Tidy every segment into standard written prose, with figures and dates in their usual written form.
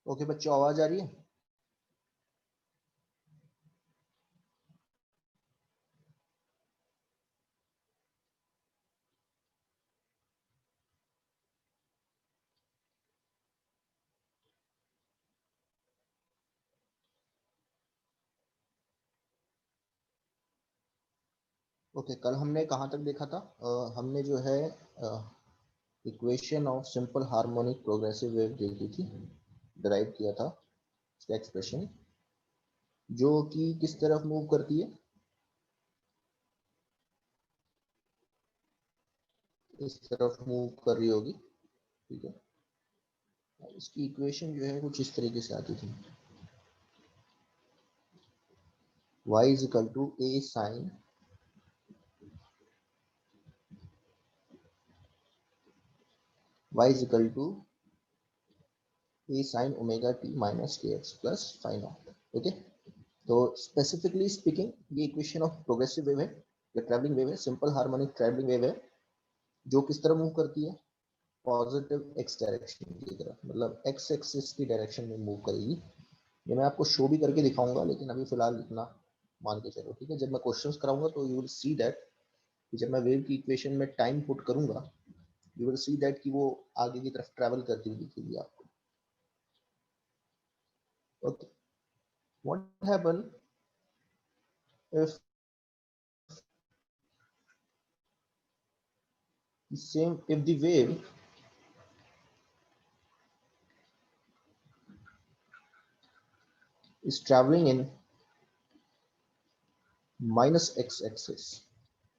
Okay बच्चों, आवाज आ रही है? ओके, कल हमने कहाँ तक देखा था? हमने जो है equation of simple harmonic progressive wave देखी थी, डिराइव किया था इसका एक्सप्रेशन, जो कि किस तरफ मूव करती है, इस तरफ मूव कर रही होगी। ठीक है, इसकी इक्वेशन जो है कुछ इस तरीके से आती थी, y is equal to a sine y is equal to a sine omega t minus के x plus phi of. Okay, तो स्पेसिफिकली स्पीकिंग ये इक्वेशन ऑफ प्रोग्रेसिव वेव है, या ट्रैवलिंग वेव है, सिंपल हार्मोनिक ट्रैवलिंग वेव है, जो किस तरह मूव करती है, पॉजिटिव एक्स डायरेक्शन की तरफ, मतलब एक्स एक्सिस की डायरेक्शन में मूव करेगी। ये मैं आपको शो भी करके दिखाऊंगा, लेकिन अभी फिलहाल इतना मान के चलो। ठीक है, जब मैं क्वेश्चंस कराऊंगा तो यू विल सी दैट कि जब मैं वेव की इक्वेशन में टाइम पुट करूंगा, यू विल सी दैट कि वो आगे की तरफ ट्रैवल करती हुई दिखेगी आपको। Okay, what happen if if the wave is traveling in minus x axis,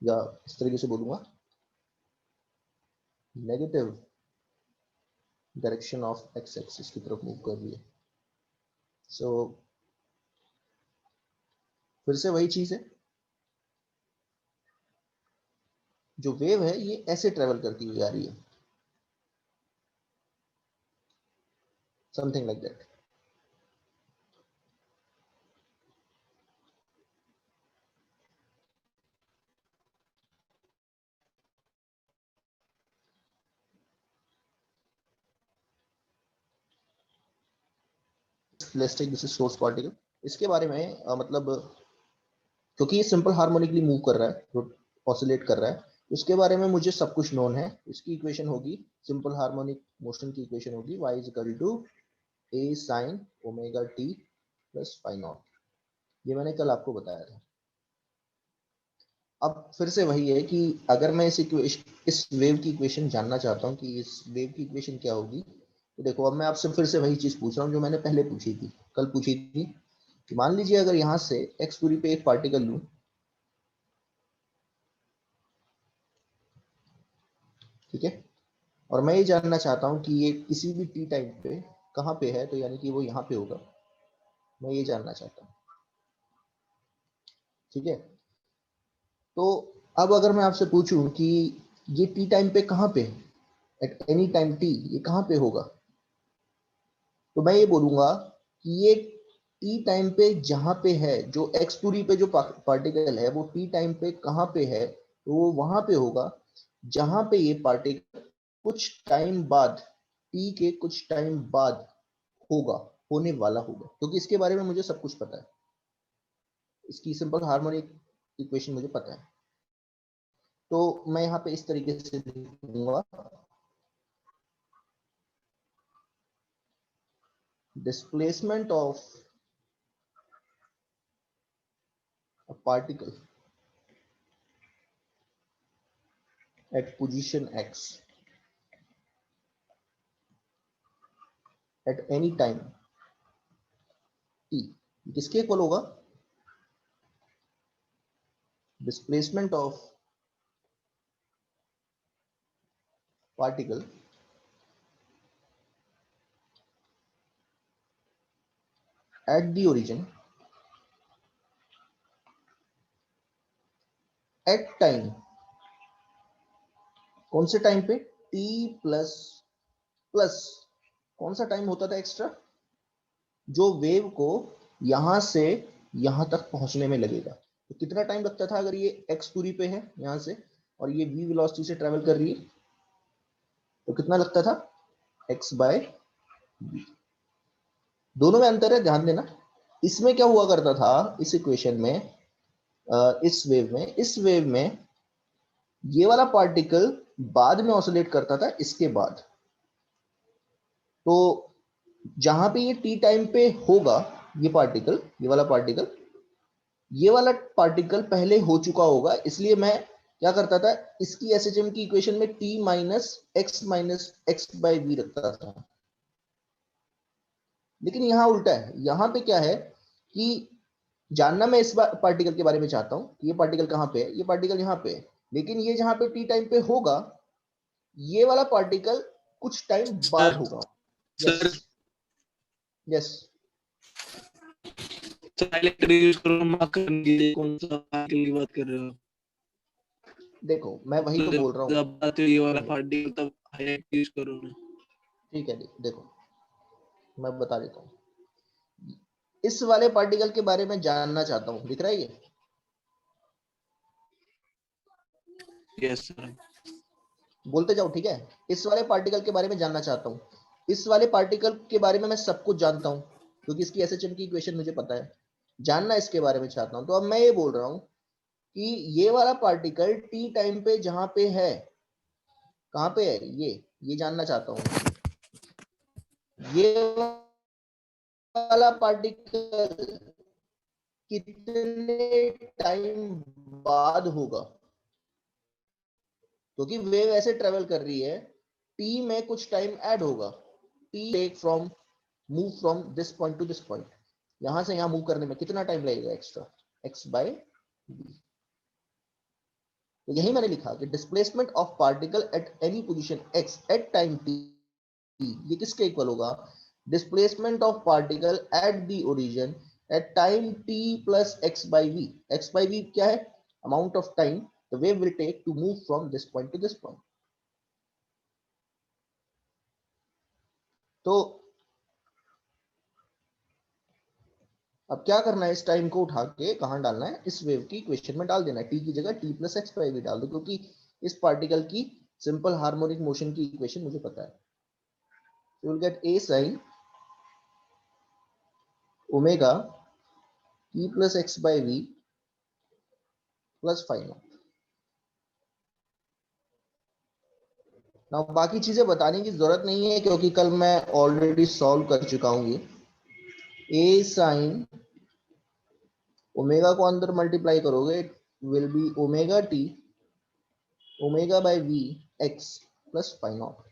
या इस तरीके से बोलूंगा negative direction of x axis की तरफ मूव कर रही है। सो फिर से वही चीज है, जो वेव है ये ऐसे ट्रेवल करती हुई आ रही है, something like that. Let's take this is source particle. इसके बारे में मतलब क्योंकि ये सिंपल हार्मोनिकली मूव कर रहा है, ऑसिलेट कर रहा है, उसके बारे में मुझे सब कुछ नोन है। इसकी इक्वेशन होगी, सिंपल हार्मोनिक मोशन की इक्वेशन होगी y is equal to a sin omega t plus phi not. ये मैंने कल आपको बताया था। अब फिर से वही है कि अगर मैं इस वेव की इक्वेशन जानना चाहता हूँ कि इस वेव की इक्वेशन क्या होगी, तो देखो अब मैं आपसे फिर से वही चीज पूछ रहा हूँ जो मैंने पहले पूछी थी, कल पूछी थी, कि मान लीजिए अगर यहाँ से x दूरी पे एक पार्टिकल लूं, ठीक है, और मैं ये जानना चाहता हूँ कि ये किसी भी t टाइम पे कहाँ पे है, तो यानी कि वो यहाँ पे होगा, मैं ये जानना चाहता हूँ। ठीक है, तो अब अगर मैं आपसे पूछूं कि ये t टाइम पे कहाँ पे है, एट एनी टाइम t ये कहाँ पे होगा, तो मैं ये बोलूंगा कि ये टी टाइम पे जहां पे है, जो एक्स दूरी पे जो पार्टिकल है वो टी टाइम पे कहां पे है, तो वो वहां पे होगा जहां पे ये पार्टिकल कुछ टाइम बाद, टी के कुछ टाइम बाद होगा, होने वाला होगा, क्योंकि इसके बारे में मुझे सब कुछ पता है, इसकी सिंपल हार्मोनिक इक्वेशन मुझे पता है। तो मैं यहाँ पे इस तरीके से लिखूंगा, displacement of a particle at position x at any time t, किसके इक्वल होगा, displacement of particle at the origin at time, कौन से टाइम पे, t प्लस प्लस कौन सा टाइम होता था एक्स्ट्रा, जो वेव को यहां से यहां तक पहुंचने में लगेगा। तो कितना टाइम लगता था अगर ये x दूरी पे है यहां से और ये v वेलोसिटी से ट्रेवल कर रही है, तो कितना लगता था x बाय v। दोनों में अंतर है, ध्यान देना। इसमें क्या हुआ करता था, इस इक्वेशन में, इस वेव में ये वाला पार्टिकल बाद में ऑसिलेट करता था इसके बाद। तो जहां पे ये टी टाइम पे होगा, ये पार्टिकल, ये वाला पार्टिकल पहले हो चुका होगा, इसलिए मैं क्या करता था, इसकी एसएचएम की इक्वेशन में T minus X by V रखता था। लेकिन यहां उल्टा है, यहां पे क्या है कि जानना मैं इस पार्टिकल के बारे में चाहता हूं कि ये पार्टिकल कहां पे है, ये पार्टिकल यहां पे है, लेकिन ये जहां पे टी टाइम पे होगा, ये वाला पार्टिकल कुछ टाइम बाद सर होगा। Yes sir yes. Silent use करो, मार्क करने के लिए कौन सा पार्टिकल की बात कर रहे हो? देखो मैं वही तो बोल रहा हूँ। जब बात हुई ये वाला देखो पार्टिकल तब हाईलाइट यूज करो ना। ठीक है, देखो मैं बता देता हूँ। इस वाले पार्टिकल के बारे में जानना चाहता हूँ, दिख रहा है ये? Yes sir. बोलते जाओ, ठीक है। इस वाले पार्टिकल के बारे में जानना चाहता हूँ। इस वाले पार्टिकल के बारे में मैं सब कुछ जानता हूँ, क्योंकि इसकी एसएचएम की इक्वेशन मुझे पता है। जानना इसके बारे में चाहता हूँ, तो अब मैं ये बोल रहा हूँ कि ये वाला पार्टिकल टी टाइम पे जहां पे है, कहां पे है ये जानना चाहता हूँ मैं। ये वाला पार्टिकल कितने टाइम बाद होगा, क्योंकि वेव ऐसे ट्रेवल कर रही है, टी में कुछ टाइम ऐड होगा। T take from move from this point to this point, यहां से यहां मूव करने में कितना टाइम लगेगा एक्स्ट्रा, एक्स बाय बी। तो यही मैंने लिखा कि displacement of particle at any position X at time T, ये किसके इक्वल होगा, displacement of particle at the origin at time T plus X by V. X by V क्या है, amount of time the wave will take to move from this point to this point. तो अब क्या करना है, इस time को उठा के कहां डालना है, इस वेव की इक्वेशन में डाल देना है। टी की जगह T plus X by V डाल दो, क्योंकि इस पार्टिकल की सिंपल हार्मोनिक मोशन की इक्वेशन मुझे पता है। You will get A sine omega T plus X by V plus phi. ना बाकी चीजें बताने की जरूरत नहीं है, क्योंकि कल मैं ऑलरेडी सॉल्व कर चुका हूं ये। ए साइन ओमेगा को अंदर मल्टीप्लाई करोगे, will be omega T omega by V X plus five naught.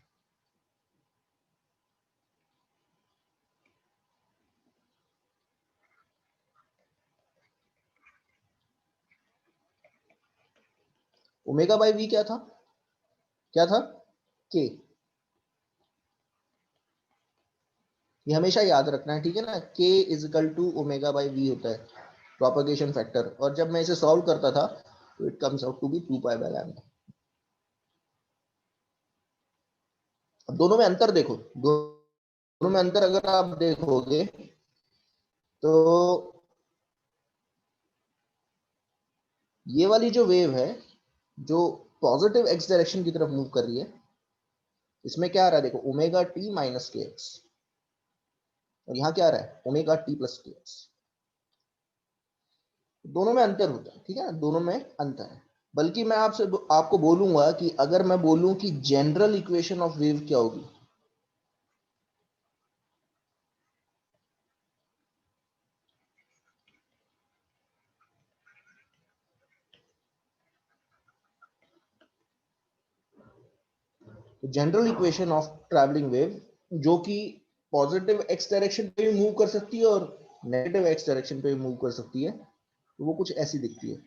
Omega by V क्या था, के। ये हमेशा याद रखना है, ठीक है ना। K is equal to omega by V होता है प्रोपगेशन फैक्टर, और जब मैं इसे सॉल्व करता था तो it comes out to be 2 pi by lambda. अब दोनों में अंतर देखो, दोनों में अंतर अगर आप देखोगे तो ये वाली जो वेव है, जो पॉजिटिव एक्स डायरेक्शन की तरफ मूव कर रही है, इसमें क्या आ रहा है देखो, ओमेगा टी माइनस के एक्स, और यहां क्या आ रहा है, ओमेगा टी प्लस के एक्स। दोनों में अंतर होता है, ठीक है ना, दोनों में अंतर है। बल्कि मैं आपको बोलूंगा कि अगर मैं बोलूं कि जनरल इक्वेशन ऑफ वेव क्या होगी, तो general equation of travelling wave, जो कि पॉजिटिव एक्स डायरेक्शन पे भी मूव कर सकती है और नेगेटिव एक्स डायरेक्शन पे भी मूव कर सकती है, तो वो कुछ ऐसी दिखती है।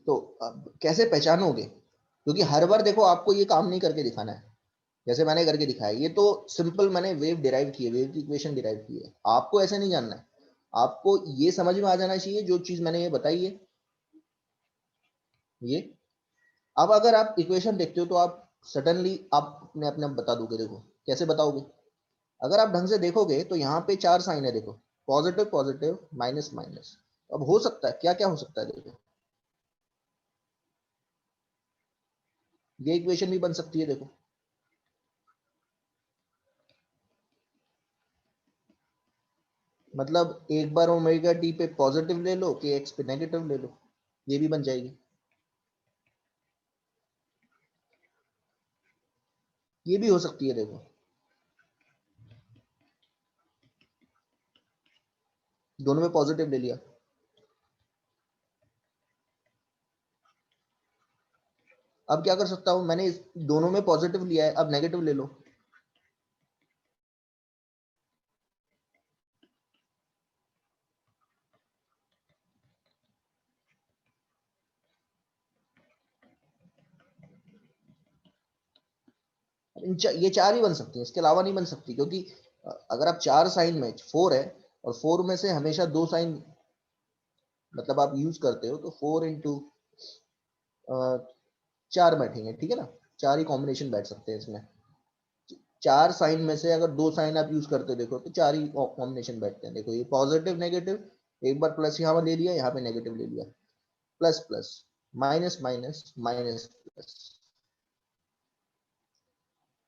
तो अब कैसे पहचानोगे, क्योंकि हर बार देखो आपको ये काम नहीं करके दिखाना है जैसे मैंने करके दिखाया। ये तो सिंपल मैंने वेव डिराइव की है, वेव की इक्वेशन डिराइव की है। आपको ऐसे नहीं जानना है, आपको ये समझ में आ जाना चाहिए जो चीज मैंने ये बताई है ये। अब अगर आप इक्वेशन देखते हो तो आप सडनली आप अपने अपने आप बता दोगे। देखो कैसे बताओगे, अगर आप ढंग से देखोगे तो यहाँ पे 4 साइन है देखो, पॉजिटिव पॉजिटिव माइनस माइनस। अब हो सकता है क्या क्या हो सकता है देखो, ये इक्वेशन भी बन सकती है, देखो मतलब एक बार ओमेगा टी पे पॉजिटिव ले लो, के एक्स पे नेगेटिव ले लो, ये भी बन जाएगी। ये भी हो सकती है, देखो दोनों में पॉजिटिव ले लिया। अब क्या कर सकता हूं, मैंने इस दोनों में पॉजिटिव लिया है, अब नेगेटिव ले लो। ये चार ही बन सकती है, इसके अलावा नहीं बन सकती, क्योंकि अगर आप चार साइन में फोर है और फोर में से हमेशा दो साइन मतलब आप यूज करते हो, तो फोर इंटू चार बैठेंगे, ठीक है ना, चार ही कॉम्बिनेशन बैठ सकते हैं इसमें। चार साइन में से अगर दो साइन आप यूज करते हो देखो, तो चार ही कॉम्बिनेशन बैठते हैं। देखो ये पॉजिटिव नेगेटिव, एक बार प्लस यहाँ ले लिया, यहाँ पे नेगेटिव ले लिया, plus plus, minus minus minus plus.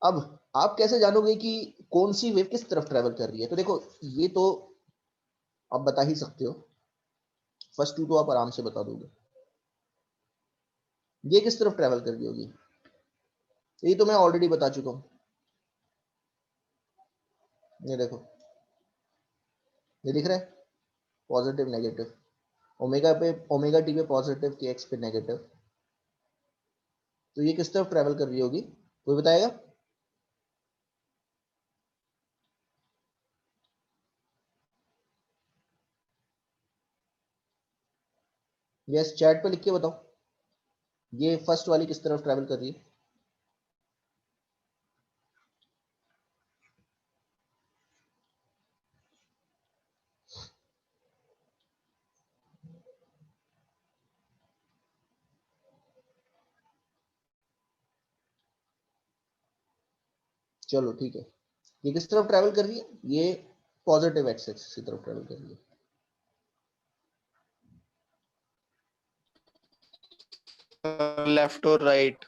अब आप कैसे जानोगे कि कौन सी वेव किस तरफ ट्रेवल कर रही है? तो देखो ये तो आप बता ही सकते हो, फर्स्ट टू तो आप आराम से बता दोगे। ये किस तरफ ट्रेवल कर रही होगी, ये तो मैं ऑलरेडी बता चुका हूं। ये देखो, ये दिख रहा है, पॉजिटिव नेगेटिव, ओमेगा टी पे पॉजिटिव, के एक्स पे नेगेटिव। तो ये किस तरफ ट्रेवल कर रही होगी, कोई बताएगा? यस, चैट पे लिख के बताओ, ये फर्स्ट वाली किस तरफ ट्रेवल कर रही है? चलो ठीक है, ये किस तरफ ट्रेवल कर रही है? ये पॉजिटिव एक्स एक्सिस की तरफ ट्रेवल कर रही है। लेफ्ट और राइट?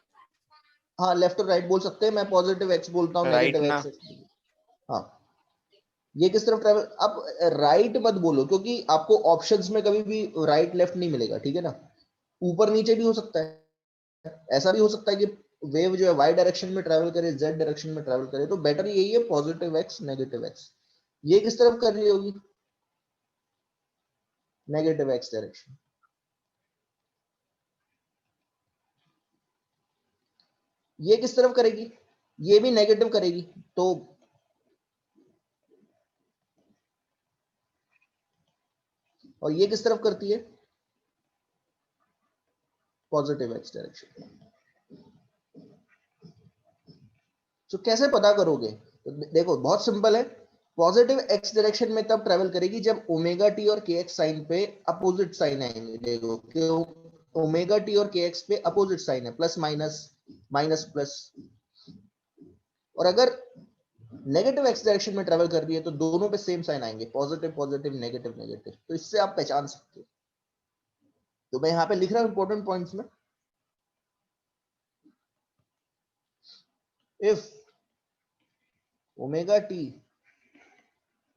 हाँ, लेफ्ट और राइट बोल सकते हैं, मैं पॉजिटिव एक्स बोलता हूँ, राइट नेगेटिव ना? एक्स। हाँ, ये किस तरफ ट्रेवल, अब राइट मत बोलो, क्योंकि आपको ऑप्शंस में कभी भी राइट लेफ्ट नहीं मिलेगा, ठीक है ना। ऊपर नीचे भी हो सकता है, ऐसा भी हो सकता है कि वेव जो है वाई डायरेक्शन में ट्रेवल करे, जेड डायरेक्शन में ट्रेवल करे, तो बेटर यही है पॉजिटिव एक्स नेगेटिव एक्स। ये किस तरफ कर रही होगी, नेगेटिव एक्स डायरेक्शन। ये किस तरफ करेगी, ये भी नेगेटिव करेगी, तो और ये किस तरफ करती है, पॉजिटिव एक्स डायरेक्शन। तो कैसे पता करोगे? तो देखो बहुत सिंपल है, पॉजिटिव एक्स डायरेक्शन में तब ट्रेवल करेगी जब ओमेगा टी और के एक्स साइन पे अपोजिट साइन आएंगे। देखो कि ओमेगा टी और के एक्स पे अपोजिट साइन है, प्लस माइनस, माइनस प्लस। और अगर नेगेटिव एक्स डायरेक्शन में ट्रेवल कर रही है तो दोनों पे सेम साइन आएंगे, पॉजिटिव पॉजिटिव नेगेटिव नेगेटिव। तो इससे आप पहचान सकते हो। तो मैं यहाँ पे लिख रहा हूं इंपॉर्टेंट पॉइंट्स में, if omega T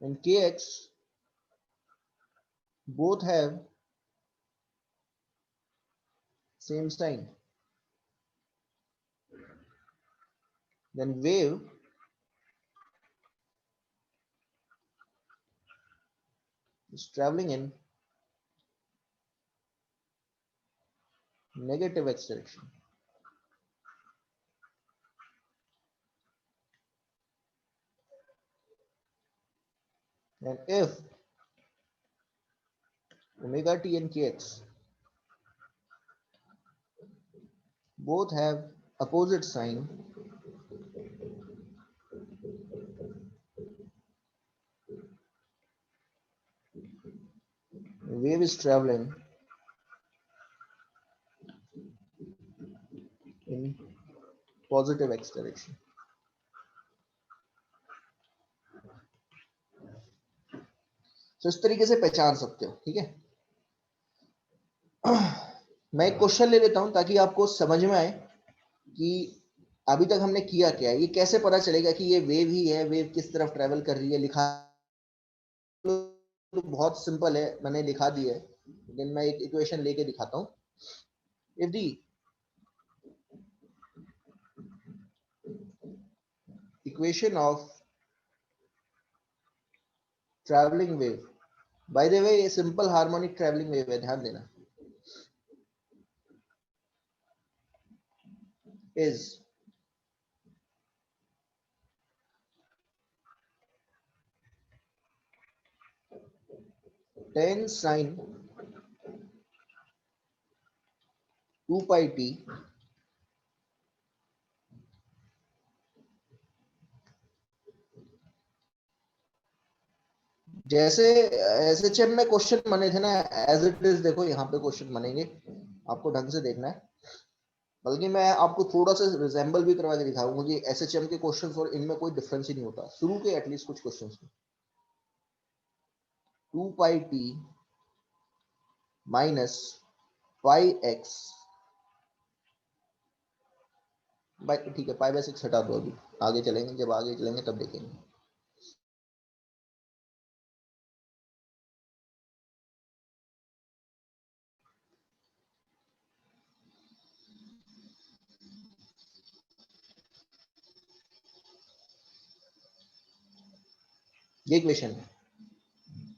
and kx both have same sign, then wave is traveling in negative x direction. And if omega t and kx both have opposite sign, wave is traveling in positive x direction. तो इस तरीके से पहचान सकते हो, ठीक है। मैं एक क्वेश्चन ले लेता हूं ताकि आपको समझ में आए कि अभी तक हमने किया क्या है, ये कैसे पता चलेगा कि ये वेव ही है, वेव किस तरफ ट्रेवल कर रही है। लिखा तो बहुत सिंपल है, मैंने लिखा दिया है, लेकिन मैं एक इक्वेशन लेके दिखाता हूँ। If the equation of travelling wave, bye the वे ये सिंपल हार्मोनिक ट्रैवलिंग वेव है, ध्यान देना, is tan sin 2 pi t जैसे एसएचएम में क्वेश्चन बने थे ना, एज इट इज देखो यहाँ पे क्वेश्चन बनेंगे, आपको ढंग से देखना है। बल्कि मैं आपको थोड़ा सा रिजेंबल भी करवा के दिखाऊंगा कि एसएचएम के क्वेश्चंस और इनमें कोई डिफरेंस ही नहीं होता शुरू के एटलीस्ट कुछ क्वेश्चंस में। 2 pi t minus pi x by, ठीक है पाई बाई 6 हटा दो, अभी आगे चलेंगे, जब आगे चलेंगे तब देखेंगे। ये इक्वेशन है,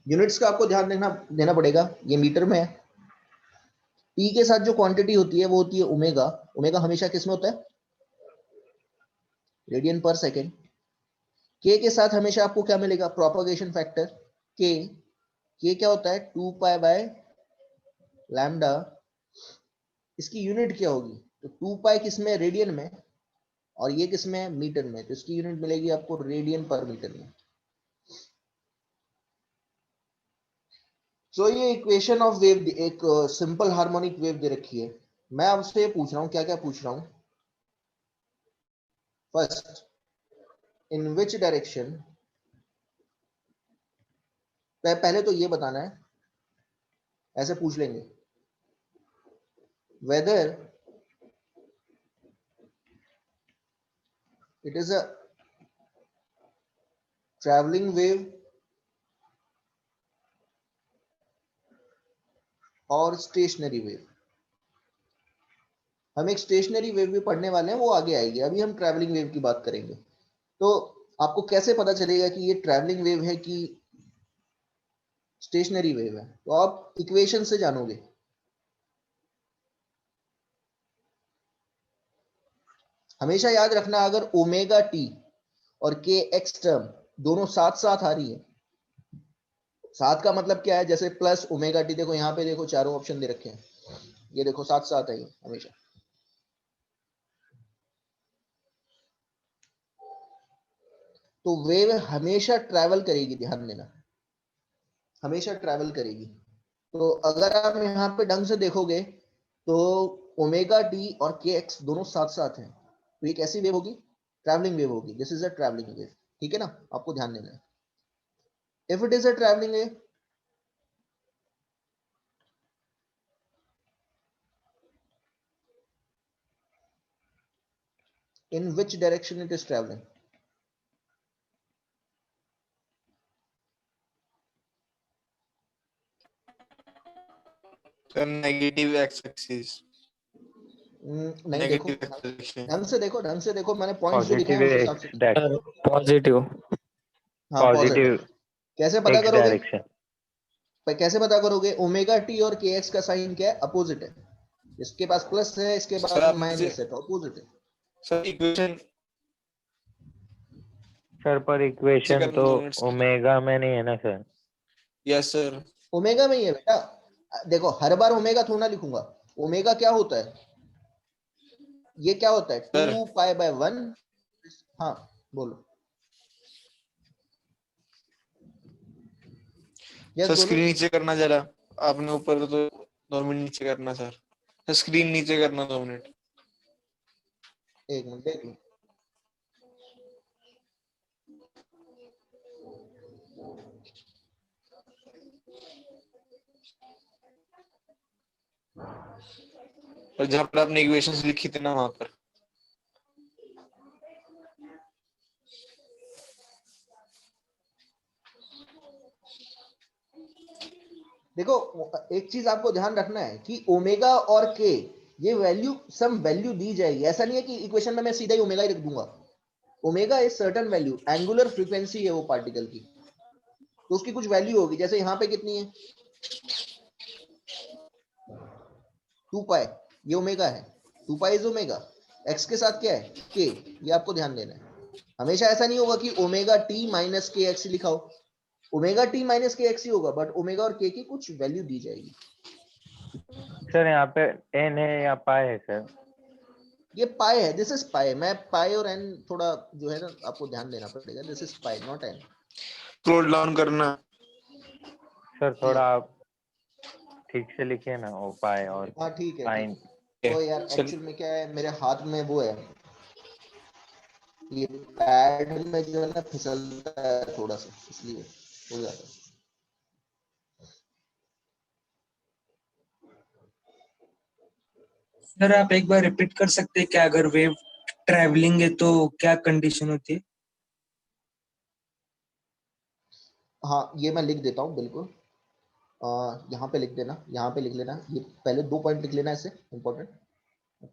यूनिट्स का आपको ध्यान देना पड़ेगा, ये मीटर में है। टी के साथ जो क्वांटिटी होती है वो होती है ओमेगा। ओमेगा हमेशा किस में होता है, रेडियन पर सेकेंड। के साथ हमेशा आपको क्या मिलेगा, प्रोपगेशन फैक्टर के। के क्या होता है, 2 पाई बाय लैम्डा। इसकी यूनिट क्या होगी, तो 2 पाई किस में, रेडियन में, और ये किस में, मीटर में, तो इसकी यूनिट मिलेगी आपको रेडियन पर मीटर में। तो ये इक्वेशन ऑफ वेव एक सिंपल हार्मोनिक वेव दे रखी है। मैं आपसे पूछ रहा हूं, क्या क्या पूछ रहा हूं, फर्स्ट इन विच डायरेक्शन, पहले तो ये बताना है, ऐसे पूछ लेंगे, whether it is a travelling wave और स्टेशनरी वेव। हम एक स्टेशनरी वेव भी पढ़ने वाले हैं, वो आगे आएगी, अभी हम ट्रैवलिंग वेव की बात करेंगे। तो आपको कैसे पता चलेगा कि ये ट्रैवलिंग वेव है कि स्टेशनरी वेव है, तो आप इक्वेशन से जानोगे। हमेशा याद रखना, अगर ओमेगा टी और के एक्स टर्म दोनों साथ साथ आ रही है, साथ का मतलब क्या है, जैसे प्लस ओमेगा टी, देखो यहाँ पे देखो चारों ऑप्शन दे रखे हैं, ये देखो साथ साथ है ये हमेशा, तो वेव हमेशा ट्रैवल करेगी, ध्यान देना, हमेशा ट्रैवल करेगी। तो अगर आप यहाँ पे ढंग से देखोगे तो ओमेगा टी और के एक्स दोनों साथ साथ हैं, तो ये कैसी वेव होगी, ट्रैवलिंग वेव होगी, this is a travelling wave. ठीक है ना, आपको ध्यान देना है। If it is a travelling wave, in which direction it is traveling, sir negative x axis, नहीं देखो, नेगेटिव एक्स डायरेक्शन, ढंग से देखो, ढंग से देखो, मैंने पॉइंट्स जो लिखे हैं पॉजिटिव उस हिसाब से। पॉजिटिव हाँ पॉजिटिव। पॉजिटिव कैसे पता एक्स करोगे, डायरेक्शन। कैसे पता करोगे, ओमेगा टी और के एक्स का साइन क्या है, अपोजिट है, इसके पास प्लस है, इसके सर पास आप मुझे, माइनस है, तो अपोजिट है। सर इक्वेशन सर पर से इक्वेशन करना तो 2 मिनट सर। ओमेगा में नहीं है ना सर। Yes sir. ओमेगा में ही है बेटा, देखो हर बार ओमेगा थोड़ा ना लिखूंगा। ओमेगा क्या होता है, ये क्या होता है, सर 2 पाई बाय 1। हाँ बोलो, यस सर बोलो। स्क्रीन नीचे करना जरा, आपने ऊपर तो 2 मिनट नीचे करना सर, स्क्रीन नीचे करना 2 मिनट। एक मिनट देख लो, और जहाँ पर आपने इक्वेशंस लिखी थी ना वहां पर देखो एक चीज आपको ध्यान रखना है कि ओमेगा और के ये वैल्यू सम वैल्यू दी जाएगी, ऐसा नहीं है कि इक्वेशन में मैं सीधा ही ओमेगा ही रख दूंगा। Omega is certain value, angular frequency है वो पार्टिकल की, तो उसकी कुछ वैल्यू होगी। जैसे यहाँ पे कितनी है 2 पाई, ये ओमेगा है, 2 पाई इज ओमेगा। एक्स के साथ क्या है के, ये आपको ध्यान देना है। हमेशा ऐसा नहीं होगा कि ओमेगा टी माइनस के एक्स लिखा हो, ओमेगा टी माइनस के एक्स ही होगा, बट ओमेगा और के की कुछ वैल्यू दी जाएगी। सर यहाँ पे एन है या पाई है सर? ये पाई है, दिस इज पाई। मैं पाई और एन थोड़ा जो है ना आपको ध्यान देना पड़ेगा, this is pi not an. Close down करना। सर थोड़ा आप ठीक से लिखिए ना, वो पाई और हाँ ठीक है साइन। ठीक है। तो यार चल एक्चुअल में क्या है, मेरे हाथ में वो है, ये पैड में जो है ना फिसलता है थोड़ा सा, इसलिए हो जाता है। सर आप एक बार रिपीट कर सकते हैं क्या, अगर वेव ट्रैवलिंग है तो क्या कंडीशन होती है? हाँ ये मैं लिख देता हूँ बिल्कुल। यहाँ पे लिख देना, यहाँ पे लिख लेना, ये पहले 2 पॉइंट लिख लेना ऐसे इंपॉर्टेंट।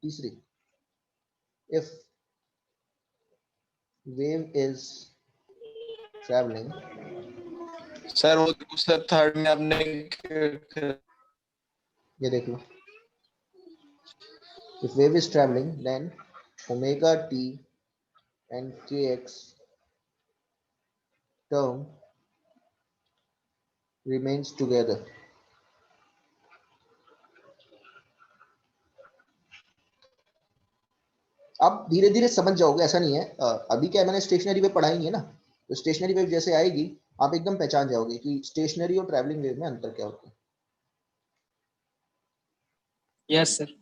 तीसरी, if wave is travelling, sir वो सर थर्ड में आपने ये देख लो, if wave is travelling then omega T and के एक्स term remains together। आप धीरे धीरे समझ जाओगे, ऐसा नहीं है। अभी क्या है, मैंने स्टेशनरी वेव पढ़ाई नहीं है ना, तो स्टेशनरी वेव जैसे आएगी आप एकदम पहचान जाओगे कि स्टेशनरी और ट्रैवलिंग वेव में अंतर क्या होता है। Yes sir.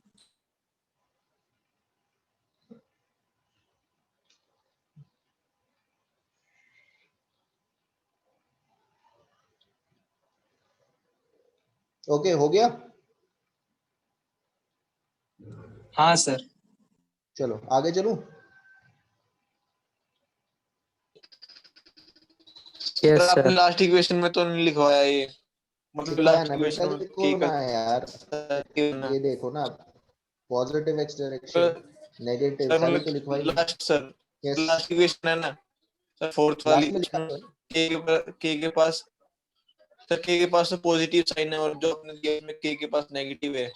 ओके हो गया। हाँ सर। चलो आगे चलूं। यस आपने सर। लास्ट इक्वेशन में तो नहीं लिखवाया ये, मतलब लिखवाया लास्ट ना बेटा, इक्वेशन में देखो के ना का यार, ना ये देखो ना, positive X direction, negative, sir सारी तो मतलब लिखवाई है। Last sir, yes, last equation है ना सर, फोर्थ वाली लास्ट में लिखा उसमें तो है। के के पास, सर के के पास तो पॉजिटिव साइन है और जो आपने दिया इसमें के पास नेगेटिव है।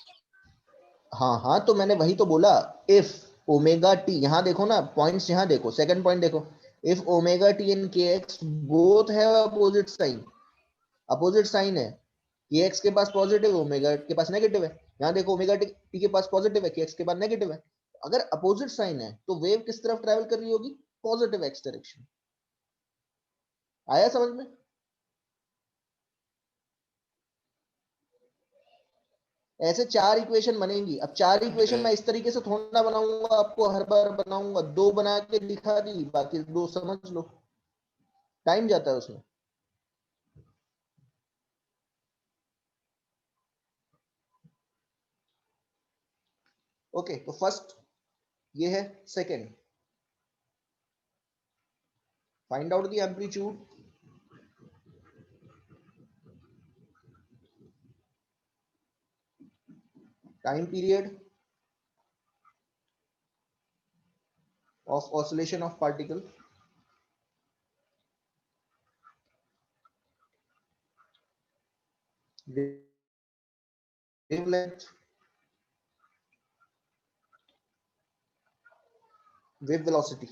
हाँ हाँ, तो मैंने वही तो बोला, इफ ओमेगा टी, यहाँ देखो ना पॉइंट्स, यहाँ देखो सेकंड पॉइंट देखो, इफ ओमेगा टी एंड के X both have opposite sign, opposite sign है, के एक्स के पास पॉजिटिव, ओमेगा के पास नेगेटिव है। यहाँ देखो ओमेगा टी के पास पॉजिटिव है, के एक्स के पास नेगेटिव है। अगर अपोजिट साइन है तो वेव किस तरफ ट्रेवल कर रही होगी, पॉजिटिव एक्स डायरेक्शन। आया समझ में। ऐसे 4 इक्वेशन बनेंगी। अब 4 इक्वेशन मैं इस तरीके से थोड़ा ना बनाऊंगा, आपको हर बार बनाऊंगा, 2 बना के दिखा दी, बाकी 2 समझ लो, टाइम जाता है उसमें। ओके तो फर्स्ट ये है, second find out the amplitude time period of oscillation of particle, wavelength, wave velocity।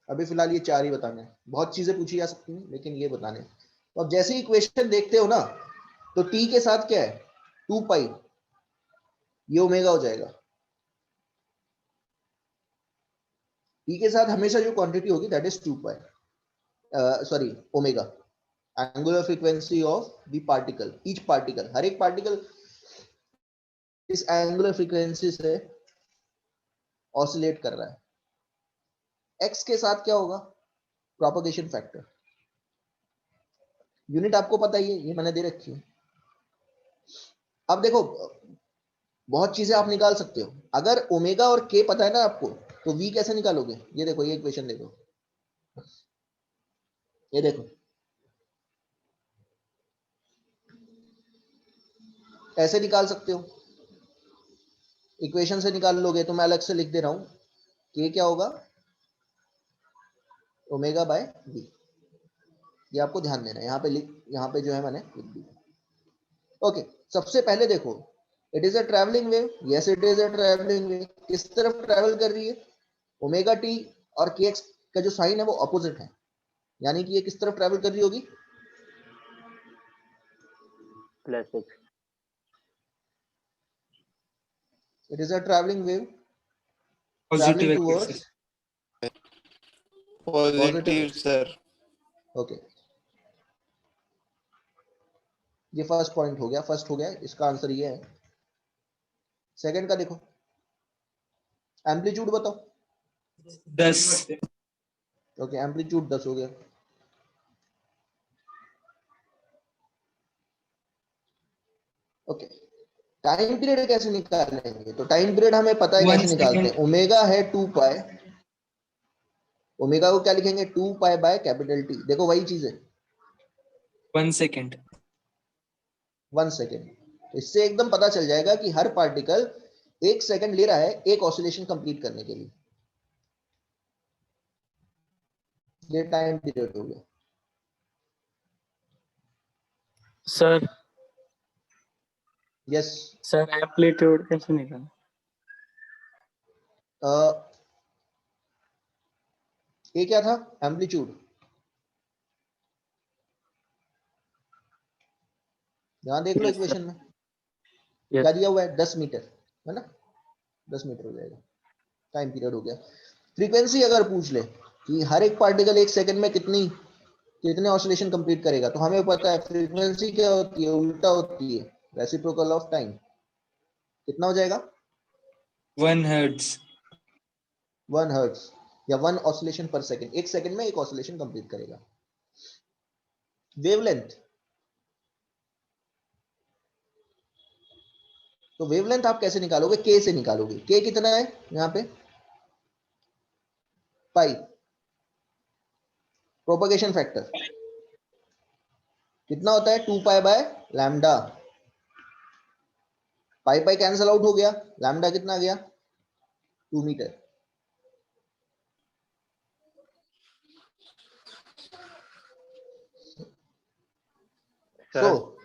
अभी फिलहाल ये 4 ही बताने हैं, बहुत चीजें पूछी जा सकती हैं लेकिन ये बताने हैं। तो अब जैसे ही इक्वेशन देखते हो ना, तो t के साथ क्या है 2 पाई, ये ओमेगा हो जाएगा। t के साथ हमेशा जो क्वांटिटी होगी that is 2 pi, sorry omega, angular frequency of the particle, each particle, हर एक पार्टिकल इस एंगुलर फ्रीक्वेंसी से ऑसिलेट कर रहा है। x के साथ क्या होगा, प्रोपगेशन फैक्टर, यूनिट आपको पता ही है, ये मैंने दे रखी है। अब देखो बहुत चीजें आप निकाल सकते हो, अगर ओमेगा और के पता है ना आपको, तो v कैसे निकालोगे। ये देखो, ये इक्वेशन देखो, ये देखो, ऐसे निकाल सकते हो, इक्वेशन से निकाल लोगे तो मैं अलग से लिख दे रहा हूं, के क्या होगा, ओमेगा बाय वी। ये आपको ध्यान देना है, यहाँ पे जो है मैंने लिख दिया। ओके, सबसे पहले देखो, it is a travelling wave, yes it is a travelling wave. किस तरफ ट्रैवल कर रही है, ओमेगा टी और के एक्स का जो साइन है वो ऑपोजिट है, यानी कि ये किस तरफ ट्रैवल कर रही होगी, +6। It is a travelling wave positive travelling axis. Towards positive positive axis. Sir. Okay, ये फर्स्ट पॉइंट हो गया, फर्स्ट हो गया, इसका आंसर ये है। सेकंड का देखो, एम्पलीट्यूड बताओ। 10। ओके, एम्पलीट्यूड 10 हो गया। ओके, टाइम पीरियड कैसे निकालेंगे, तो टाइम पीरियड हमें पता है 1 कैसे निकालते हैं, सेकंड। ओमेगा है 2 पाई, ओमेगा को क्या लिखेंगे, 2 पाई बाय कैपिटल टी। देखो वही चीज है, 1 सेकंड। 1 सेकेंड। इससे एकदम पता चल जाएगा कि हर पार्टिकल 1 सेकंड ले रहा है एक ऑसिलेशन कंप्लीट करने के लिए। ये टाइम पीरियड हो गया। सर यस, सर एम्पलीट्यूड कैसे निकालें? ये क्या था, एम्पलीट्यूड, यहां देख लो यस सर। इक्वेशन में क्या यस दिया हुआ है, 10 मीटर है ना, 10 मीटर हो जाएगा। टाइम पीरियड हो गया। फ्रीक्वेंसी अगर पूछ ले कि हर एक पार्टिकल 1 सेकंड में कितने ऑसिलेशन कंप्लीट करेगा, तो हमें पता है फ्रीक्वेंसी क्या होती है, उल्टा होती है, रेसिप्रोकल ऑफ टाइम। कितना हो जाएगा, 1 हर्ट्ज। 1 हर्ट्ज या 1 ऑसिलेशन पर सेकंड, 1 सेकंड में एक ऑसिलेशन कंप्लीट करेगा। वेवलेंथ, तो वेवलेंथ आप कैसे निकालोगे, के से निकालोगे। के कितना है यहाँ पे, पाई। प्रोपगेशन फैक्टर कितना होता है, 2 pi by lambda. Pi pi cancel out हो गया, लैम्डा कितना आ गया, 2 मीटर। सो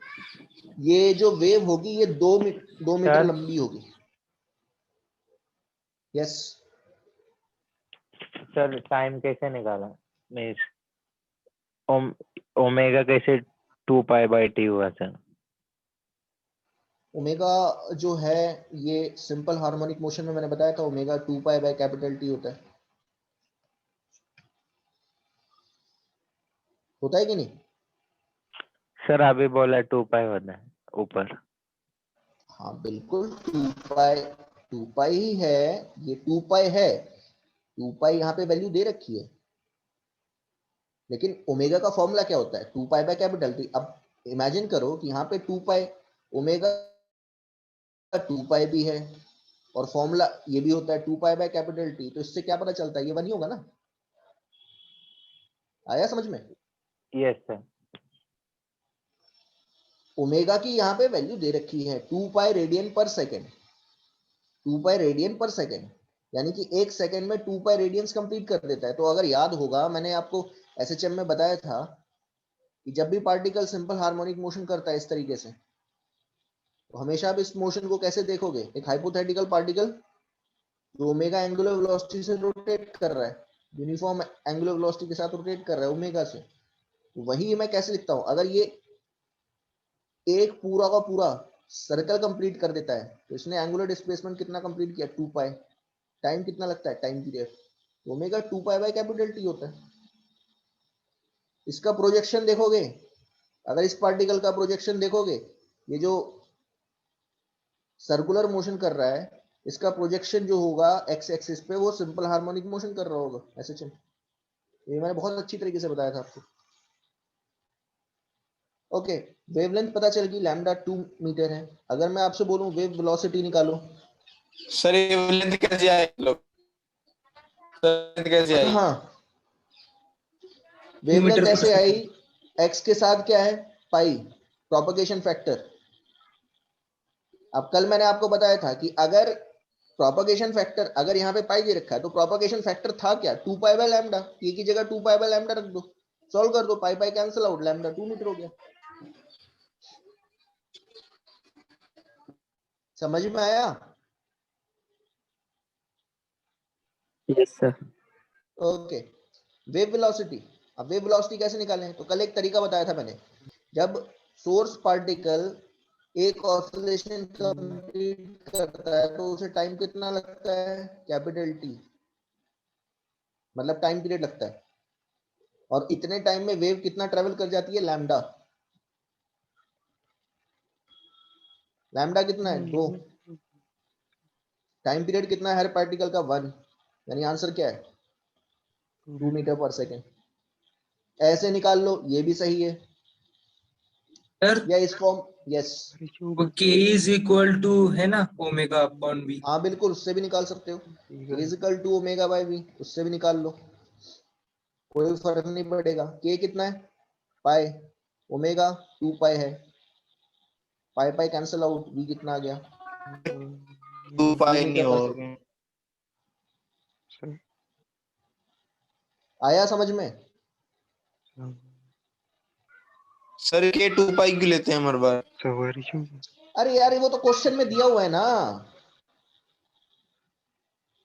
ये जो वेव होगी ये 2 मीटर सर लंबी होगी। यस, सर टाइम कैसे निकाला, मीन्स ओमेगा कैसे 2 पाई/t हुआ सर? ओमेगा जो है ये सिंपल हार्मोनिक मोशन में मैंने बताया था, omega 2 pi by capital T होता है कि नहीं। सर अभी बोला 2 पाई होता है ऊपर। हाँ बिल्कुल, 2 पाई ही है, ये 2 पाई है, 2 पाई यहाँ पे वैल्यू दे रखी है, लेकिन ओमेगा का फॉर्मूला क्या होता है, 2 पाई बाय कैपिटल टी। अब इमेजिन करो कि यहाँ पे 2 पाई, ओमेगा 2 पाई भी है और फॉर्मूला ये भी होता है 2 पाई बाय कैपिटल टी, तो इससे क्या पता चलता है, ये 1 ही होगा ना। आया समझ में। Yes sir. ओमेगा की यहाँ पे वैल्यू दे रखी है 2 पाई रेडियन पर सेकेंड, 2 पाई रेडियन पर सेकेंड, यानी कि 1 सेकेंड में 2 पाई रेडियंस कंप्लीट कर देता है। तो अगर याद होगा मैंने आपको एसएचएम में बताया था कि जब भी पार्टिकल सिंपल हार्मोनिक मोशन करता है इस तरीके से, तो हमेशा आप इस मोशन को कैसे देखोगे, एक हाइपोथेटिकल पार्टिकल जो ओमेगा एंगुलर वेलोसिटी से रोटेट कर रहा है, यूनिफॉर्म एंगुलर वेलोसिटी के साथ रोटेट कर रहा है ओमेगा से, तो वही मैं कैसे लिखता हूं, अगर ये एक पूरा का पूरा सर्कल कंप्लीट कर देता है तो इसने एंगुलर डिस्प्लेसमेंट कितना कंप्लीट किया, 2 पाई। टाइम कितना लगता है, time period omega 2 pi by capital T होता है। इसका प्रोजेक्शन देखोगे, अगर इस पार्टिकल का प्रोजेक्शन देखोगे, ये जो सर्कुलर मोशन कर रहा है इसका प्रोजेक्शन जो होगा एक्स एक्सिस पे वो सिंपल हार्मोनिक मोशन कर रहा होगा ऐसे चल। ये मैंने बहुत अच्छी तरीके से बताया था आपको। ओके, वेवलेंथ पता चल गई, लैम्डा 2 मीटर है। अगर मैं आपसे बोलूं वेव वेलोसिटी निकालो, सर ये वेवलेंथ कैसे आए लोग, वेवलेंथ कैसे आई? हाँ 2 मीटर वेवलेंथ पर ऐसे आई, सेकंड। एक्स के साथ क्या है, पाई, प्रोपगेशन फैक्टर अब कल मैंने आपको बताया था कि अगर प्रोपगेशन फैक्टर, अगर यहाँ पे पाई दे रखा है तो प्रोपगेशन फैक्टर था क्या, 2 पाई बाय लैम्डा, ये की जगह 2 पाई बाय लैम्डा रख दो, सॉल्व कर दो, pi pi cancel out, lambda 2 metre हो गया। समझ में आया? Yes sir. Okay. Wave velocity, अब वेव वेलोसिटी कैसे निकालें, तो कल एक तरीका बताया था मैंने, जब सोर्स पार्टिकल एक ऑसिलेशन कंप्लीट करता है तो उसे टाइम कितना लगता है, कैपिटल टी, मतलब टाइम पीरियड लगता है, और इतने टाइम में वेव कितना ट्रेवल कर जाती है, लैम्डा। लैम्डा कितना है, 2। टाइम पीरियड कितना है हर पार्टिकल का, 1, यानी आंसर क्या है, 2 मीटर पर सेकेंड। ऐसे निकाल लो, ये भी सही है, सर या इस फॉर्म, यस, के इज इक्वल टू है ना ओमेगा अपॉन वी। हाँ बिल्कुल, उससे भी निकाल सकते हो, is equal to omega by V, उससे भी निकाल लो, कोई फर्क नहीं पड़ेगा। के कितना है, पाई, ओमेगा 2 पाई है, पाई पाई कैंसिल आउट, वी कितना आ गया, 2 2 पाई नहीं मीटर पर होगा सेकेंड। आया समझ में? सर, के 2 पाई क्यों लेते हैं हर बार? अरे यार वो तो क्वेश्चन में दिया हुआ है ना,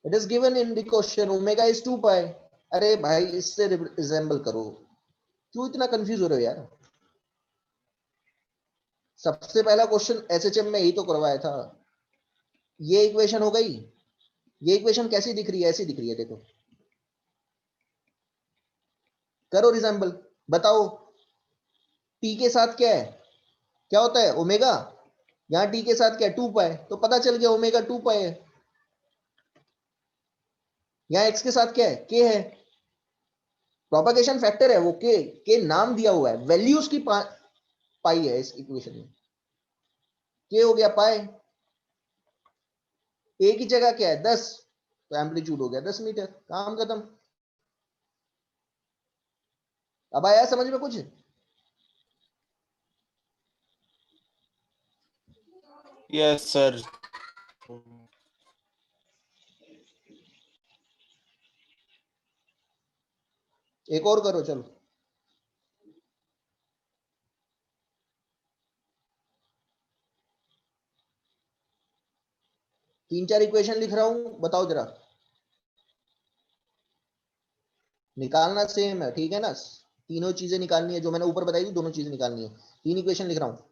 it is given in the question, omega is 2 पाई। अरे भाई इससे रिजेंबल करो, क्यों इतना कंफ्यूज हो रहे हो यार? सबसे पहला क्वेश्चन एसएचएम में यही तो करवाया था। ये इक्वेशन हो गई, ये इक्वेशन कैसी दिख रही है, ऐसी दिख रही है, देखो करो रिजेंबल, बताओ टी के साथ क्या है, क्या होता है, ओमेगा, यहाँ टी के साथ क्या है, 2 पाई, तो पता चल गया ओमेगा 2 पाई है। यहाँ एक्स के साथ क्या है, के है, प्रोपगेशन फैक्टर है वो, के नाम दिया हुआ है, वैल्यू उसकी पाई है इस इक्वेशन में, के हो गया पाई, ए की जगह क्या है 10, तो एम्पलीट्यूड हो गया 10 मीटर, काम खत्म। अब आया समझ में कुछ? Yes sir. एक और करो चलो, तीन चार इक्वेशन लिख रहा हूं, बताओ जरा, निकालना सेम है, ठीक है ना, तीनों चीजें निकालनी है जो मैंने ऊपर बताई थी, दोनों चीजें निकालनी है, 3 इक्वेशन लिख रहा हूं।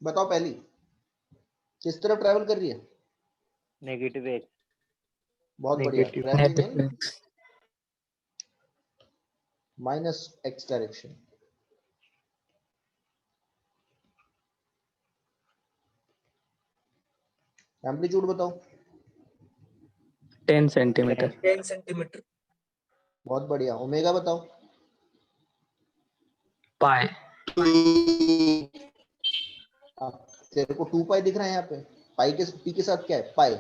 बताओ पहली किस तरफ ट्रेवल कर रही है, नेगेटिव एक्स। बहुत बढ़िया, negative travelling in negative minus x direction. Amplitude बताओ, 10 सेंटीमीटर। 10 सेंटीमीटर। बहुत बढ़िया, ओमेगा बताओ, पाई। तेरे को 2 पाई दिख रहा है यहाँ पे, पाई के पी के साथ क्या है, पाई।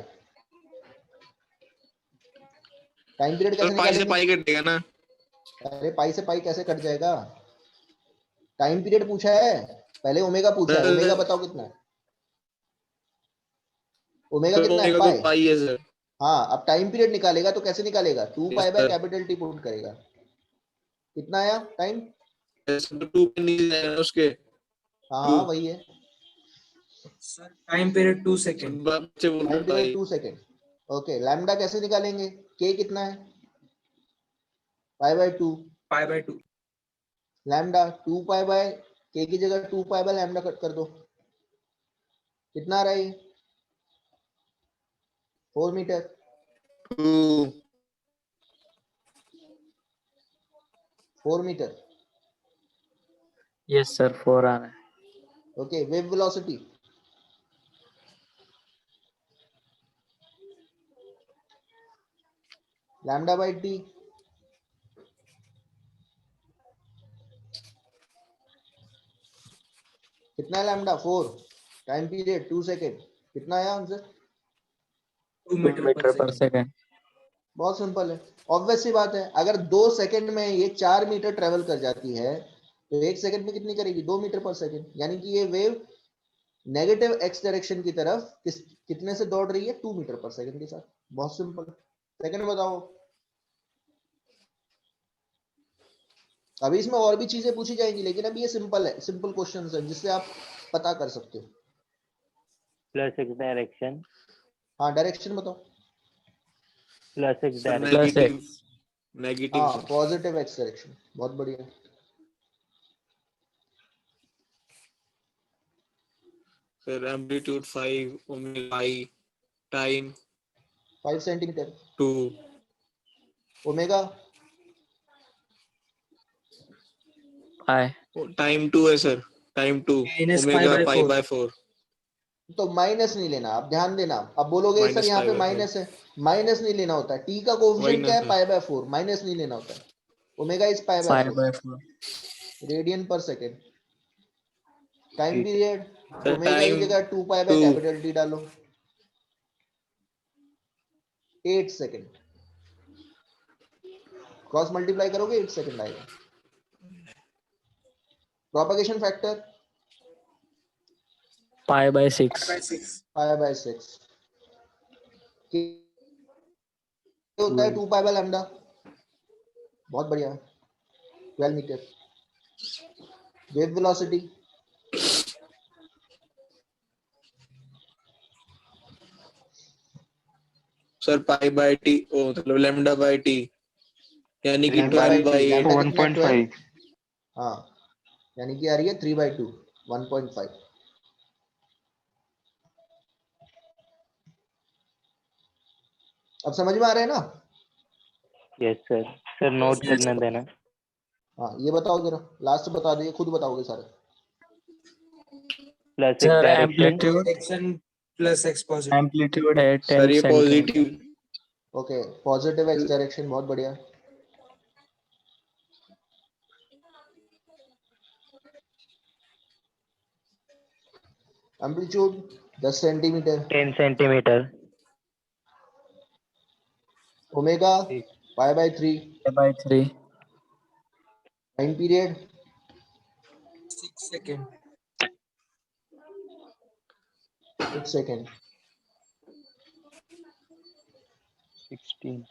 टाइम पीरियड सर, कैसे पाई से निकालेंगे, पाई कटेगा ना? अरे पाई से पाई कैसे कट जाएगा, टाइम पीरियड पूछा है, पहले ओमेगा पूछा है, ओमेगा सर, बताओ कितना है, ओमेगा तो कितना है? ओमेगा पाई। तो पाई है सर। हाँ, अब टाइम पीरियड निकालेगा तो कैसे निकालेगा? 2 yes pi by sir. Capital T put करेगा। कितना आया टाइम? तो 2 पे नीचे जाएगा ना उसके। हाँ 2 हाँ वही है। Sir time period 2 second. बच्चे बोल रहे टाइम हैं पीरियड पाई। 2 सेकेंड। ओके, लैम्डा कैसे निकालेंगे? के कितना है? पाई by 2। Pi by 2। Lambda 2 pi bye के की जगह 2 पाई बाय लैम्डा कट कर दो। कितना आ रहा है ये? 4 मीटर। 2 4 मीटर। Yes, sir. 4 आना है. Okay, wave velocity lambda by T. कितना है लैम्डा? 4। Time period 2 second. कितना आया आंसर? 2 2 मीटर पर मीटर पर सेकेंड। सेकेंड. बहुत सिंपल है। ऑब्वियस सी बात है, अगर 2 सेकंड में ये 4 मीटर ट्रेवल कर जाती है तो 1 सेकंड में कितनी करेगी? 2 मीटर पर सेकंड। यानी कि ये वेव नेगेटिव एक्स डायरेक्शन की तरफ कितने से दौड़ रही है? 2 मीटर पर सेकंड के साथ। बहुत सिंपल। सेकंड बताओ। अभी इसमें और भी चीजें पूछी जाएंगी, लेकिन अभी ये सिंपल है, सिंपल क्वेश्चन है जिससे आप पता कर सकते हो। Plus X direction. हाँ, डायरेक्शन बताओ। Plus X sir direction. Plus negative. x. Negative हाँ, सर। Positive X direction. बहुत बढ़िया। Sir amplitude 5 omega I. Time 5 centimetre. 2। Omega I. Time 2 है sir. Time 2। Minus pi omega by pi 4। By 4। तो minus नहीं लेना, आप ध्यान देना। अब बोलोगे सर माइनस यहाँ पाई पे बाय 4। माइनस है। माइनस नहीं लेना होता है। टी का वही कोफिशिएंट ना क्या है? सर। Pi bye 4। माइनस नहीं लेना होता है। Omega is pi by 4 5/4. Radian पर सेकेंड। टाइम ठीक. पीरियड सर ओमेगा की टाइम जगह 2 पाई बाय 2। कैपिटल टी डालो। 8 सेकेंड। क्रॉस मल्टीप्लाई करोगे 8 सेकेंड आएगा। Propagation factor Pi/6. Pi by 6 होता है 2 पाई बाय लैम्डा। बहुत बढ़िया। 12 metre. Wave velocity sir pi by T O मतलब लैम्डा बाय टी यानी कि lambda by 12 T. By 8। Lambda कितना है? 12। हाँ, यानी कि आ रही है 3/2 1.5। अब समझ में आ रहा है ना? Yes sir. Sir note Yes. करने देना. हाँ, ये बताओ जरा, लास्ट बता दो, ये खुद बताओगे सारे। Plus x Sir, direction. Direction plus x positive. amplitude है सर 10 ये centimetre. Positive. Okay, positive X direction. बहुत बढ़िया। Amplitude 10 centimetre. 10 सेंटीमीटर. ओमेगा ठीक. Pi by 3। Pi/3. Time period 6 second. 6 second. 16.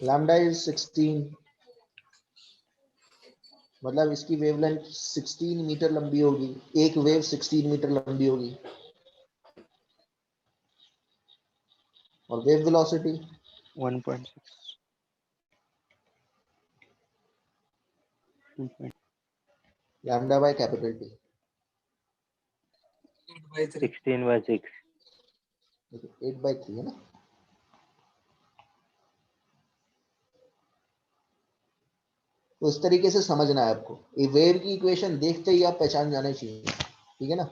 Lambda is 16। मतलब इसकी वेवलेंथ 16 मीटर लंबी होगी। एक वेव 16 मीटर लंबी होगी। और wave velocity 1.6. 2. Lambda by capital T. 8/3। 16/6. 8/3 है ना? तो इस तरीके से समझना है आपको। ये वेव की इक्वेशन देखते ही आप पहचान जाने चाहिए। ठीक है ना?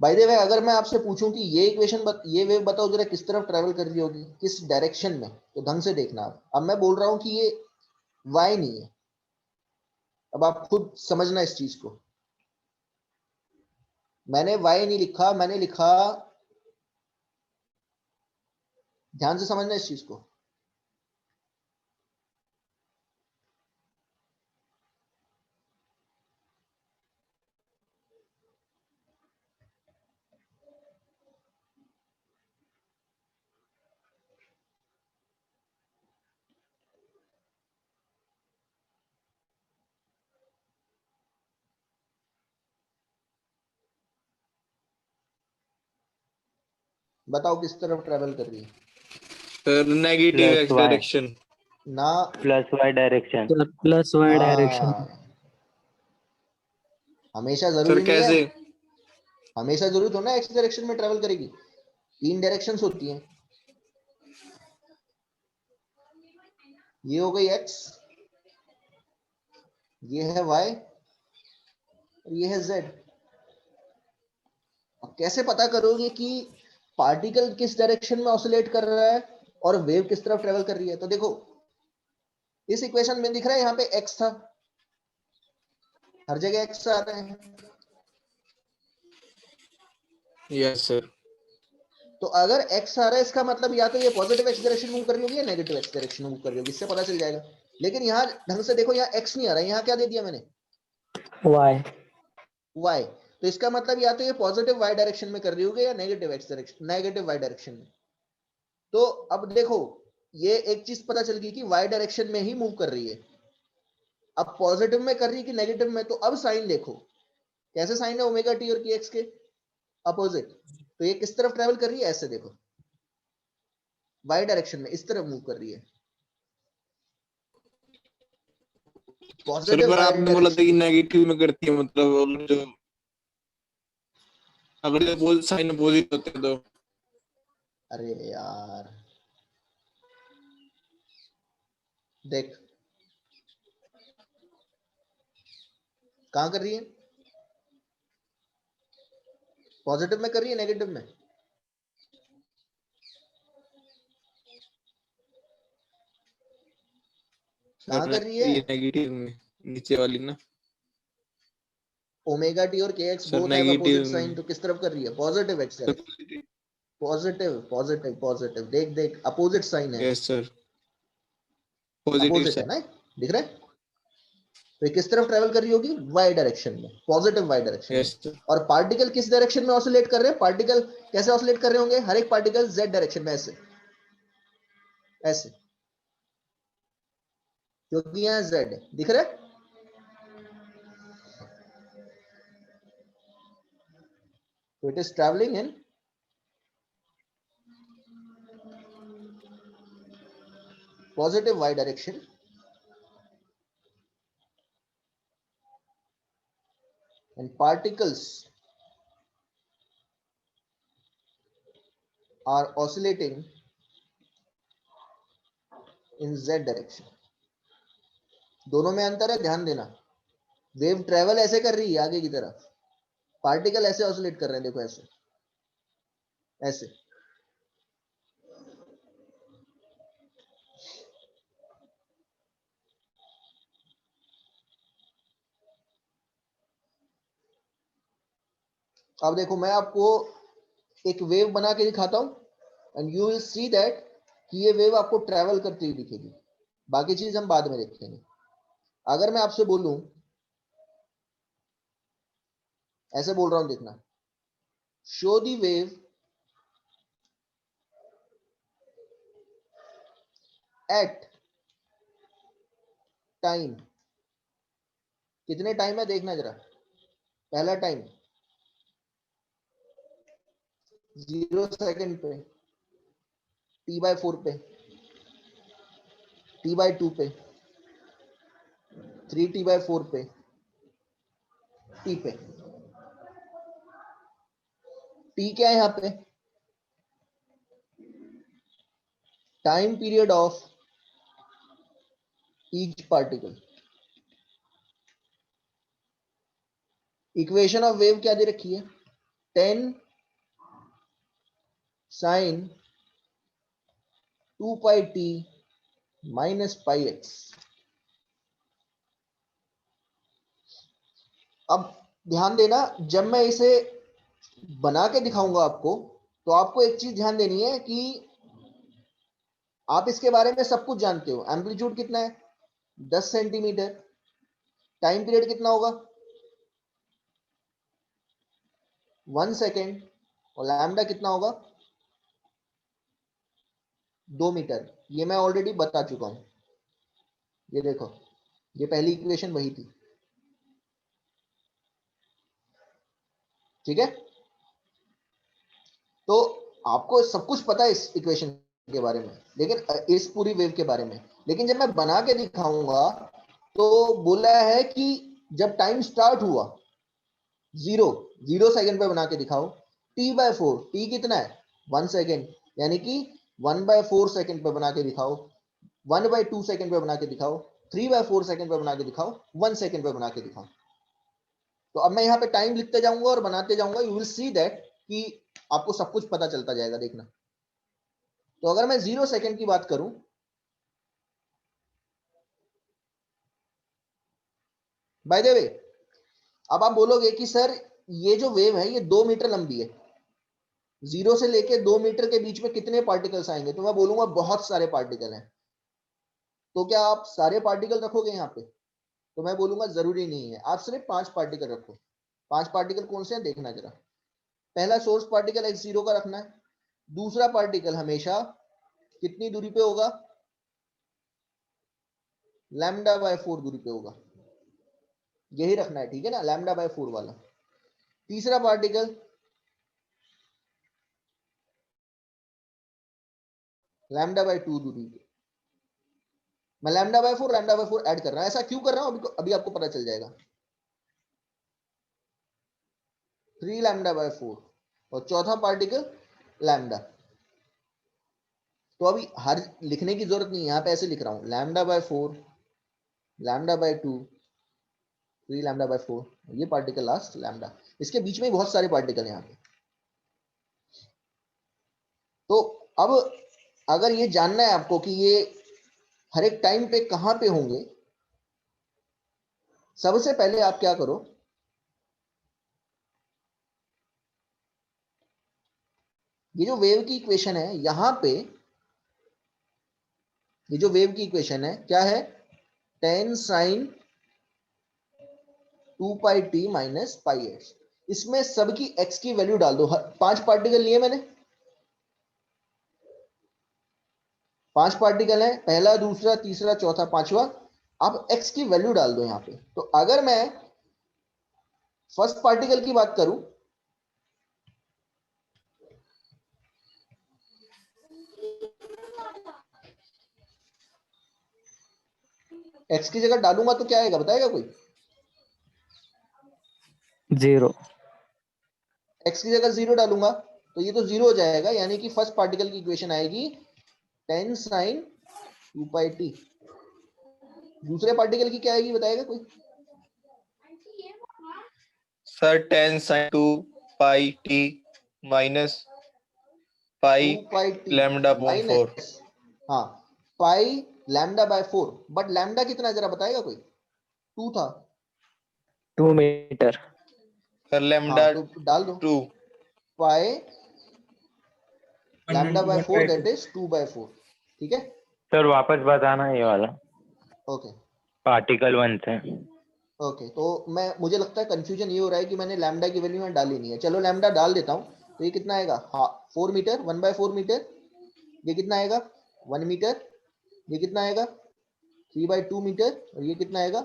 बाय द वे, अगर मैं आपसे पूछूं कि ये इक्वेशन ये वेव बताओ जरा किस तरफ ट्रेवल कर रही होगी, किस डायरेक्शन में, तो ढंग से देखना आप। अब मैं बोल रहा हूं कि ये वाई नहीं है। अब आप खुद समझना इस चीज को। मैंने वाई नहीं लिखा, मैंने लिखा, ध्यान से समझना इस चीज को। बताओ किस तरफ ट्रेवल कर रही है? Sir negative Plus X y. Direction. ना। Plus y direction. Plus Y direction. हाँ, हमेशा सर जरूरी नहीं है, कैसे? हमेशा जरूरी थोड़ा ना एक्स डायरेक्शन में ट्रेवल करेगी। 3 डायरेक्शंस होती हैं, ये हो गई एक्स, ये है वाई और ये है जेड। अब कैसे पता करोगे कि पार्टिकल किस डायरेक्शन में ऑसिलेट कर रहा है और वेव किस तरफ ट्रेवल कर रही है? तो देखो इस इक्वेशन में दिख रहा है यहाँ पे एक्स था, हर जगह एक्स आ रहे हैं। Yes sir. तो अगर एक्स आ रहा है इसका मतलब या तो ये पॉजिटिव एक्स डायरेक्शन मूव कर रही होगी या नेगेटिव एक्स डायरेक्शन मूव कर रही होगी, इससे पता चल जाएगा। लेकिन यहाँ ढंग से देखो, यहाँ एक्स नहीं आ रहा है, यहाँ क्या दे दिया मैंने? वाई। वाई। तो इसका मतलब या तो ये पॉजिटिव वाई डायरेक्शन में कर रही होगी या negative X direction, negative Y direction में। तो अब देखो ये एक चीज पता चल गई कि वाई डायरेक्शन में ही मूव कर रही है। अब पॉजिटिव में कर रही है कि नेगेटिव में? तो अब साइन देखो कैसे साइन है ओमेगा टी और की एक्स के अपोजिट। तो ये किस तरफ ट्रेवल कर रही है? ऐसे देखो, वाई डायरेक्शन में इस तरफ मूव कर रही है, सर पॉजिटिव पर वाई आपने बोला था कि डायरेक्शन। नेगेटिव में करती है, मतलब और जो अगर जो साइन अपोजिट होते हैं तो? अरे यार देख कहां कर रही है, पॉजिटिव में कर रही है नेगेटिव में? कहां कर रही है? नेगेटिव में, नीचे वाली ना। ओमेगा टी और K X sir both have negative opposite sign, में। तो किस तरफ कर रही है? Positive X sir direction. Positive positive positive, देख देख अपोजिट साइन है, यस सर, पॉजिटिव अपोजिट है साइन। ना, दिख रहा है? तो ये किस तरफ ट्रेवल कर रही होगी? वाई डायरेक्शन में, पॉजिटिव वाई डायरेक्शन में। Yes sir. और पार्टिकल किस डायरेक्शन में ऑसिलेट कर रहे हैं? पार्टिकल कैसे ऑसिलेट कर रहे होंगे? हर एक पार्टिकल जेड डायरेक्शन में, ऐसे ऐसे, क्योंकि यहाँ जेड है, दिख रहा है? तो it is travelling in positive Y direction and particles are oscillating in z direction. दोनों में अंतर है, ध्यान देना। वेव ट्रेवल ऐसे कर रही है आगे की तरफ, पार्टिकल ऐसे ऑसिलेट कर रहे हैं, देखो ऐसे ऐसे। अब देखो मैं आपको एक वेव बना के दिखाता हूं and you will see that कि ये वेव आपको ट्रेवल करती हुई दिखेगी। बाकी चीज हम बाद में देखेंगे। अगर मैं आपसे बोलूं, ऐसे बोल रहा हूं, देखना, show the wave at time, कितने टाइम है देखना जरा। पहला टाइम 0 सेकंड पे, t/4 पे, t/2 पे, 3t/4 पे, t पे। t क्या है यहाँ पे? Time period of each particle. Equation of wave क्या दे रखी है? 10 sine 2 pi t minus pi x. अब ध्यान देना, जब मैं इसे बना के दिखाऊंगा आपको, तो आपको एक चीज ध्यान देनी है कि आप इसके बारे में सब कुछ जानते हो। एम्पलीट्यूड कितना है? 10 सेंटीमीटर। टाइम पीरियड कितना होगा? 1 सेकेंड। और लैम्डा कितना होगा? 2 मीटर। ये मैं ऑलरेडी बता चुका हूं, ये देखो, ये पहली इक्वेशन वही थी, ठीक है? तो आपको सब कुछ पता है इस इक्वेशन के बारे में, लेकिन इस पूरी वेव के बारे में, लेकिन जब मैं बना के दिखाऊंगा तो बोला है कि जब टाइम स्टार्ट हुआ 0 सेकंड पे बना के दिखाओ, t/4, t कितना है 1 सेकंड, यानी कि 1/4 सेकंड पे बना के दिखाओ, 1/2 सेकंड पे बना के दिखाओ, 3/4 सेकंड पे बना के दिखाओ, 1 सेकंड पे बना के दिखाओ। तो अब मैं यहाँ पे टाइम लिखते जाऊंगा और बनाते जाऊंगा, यू विल सी दैट कि आपको सब कुछ पता चलता जाएगा, देखना। तो अगर मैं 0 सेकंड की बात करूं, बाय द वे, अब आप बोलोगे कि सर ये जो वेव है ये 2 मीटर लंबी है, 0 से लेके 2 मीटर के बीच में कितने पार्टिकल्स आएंगे? तो मैं बोलूंगा बहुत सारे पार्टिकल हैं। तो क्या आप सारे पार्टिकल रखोगे यहाँ पे? तो मैं बोलूंगा जरूरी नहीं है, आप सिर्फ 5 पार्टिकल रखो। 5 पार्टिकल कौन से हैं देखना जरा। पहला सोर्स पार्टिकल x0 का रखना है। दूसरा पार्टिकल हमेशा कितनी दूरी पे होगा? λ/4 दूरी पे होगा, यही रखना है, ठीक है ना, λ/4 वाला। तीसरा पार्टिकल λ/2 दूरी पे। मैं λ/4 ऐड कर रहा हूं, ऐसा क्यों कर रहा हूं अभी आपको पता चल जाएगा। 3λ/4 और चौथा पार्टिकल लैम्डा। तो अभी हर लिखने की जरूरत नहीं है, यहां पे ऐसे लिख रहा हूं λ/4, λ/2, 3λ/4, ये पार्टिकल लास्ट लैम्डा। इसके बीच में बहुत सारे पार्टिकल यहाँ पे। तो अब अगर ये जानना है आपको कि ये हर एक टाइम पे कहां पे होंगे, सबसे पहले आप क्या करो, ये जो वेव की इक्वेशन है यहां पे, ये जो वेव की इक्वेशन है क्या है, tan sin 2πt minus πx। इसमें सबकी x की वैल्यू डाल दो। 5 पार्टिकल लिए मैंने, 5 पार्टिकल है, पहला, दूसरा, तीसरा, चौथा, पांचवा। आप x की वैल्यू डाल दो यहाँ पे। तो अगर मैं फर्स्ट पार्टिकल की बात करूं, x की जगह डालूंगा तो क्या आएगा बताएगा कोई? 0. x की जगह 0 डालूंगा तो ये तो 0 हो जाएगा, यानी कि फर्स्ट पार्टिकल की इक्वेशन आएगी tan sin 2πt। दूसरे पार्टिकल की क्या आएगी बताएगा कोई? Sir tan sin 2 pi t minus pi 2πt λ/4। Minus, हाँ, पाई λ/4। बट लैम्डा कितना है जरा बताएगा कोई? 2 था। 2 meter. सर हाँ तो डाल दो λ/2। पाई λ/4 1/2. दैट इज 2/4, ठीक है। सर वापस बताना ये वाला ओके पार्टिकल 1 से। ओके, तो मुझे लगता है कंफ्यूजन ये हो रहा है कि मैंने लैम्डा की वैल्यू में डाली नहीं है। चलो लैम्डा डाल देता हूँ। तो ये कितना आएगा? हाँ, 4 मीटर, 1/4 मीटर। ये कितना आएगा? 1 मीटर। ये कितना आएगा? 3/2 मीटर। और ये कितना आएगा?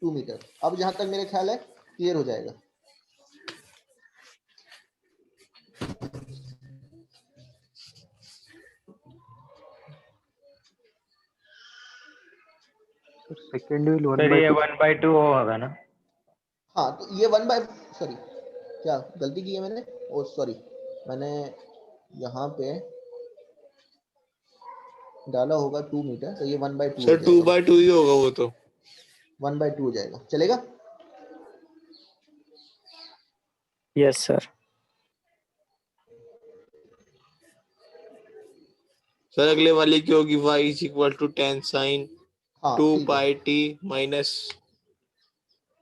2 मीटर। अब जहां तक मेरे ख्याल है क्लियर हो जाएगा। सेकेंड व्हील सर ये 1/2। 1/2 होगा ना? हाँ तो ये 1/, सॉरी क्या गलती की है मैंने, ओ सॉरी, मैंने यहाँ पे डाला होगा 2 मीटर, तो ये 1/2 हो सर जाएगा। 2/2 ही होगा वो तो। 1/2 हो जाएगा, चलेगा। Yes, sir. सर अगले वाली की होगी y is equal to tan sin हाँ 2 ठीक है, pi t माइनस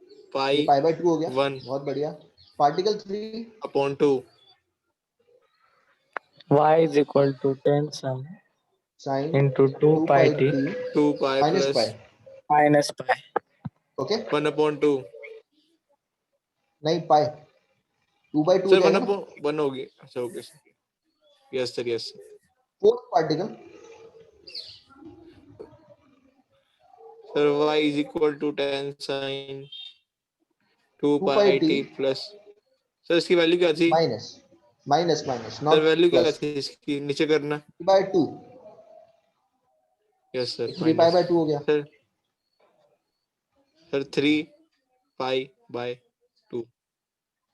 ये पाई π/2 हो गया। 1 बहुत बढ़िया। Particle 3 upon 2 Y is equal to 10 sin sin into 2 pi t 2πt 2 pi minus plus pi. minus pi. Okay, 1 upon 2। नहीं पाई 2/2 हो सर 1 जाएगा ना। अपॉन 1 होगी। अच्छा okay sir, yes sir yes. Fourth particle sir y is equal to tan sin 2 pi 2πt t plus, sir इसकी value क्या थी? Minus minus minus sir naught value क्या प्लस, थी इसकी, नीचे करना। 3/2, yes sir 3 pi minus. By 2 हो गया। Sir 3 pi by 2।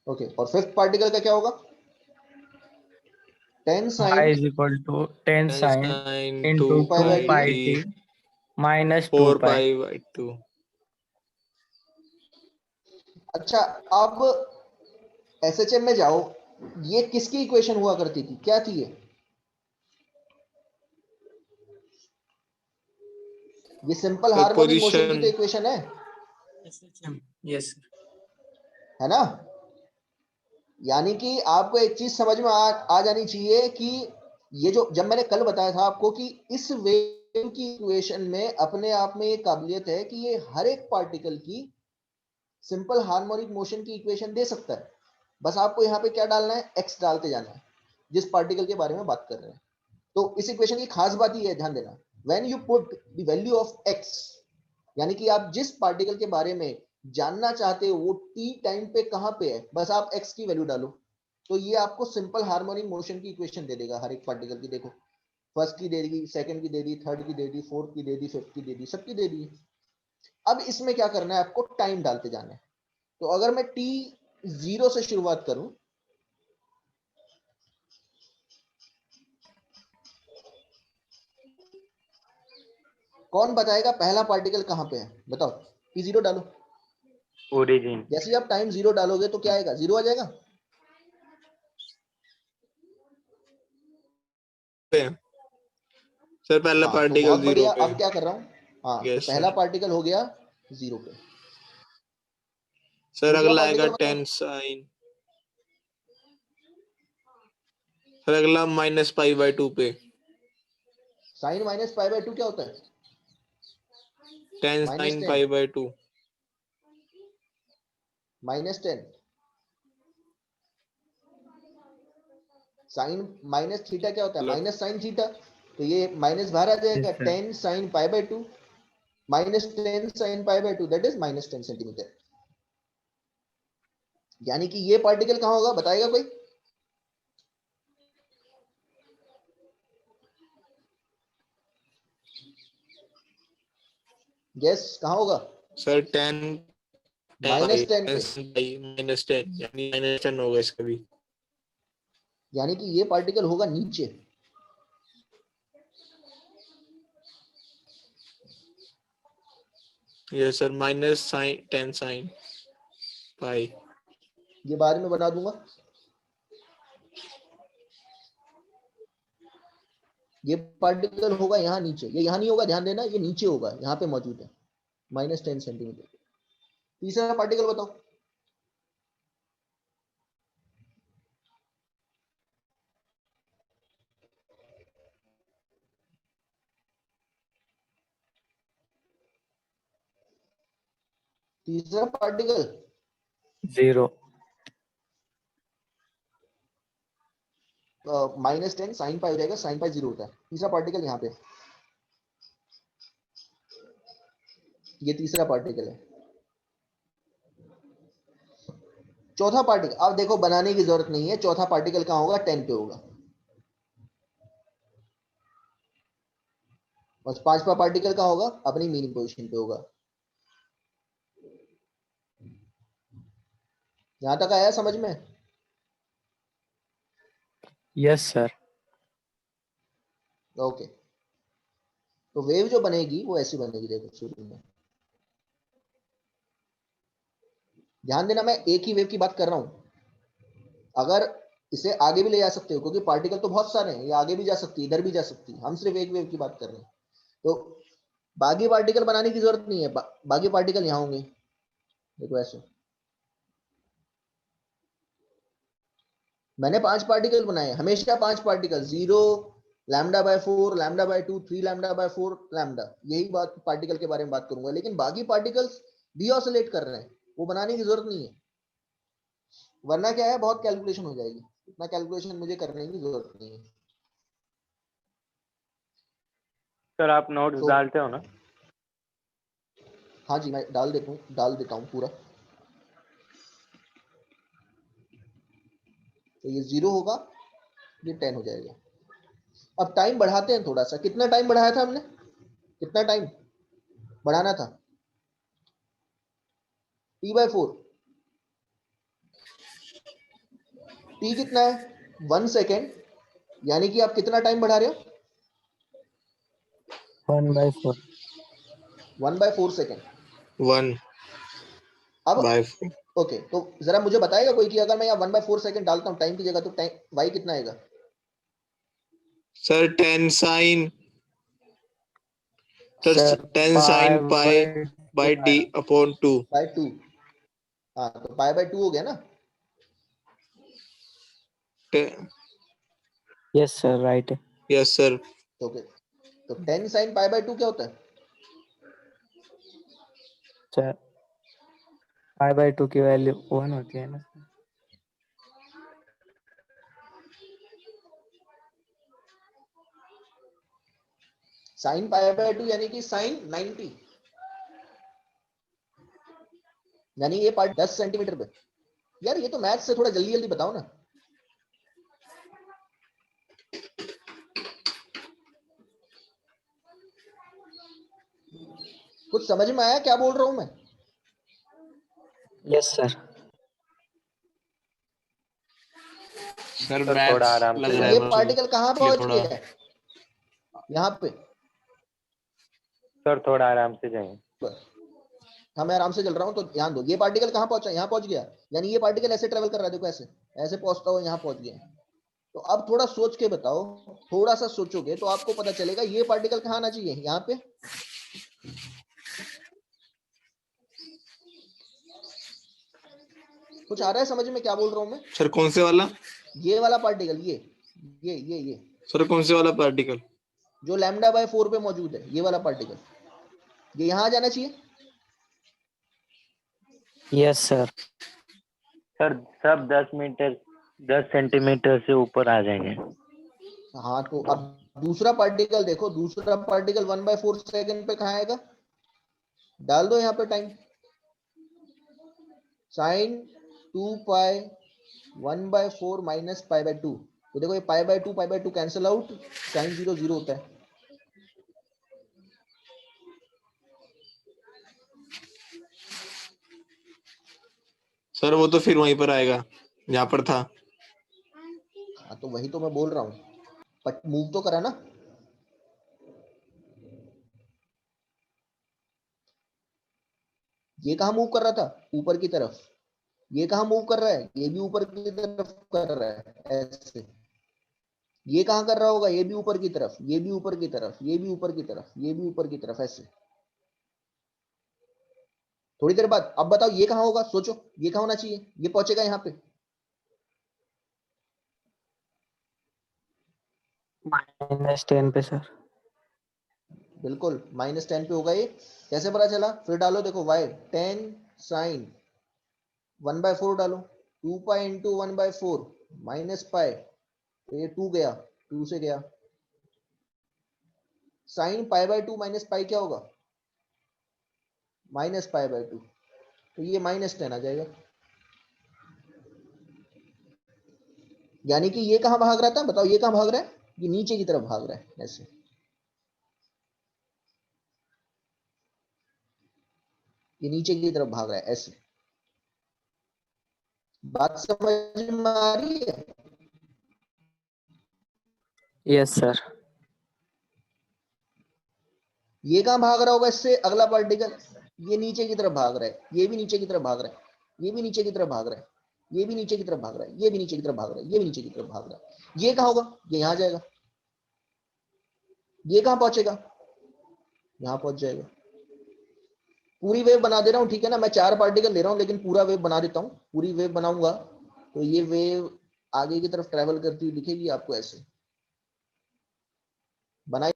ओके, और फिफ्थ पार्टिकल का क्या होगा? 10 y sine is equal to 10 sin sin 2 into 2 pi bye pi 2, t minus 2 4 pi. Pi by 2। अच्छा, अब एसएचएम में जाओ, ये किसकी इक्वेशन हुआ करती थी, क्या थी ये सिंपल सर हार्मोनिक मोशन की पोजीशन। तो इक्वेशन है यस सर। है ना? यानी कि आपको एक चीज समझ में आ जानी चाहिए कि ये जो, जब मैंने कल बताया था आपको कि इस वेव की इक्वेशन में अपने आप में ये काबिलियत है कि ये हर एक पार्टिकल की सिंपल हार्मोनिक मोशन की इक्वेशन दे सकता है। बस आपको यहाँ पे क्या डालना है, एक्स डालते जाना है जिस पार्टिकल के बारे में बात कर रहे हैं। तो इस इक्वेशन की खास बात ये है, ध्यान देना, when you put the value of x, यानी कि आप जिस पार्टिकल के बारे में जानना चाहते हो वो टी टाइम पे कहां पे है, बस आप एक्स की वैल्यू डालो, तो ये आपको सिंपल हार्मोनिक मोशन की इक्वेशन दे देगा हर एक पार्टिकल की। देखो, फर्स्ट की दे दी, सेकंड की दे दी, थर्ड की दे दी, फोर्थ की दे दी, फिफ्थ की दे दी, सबकी दे दी। अब इसमें क्या करना है, आपको टाइम डालते जाना है। तो अगर मैं टी 0 से शुरुआत करूं, कौन बताएगा पहला पार्टिकल कहां पे है, बताओ। टी 0 डालो, ओरिजिन। जैसे ही आप टाइम 0 डालोगे तो क्या आएगा, 0 आ जाएगा। सर पहला हाँ, तो पार्टिकल बहुत 0 बढ़िया। पे। अब क्या कर रहा हूं, हाँ, तो यस पहला सर। पार्टिकल हो गया 0 पे। सर दूसरा अगला आएगा पार्टिकल बताओ। 10 साइन। सर अगला माइनस पाई बाय 2 पे। साइन माइनस पाई बाय 2 क्या होता है? 10 minus sine 10, pi by 2। Minus 10, sine minus theta क्या होता है, माइनस साइन थीटा। तो ये माइनस बाहर आ Yes, जाएगा, sir. 10 sine pi by 2 minus 10 sine pi by 2, that is minus 10 centimetre. यानी कि ये पार्टिकल कहां होगा, बताएगा कोई? यस, कहां होगा? सर 10 माइनस 10 पे। माइनस 10 यानी माइनस 10 होगा इसका भी। यानी कि ये पार्टिकल होगा नीचे। ये sir minus sine 10 sine pi. ये बाद में बना दूंगा। ये पार्टिकल होगा यहाँ नीचे, ये यहाँ नहीं होगा, ध्यान देना, ये नीचे होगा, यहाँ पे मौजूद है, माइनस 10 सेंटीमीटर। तीसरा पार्टिकल बताओ। तीसरा पार्टिकल 0. -10 साइन पाई हो जाएगा, साइन पाई 0 होता है। तीसरा पार्टिकल यहाँ पे, ये तीसरा पार्टिकल है। चौथा पार्टिकल, अब देखो बनाने की जरूरत नहीं है, चौथा पार्टिकल कहाँ होगा, 10 पे होगा। और पांचवा पार्टिकल कहाँ होगा, अपनी मीनिंग पोजीशन पे होगा। यहां तक आया समझ में? Yes, sir. ओके, तो वेव जो बनेगी वो ऐसी बनेगी, देखो शुरू में ध्यान देना, मैं एक ही वेव की बात कर रहा हूं। अगर इसे आगे भी ले जा सकते हो, क्योंकि पार्टिकल तो बहुत सारे हैं, ये आगे भी जा सकती है, इधर भी जा सकती है, हम सिर्फ एक वेव की बात कर रहे हैं। तो बाकी पार्टिकल बनाने की जरूरत नहीं है, बाकी पार्टिकल यहाँ होंगे, देखो ऐसे। मैंने 5 पार्टिकल बनाए, हमेशा 5 पार्टिकल, 0, λ/4, λ/2, 3 λ/4, लैम्डा, यही बात पार्टिकल के बारे में बात करूंगा। लेकिन बाकी पार्टिकल्स भी ऑसिलेट कर रहे हैं, वो बनाने की जरूरत नहीं है, वरना क्या है, बहुत कैलकुलेशन हो जाएगी, इतना कैलकुलेशन मुझे करने की जरूरत नहीं है। सर आप नोट्स तो डालते हो ना? हाँ जी, मैं डाल देता हूँ पूरा। तो ये 0 होगा, ये 10 हो जाएगा। अब टाइम बढ़ाते हैं थोड़ा सा। कितना टाइम बढ़ाया था हमने, कितना टाइम बढ़ाना था? t/4। t कितना है? 1 सेकेंड, यानी कि आप कितना टाइम बढ़ा रहे हो? 1/4. 1/4 सेकेंड। 1 अब by ओके, तो जरा मुझे बताएगा कोई कि अगर मैं यहाँ 1/4 सेकेंड डालता हूँ टाइम की जगह, तो टाइम y कितना आएगा? Sir 10 sin, sir Sir, 10 sin pi by d upon 2। By 2। हाँ, तो π/2 हो गया ना? yes sir, right. Yes sir. Okay, तो 10 sin π/2 क्या होता है? Sir, π/2 की वैल्यू 1 होती है ना? sin π/2 यानी कि sin 90, यानी ये पार्ट 10 सेंटीमीटर पे। यार ये तो मैथ से थोड़ा जल्दी जल्दी बताओ ना। कुछ समझ में आया क्या बोल रहा हूं मैं? yes sir. Sir sir maths थोड़ा आराम लग से रहा ये है जाइए। पार्टिकल कहाँ इसलिए पहुंच थोड़ा गया है? यहाँ पे। सर थोड़ा आराम से जाइए। हाँ, मैं आराम से चल रहा हूँ, तो ध्यान दो। ये पार्टिकल कहाँ पहुंचा? यहाँ पहुंच गया, यानी ये पार्टिकल ऐसे ट्रेवल कर रहा है, देखो ऐसे ऐसे पहुंचता हुआ यहाँ पहुंच गया। तो अब थोड़ा सोच के बताओ, थोड़ा सा सोचोगे तो आपको पता चलेगा ये पार्टिकल कहाँ आना चाहिए, यहाँ पे। कुछ आ रहा है समझ में क्या बोल रहा हूँ मैं? सर कौन से वाला? ये वाला पार्टिकल, ये सर कौन से वाला पार्टिकल? जो λ/4 पे मौजूद है, ये वाला पार्टिकल, ये यहाँ आ जाना चाहिए। yes sir. सर सब 10 सेंटीमीटर से ऊपर आ जाएंगे। हाँ, तो अब दूसरा पार्टिकल देखो, दूसरा पार्टिकल 1/4 सेकंड पे कहाँ आएगा? डाल दो यहाँ पे टाइम, sin 2 pi 1/4 माइनस π/2। तो देखो ये π/2 कैंसिल आउट, sin 0 0 होता है। सर वो तो फिर वहीं पर आएगा जहाँ पर था। हाँ, तो वही तो मैं बोल रहा हूँ, बट मूव तो करा ना। ये कहाँ मूव कर रहा था? ऊपर की तरफ। ये कहाँ मूव कर रहा है? ये भी ऊपर की तरफ कर रहा है, ऐसे। ये कहाँ कर रहा होगा? ये भी ऊपर की तरफ, ये भी ऊपर की तरफ, ये भी ऊपर की तरफ, ये भी ऊपर की तरफ, ऐसे। थोड़ी देर बाद अब बताओ ये कहाँ होगा? सोचो, ये कहाँ होना चाहिए? ये पहुंचेगा यहाँ पे। -10 पे सर। बिल्कुल -10 पे होगा। ये कैसे पता चला? फिर डालो, देखो y 10 sin 1/4 डालो, 2 पाई इंटू 1/4 माइनस पाई, तो ये 2 गया, 2 से गया। साइन π/2 माइनस पाई क्या होगा? -π/2, तो ये -10 आ जाएगा। यानी कि ये कहाँ भाग रहा था? बताओ ये कहाँ भाग रहा है? ये नीचे की तरफ भाग रहा है, ऐसे। ये नीचे की तरफ भाग रहा है, ऐसे। बात समझ में आ रही है? yes sir. ये कहाँ भाग रहा होगा इससे? अगला पार्टिकल ये नीचे की तरफ भाग रहा है, ये भी नीचे की तरफ भाग रहा है, ये भी नीचे की तरफ भाग रहा है, ये भी नीचे की तरफ भाग रहा है, ये भी नीचे की तरफ भाग रहा है, ये भी नीचे की तरफ भाग रहा है। ये कहाँ होगा? ये यहाँ जाएगा। ये कहाँ पहुंचेगा? यहाँ पहुंच जाएगा। पूरी वेव बना दे रहा हूँ, ठीक है ना? मैं 4 पार्टिकल ले रहा हूँ, लेकिन पूरा वेव बना देता हूँ। पूरी वेव बनाऊंगा तो ये वेव आगे की तरफ ट्रेवल करती हुई दिखेगी आपको, ऐसे। बनाई।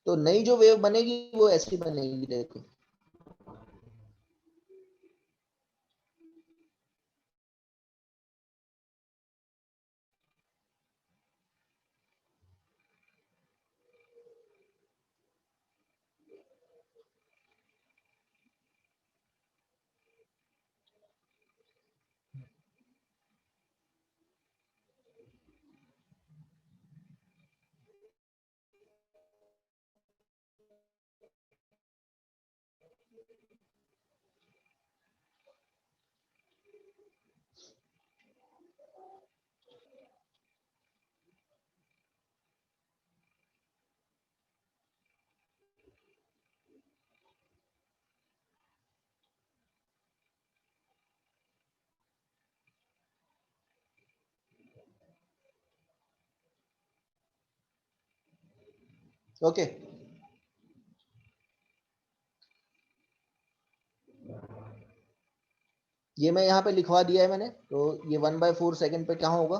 तो नई जो वेव बनेगी वो ऐसी बनेगी, देखो। ओके, ये मैं यहाँ पे लिखवा दिया है मैंने, तो ये 1/4 सेकंड पे कहाँ होगा?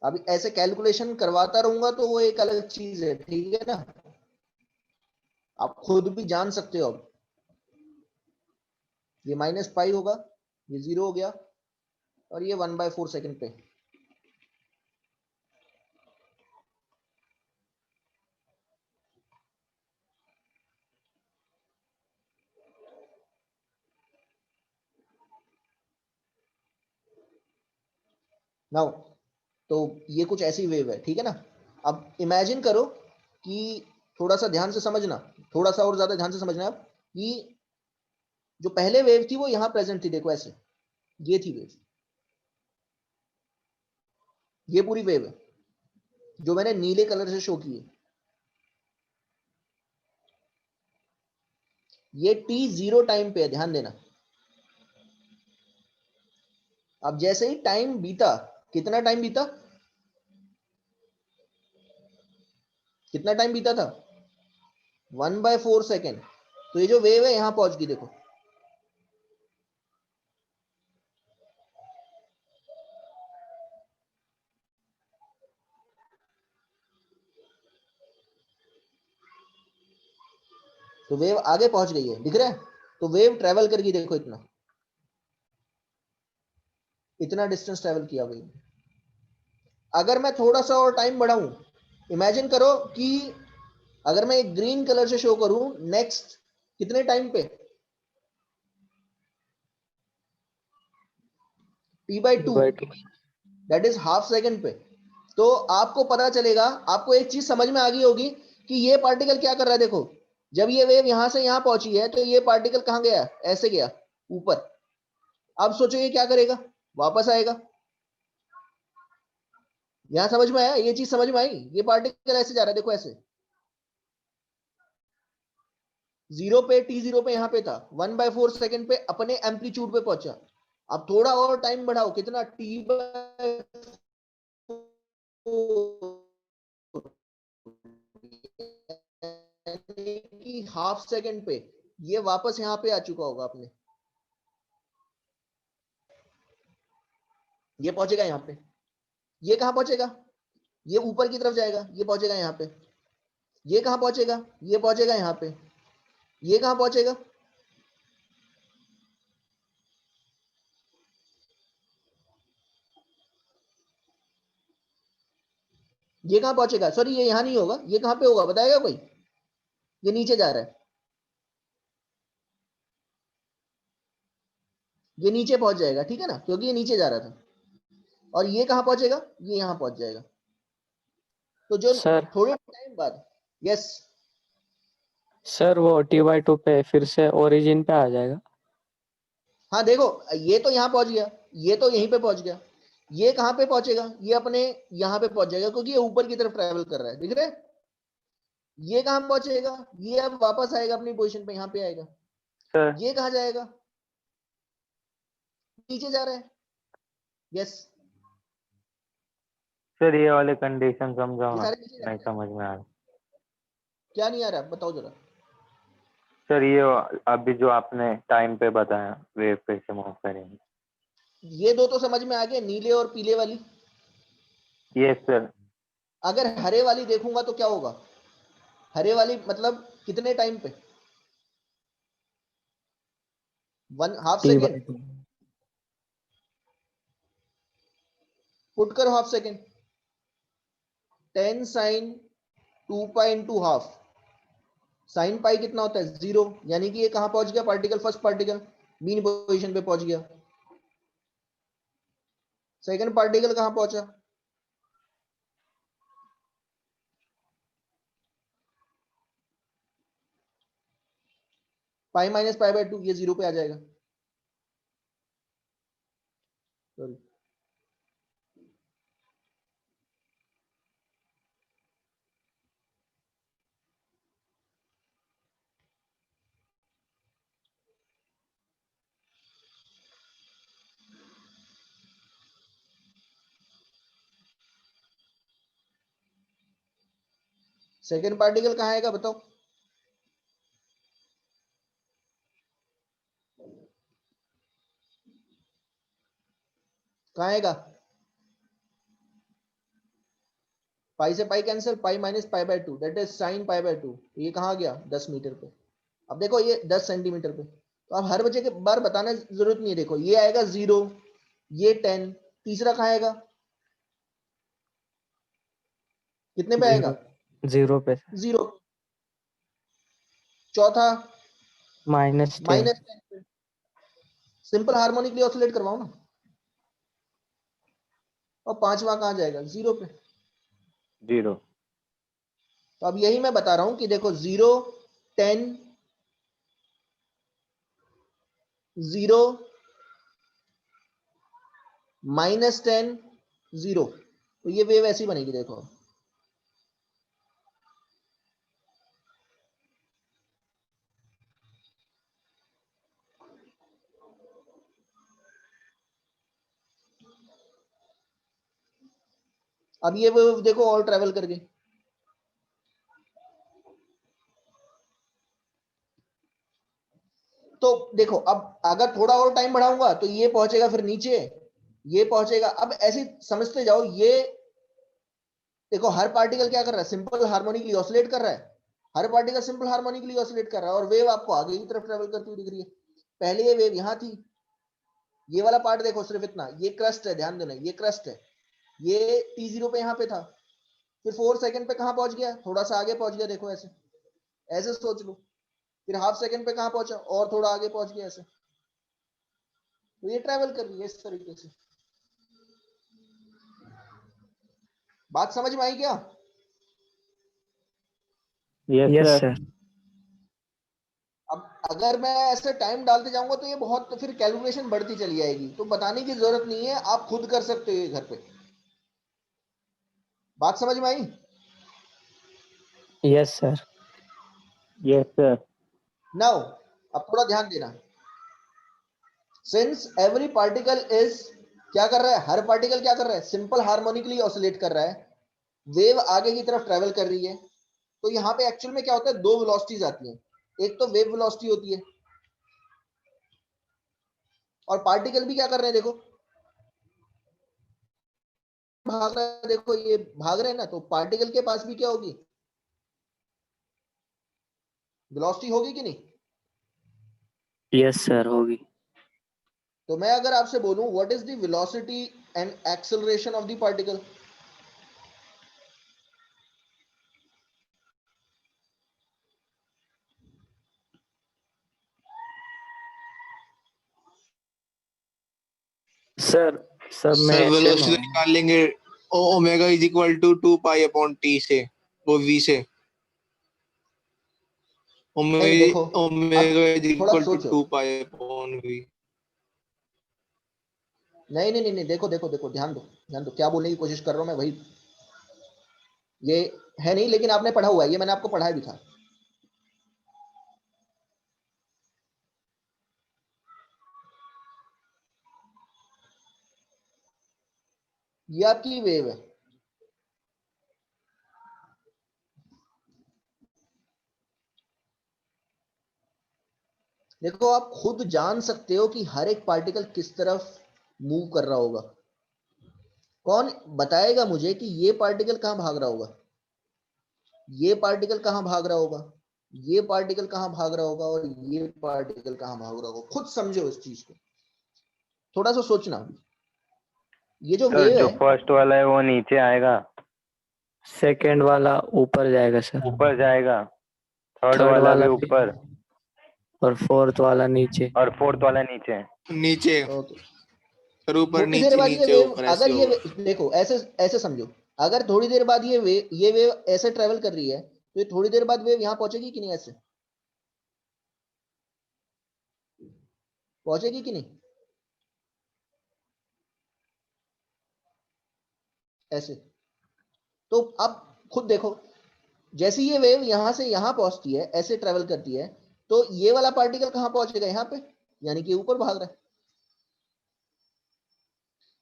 अभी ऐसे कैलकुलेशन करवाता रहूंगा तो वो एक अलग चीज है, ठीक है ना, आप खुद भी जान सकते हो। अब ये -पाई होगा, ये 0 हो गया, और ये 1/4 सेकंड पे। नाउ तो ये कुछ ऐसी वेव है, ठीक है ना। अब इमेजिन करो कि, थोड़ा सा ध्यान से समझना, थोड़ा सा और ज्यादा ध्यान से समझना अब, कि जो पहले वेव थी वो यहां प्रेजेंट थी, देखो ऐसे, ये थी वेव, ये पूरी वेव है जो मैंने नीले कलर से शो की है। ये t0 टाइम पे है, ध्यान देना। अब जैसे ही टाइम बीता, कितना टाइम बीता, कितना टाइम बीता था? 1/4 सेकेंड। तो ये जो वेव है यहां पहुंच गई, देखो। तो वेव आगे पहुंच गई है, दिख रहा है। तो वेव ट्रेवल कर गई, देखो इतना, इतना डिस्टेंस ट्रेवल किया वेव। अगर मैं थोड़ा सा और टाइम बढ़ाऊं, इमेजिन करो कि अगर मैं एक ग्रीन कलर से शो करूं, नेक्स्ट कितने टाइम पे, t/2, T/2. That is half second पे। तो आपको पता चलेगा, आपको एक चीज समझ में आ गई होगी कि ये पार्टिकल क्या कर रहा है। देखो, जब ये वेव यहां से यहां पहुंची है, तो ये पार्टिकल कहां गया? ऐसे गया ऊपर। अब सोचो ये क्या करेगा, वापस आएगा। यहां समझ में आया? ये चीज समझ में आई? ये पार्टिकल ऐसे जा रहा है, देखो ऐसे, 0 पे, t0 पे यहां पे था, 1/4 सेकेंड पे अपने एम्पलीट्यूड पे पहुंचा। अब थोड़ा और टाइम बढ़ाओ, कितना, हाफ सेकेंड पे ये वापस यहां पे आ चुका होगा अपने, ये पहुंचेगा यहां पे। ये कहां पहुंचेगा? ये ऊपर की तरफ जाएगा, ये पहुंचेगा यहां पे। ये कहां पहुंचेगा? ये पहुंचेगा यहां पे। ये कहां पहुंचेगा? ये कहां पहुंचेगा? सॉरी, ये यहां नहीं होगा, ये कहां पे होगा, बताएगा कोई? ये नीचे जा रहा है, ये नीचे पहुंच जाएगा, ठीक है ना, क्योंकि ये नीचे जा रहा था। और ये कहां पहुंचेगा? ये यहां पहुंच जाएगा। तो जो सर थोड़े टाइम बाद, यस, सर वो T/2 पे फिर से ओरिजिन पे आ जाएगा। हाँ देखो, ये तो यहां पहुंच गया, ये तो यहीं पे पहुंच गया। ये कहां पे पहुंचेगा? ये अपने यहां पे पहुंच जाएगा, क्योंकि ये ऊपर की तरफ ट्रेवल कर रहा है, दिख रहा है। ये कहां पहुंचेगा? ये अब वापस आएगा अपनी पोजीशन पे, यहां पे आएगा। सर ये कहां जाएगा? नीचे जा रहा है, यस, सर ये वाले कंडीशन समझाओ ये ना, सारे नीचे जा नहीं रहे हैं। समझ में आ रहा। क्या नहीं आ रहा, बताओ जरा। सर ये अभी जो आपने टाइम पे बताया वेव कैसे मूव करेंगे। ये दो तो समझ में आ गए, नीले और पीले वाली। Yes sir. अगर हरे वाली देखूंगा तो क्या होगा? हरे वाली मतलब कितने टाइम पे? 1/2 सेकेंड। T/2. पुट करो half second, 10 sine 2 pi into half. Sine pi कितना होता है? 0। यानी कि ये कहां पहुंच गया particle? First particle mean position पे पहुंच गया। सेकंड पार्टिकल कहां पहुंचा? π-π/2, ये 0 पे आ जाएगा। सॉरी, सेकेंड पार्टिकल कहाँ आएगा बताओ? कहाँ आएगा? पाई से pi cancel, pi minus pi by 2, that is sine pi by 2। ये कहाँ गया? 10 मीटर पे। अब देखो ये 10 सेंटीमीटर पे, तो अब हर बच्चे के बार बताने की जरूरत नहीं है। देखो ये आएगा 0, ये 10, तीसरा कहाँ आएगा? कितने पे आएगा? 0 पे 0। चौथा -10 माइनस 10 पे। सिंपल हार्मोनिकली ऑसिलेट करवाओ ना। और पांचवा कहाँ जाएगा? 0 पे। 0। तो अब यही मैं बता रहा हूं कि देखो 0, 10, 0, -10, 0, तो ये वेव ऐसी बनेगी। देखो अब ये वेव देखो और ट्रेवल कर गई। तो देखो अब अगर थोड़ा और टाइम बढ़ाऊंगा तो ये पहुंचेगा फिर नीचे, ये पहुंचेगा। अब ऐसे समझते जाओ। ये देखो हर पार्टिकल क्या कर रहा है? सिंपल हार्मोनिकली ऑसिलेट कर रहा है। हर पार्टिकल सिंपल हार्मोनिकली ऑसिलेट कर रहा है और वेव आपको आगे की तरफ ट्रेवल करती हुई दिख रही है। पहले ये वेव यहां थी, ये वाला पार्ट देखो सिर्फ इतना, ये क्रस्ट है, ध्यान देना ये क्रस्ट है। ये t0 पे यहां पे था, फिर 4 सेकंड पे कहां पहुंच गया? थोड़ा सा आगे पहुंच गया। देखो ऐसे ऐसे सोच लो। फिर हाफ सेकंड पे कहां पहुंचा? और थोड़ा आगे पहुंच गया ऐसे। तो ये ट्रेवल कर रही है इस तरीके से। बात समझ में आई क्या? Yes yes sir. सर। अब अगर मैं ऐसे टाइम डालते जाऊंगा तो ये बहुत, तो फिर कैलकुलेशन बढ़ती चली जाएगी। तो बताने की जरूरत नहीं है, आप खुद कर सकते हो ये घर पे। बात समझ में आई? Yes sir. Yes sir. Now अब थोड़ा ध्यान देना। सिंस एवरी पार्टिकल इज, क्या कर रहा है? हर पार्टिकल क्या कर रहा है? सिंपल हार्मोनिकली ऑसिलेट कर रहा है। वेव आगे की तरफ ट्रेवल कर रही है। तो यहाँ पे एक्चुअल में क्या होता है? दो वेलोसिटीज आती हैं। एक तो वेव वेलोसिटी होती है, और पार्टिकल भी क्या कर रहे हैं? देखो भाग रहा है, देखो ये भाग रहे हैं ना। तो पार्टिकल के पास भी क्या होगी? वेलोसिटी होगी कि नहीं? यस सर होगी। तो मैं अगर आपसे बोलूं what is the velocity and acceleration of the particle, sir सब में सर ऐसे वेलोसिटी तो निकाल लेंगे, omega is equal to 2 pi upon T से, वो वी से। नहीं देखो, अब ओमेगा इज थोड़ा इक्वल टू सोचो। 2 पाई अपॉन वी। नहीं नहीं नहीं नहीं, देखो देखो देखो, ध्यान दो ध्यान दो, क्या बोलने की कोशिश कर रहा हूं मैं वही। ये है नहीं, लेकिन आपने पढ़ा हुआ है, ये मैंने आपको पढ़ाया भी था। ये आपकी वेव है। देखो आप खुद जान सकते हो कि हर एक पार्टिकल किस तरफ मूव कर रहा होगा। कौन बताएगा मुझे कि ये पार्टिकल कहां भाग रहा होगा, ये पार्टिकल कहां भाग रहा होगा, ये पार्टिकल कहां भाग रहा होगा, और ये पार्टिकल कहां भाग रहा होगा? खुद समझो इस चीज को, थोड़ा सा सोचना। ये जो सर वेव जो है, फर्स्ट वाला है वो नीचे आएगा, सेकंड वाला ऊपर जाएगा सर, ऊपर जाएगा, थर्ड थर्ड वाला भी वाला भी, ऊपर, और फोर्थ वाला नीचे। और फोर्थ वाला नीचे। नीचे। ओके। सर ऊपर थोड़ी देर नीचे बाद ये नीचे वेव, ऊपर अगर ऐसे ये होगा। देखो ऐसे ऐसे समझो, अगर थोड़ी देर बाद ये वेव ऐसे ट्रेवल कर रही है, तो ये थोड़ी देर बाद वेव यहां पहुंचेगी कि नहीं? ऐसे पहुंचेगी कि नहीं? ऐसे। तो अब खुद देखो, जैसे ये वेव यहां से यहां पहुंचती है, ऐसे ट्रेवल करती है, तो ये वाला पार्टिकल कहां पहुंचेगा? यहां पे, यानी कि ऊपर भाग रहा है।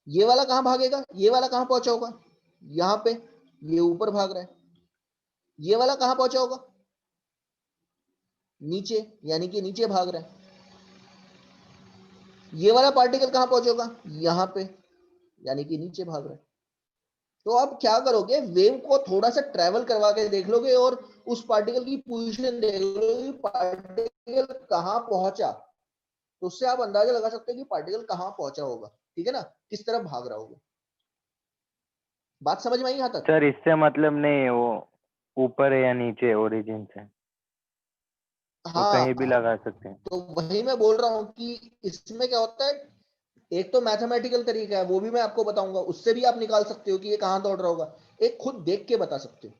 ये वाला कहां भागेगा? ये वाला कहां पहुंचा होगा? यहां पे। ये ऊपर भाग रहा है। ये वाला कहां पहुंचा होगा? नीचे, यानी कि नीचे भाग रहा है। ये वाला पार्टिकल कहां पहुंचेगा? यहां पे, यानी कि नीचे भाग रहा है। तो आप क्या करोगे, वेव को थोड़ा सा ट्रेवल करवा के देख लोगे और उस पार्टिकल की पोजीशन देख लोगे, पार्टिकल कहां पहुंचा, तो उससे आप अंदाजा लगा सकते हैं कि पार्टिकल कहां पहुंचा होगा। ठीक है ना, किस तरफ भाग रहा होगा। बात समझ में आई यहां तक? सर इससे मतलब नहीं है वो ऊपर है या नीचे ओरिजिन से, वो हाँ, कहीं भी लगा सकते हैं। तो वही मैं बोल रहा हूं कि इसमें क्या होता है, एक तो मैथमेटिकल तरीका है, वो भी मैं आपको बताऊंगा, उससे भी आप निकाल सकते हो कि ये कहां दौड़ रहा होगा। एक खुद देख के बता सकते हो।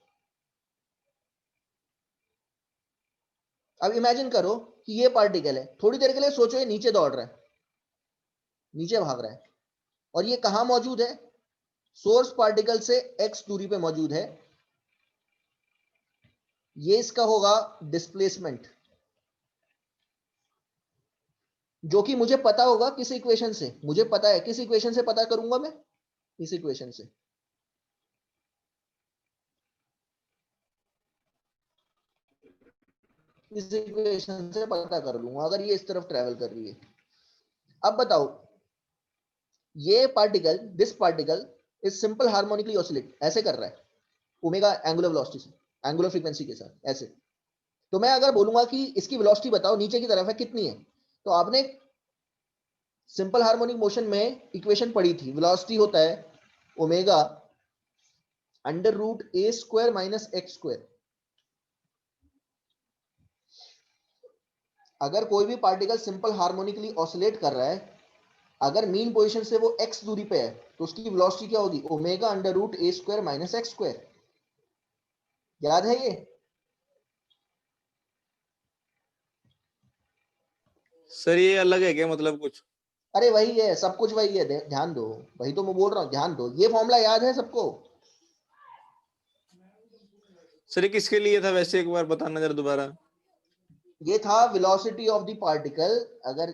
अब इमेजिन करो कि ये पार्टिकल है, थोड़ी देर के लिए सोचो ये नीचे दौड़ रहा है, नीचे भाग रहा है, और ये कहां मौजूद है? सोर्स पार्टिकल से x दूरी पे मौजूद है। ये इसका होगा डिस्प्लेसमेंट, जो कि मुझे पता होगा किस इक्वेशन से, मुझे पता है किस इक्वेशन से पता करूंगा मैं, इस इक्वेशन से। इस इक्वेशन से पता कर लूंगा अगर ये इस तरफ ट्रेवल कर रही है। अब बताओ, ये particle, this particle is simple harmonically oscillate, ऐसे कर रहा है ओमेगा एंगुलर वेलोसिटी से, एंगुलर फ्रीक्वेंसी के साथ ऐसे। तो मैं अगर बोलूंगा कि इसकी वेलोसिटी बताओ नीचे की तरफ है कितनी है, तो आपने सिंपल हार्मोनिक मोशन में इक्वेशन पढ़ी थी, वेलोसिटी होता है omega under root A square minus x square. अगर कोई भी पार्टिकल सिंपल हार्मोनिकली ऑसिलेट कर रहा है, अगर मीन पोजीशन से वो x दूरी पे है, तो उसकी वेलोसिटी क्या होगी? Omega under root A square minus x square. याद है ये? सर ये अलग है क्या मतलब कुछ? अरे वही है, सब कुछ वही है, ध्यान दो। वही तो मैं बोल रहा हूँ, ध्यान दो। ये फॉर्मूला याद है सबको? सर ये किसके लिए था वैसे, एक बार बताना जरा दोबारा। ये था वेलोसिटी ऑफ द पार्टिकल। अगर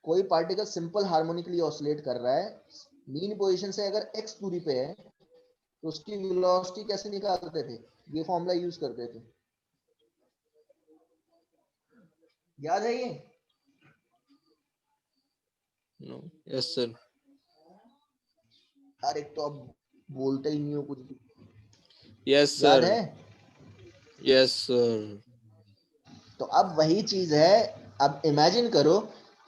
कोई पार्टिकल सिंपल हार्मोनिकली ऑसिलेट कर रहा है, मीन पोजीशन से अगर x दूरी पे है, तो उसकी वेलोसिटी कैसे निकालते थे? ये फॉर्मूला यूज करते थे। याद है ये? No, yes sir. अरे तो अब बोलते ही नहीं हो कुछ भी। यस याद सर। है? Yes sir. तो अब वही चीज है। अब इमेजिन करो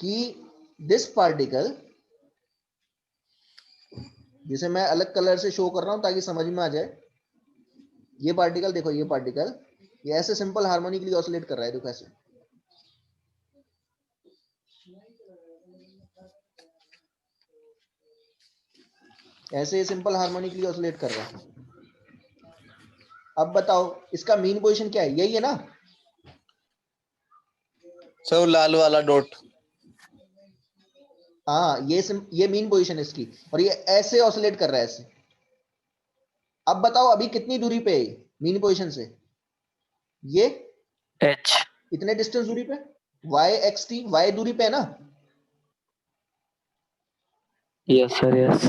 कि दिस पार्टिकल, जिसे मैं अलग कलर से शो कर रहा हूं ताकि समझ में आ जाए, ये पार्टिकल देखो, ये पार्टिकल ये ऐसे सिंपल हार्मोनिकली ऑसिलेट कर रहा है, देखो ऐसे। ऐसे सिंपल हार्मोनिकली ऑसिलेट कर रहा है। अब बताओ इसका मीन पोजीशन क्या है? यही है ना? सर वो लाल वाला डॉट। हाँ, ये मीन पोजीशन है इसकी, और ये ऐसे ऑसिलेट कर रहा है ऐसे। अब बताओ अभी कितनी दूरी पे है मीन पोजीशन से? ये H. इतने डिस्टेंस दूरी पे, y x t, y दूरी पे है ना? Yes, sir. Yes.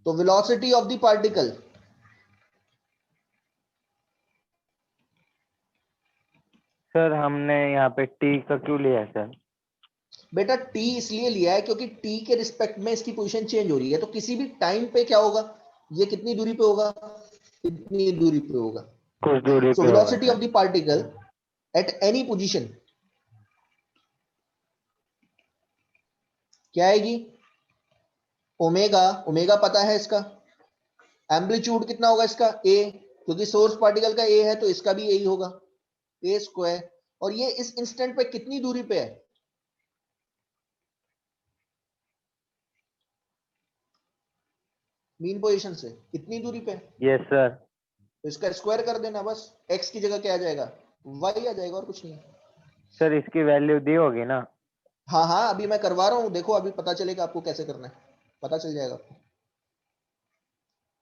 तो velocity of the particle, sir हमने यहाँ पे टी का क्यों लिया है सर? बेटा t इसलिए लिया है क्योंकि t के रिस्पेक्ट में इसकी पोजीशन चेंज हो रही है, तो किसी भी टाइम पे क्या होगा, ये कितनी दूरी पे होगा? इतनी दूरी पे होगा। कुछ दूरी सो पे होगा velocity of sir. The particle at any position क्या आएगी? ओमेगा, ओमेगा पता है इसका। एम्पलीट्यूड कितना होगा इसका? a, क्योंकि सोर्स पार्टिकल का a है तो इसका भी यही होगा, a स्क्वायर। और ये इस इंस्टेंट पे कितनी दूरी पे है? मीन पोजीशन से इतनी दूरी पे है, यस सर। तो इसका स्क्वायर कर देना बस। x की जगह क्या आ जाएगा? y आ जाएगा, और कुछ नहीं। सर इसकी वैल्यू दी होगी ना? हाँ हाँ, अभी मैं करवा रहा हूँ, देखो अभी पता चलेगा आपको कैसे करना है, पता चल जाएगा आपको।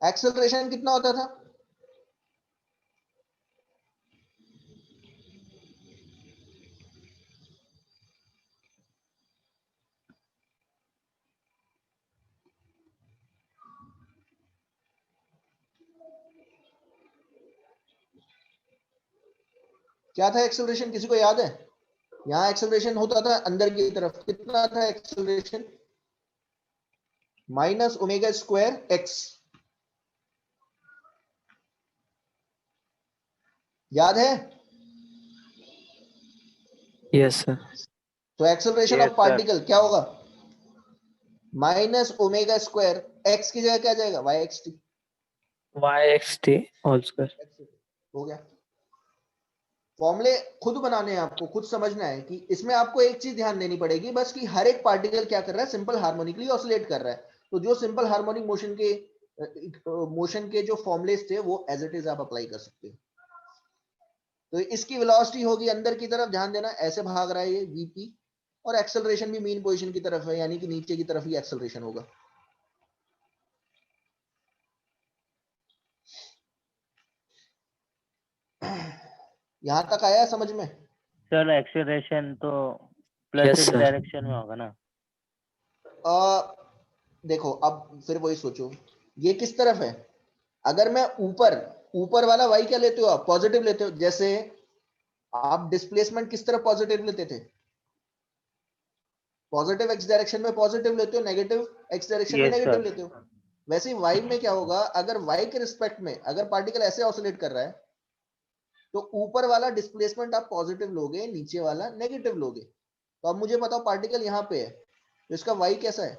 एक्सेलरेशन कितना होता था? क्या था एक्सेलरेशन, किसी को याद है? यहाँ एक्सेलरेशन होता था अंदर की तरफ, कितना था acceleration? Minus omega square x, याद है? Yes, sir. तो acceleration Yes, of sir. Particle क्या होगा? माइनस ओमेगा स्क्वायर एक्स की जगह क्या जाएगा? Y X T. YXT all square. हो गया। फॉर्मूले खुद बनाने हैं आपको, खुद समझना है कि इसमें आपको एक चीज ध्यान देनी पड़ेगी बस, कि हर एक पार्टिकल क्या कर रहा है, सिंपल हार्मोनिकली ऑसिलेट कर रहा है। तो जो सिंपल हार्मोनिक मोशन के जो फॉर्मुलेस थे वो एज इट इज आप अप्लाई कर सकते हो। तो इसकी वेलोसिटी होगी अंदर की तरफ, ध्यान देना, ऐसे भाग रहा है ये वीपी, और एक्सेलरेशन भी मीन पोजीशन की तरफ है, यानी कि नीचे की तरफ ही एक्सेलरेशन होगा। यहां तक आया समझ में? सर एक्सेलरेशन तो plus Yes, x sir. Direction में होगा ना? देखो अब फिर वही सोचो, ये किस तरफ है? अगर मैं ऊपर, ऊपर वाला वाई क्या लेते हो आप? पॉजिटिव लेते हो। जैसे आप डिस्प्लेसमेंट किस तरफ पॉजिटिव लेते थे? पॉजिटिव एक्स डायरेक्शन में पॉजिटिव लेते हो, नेगेटिव एक्स डायरेक्शन में यस नेगेटिव सर। लेते हो। वैसे ही वाई में क्या होगा, अगर वाई के रिस्पेक्ट में अगर पार्टिकल ऐसे ऑसिलेट कर रहा है, तो ऊपर वाला डिस्प्लेसमेंट आप पॉजिटिव लोगे, नीचे वाला नेगेटिव लोगे। तो अब मुझे बताओ, पार्टिकल यहाँ पे है तो इसका वाई कैसा है?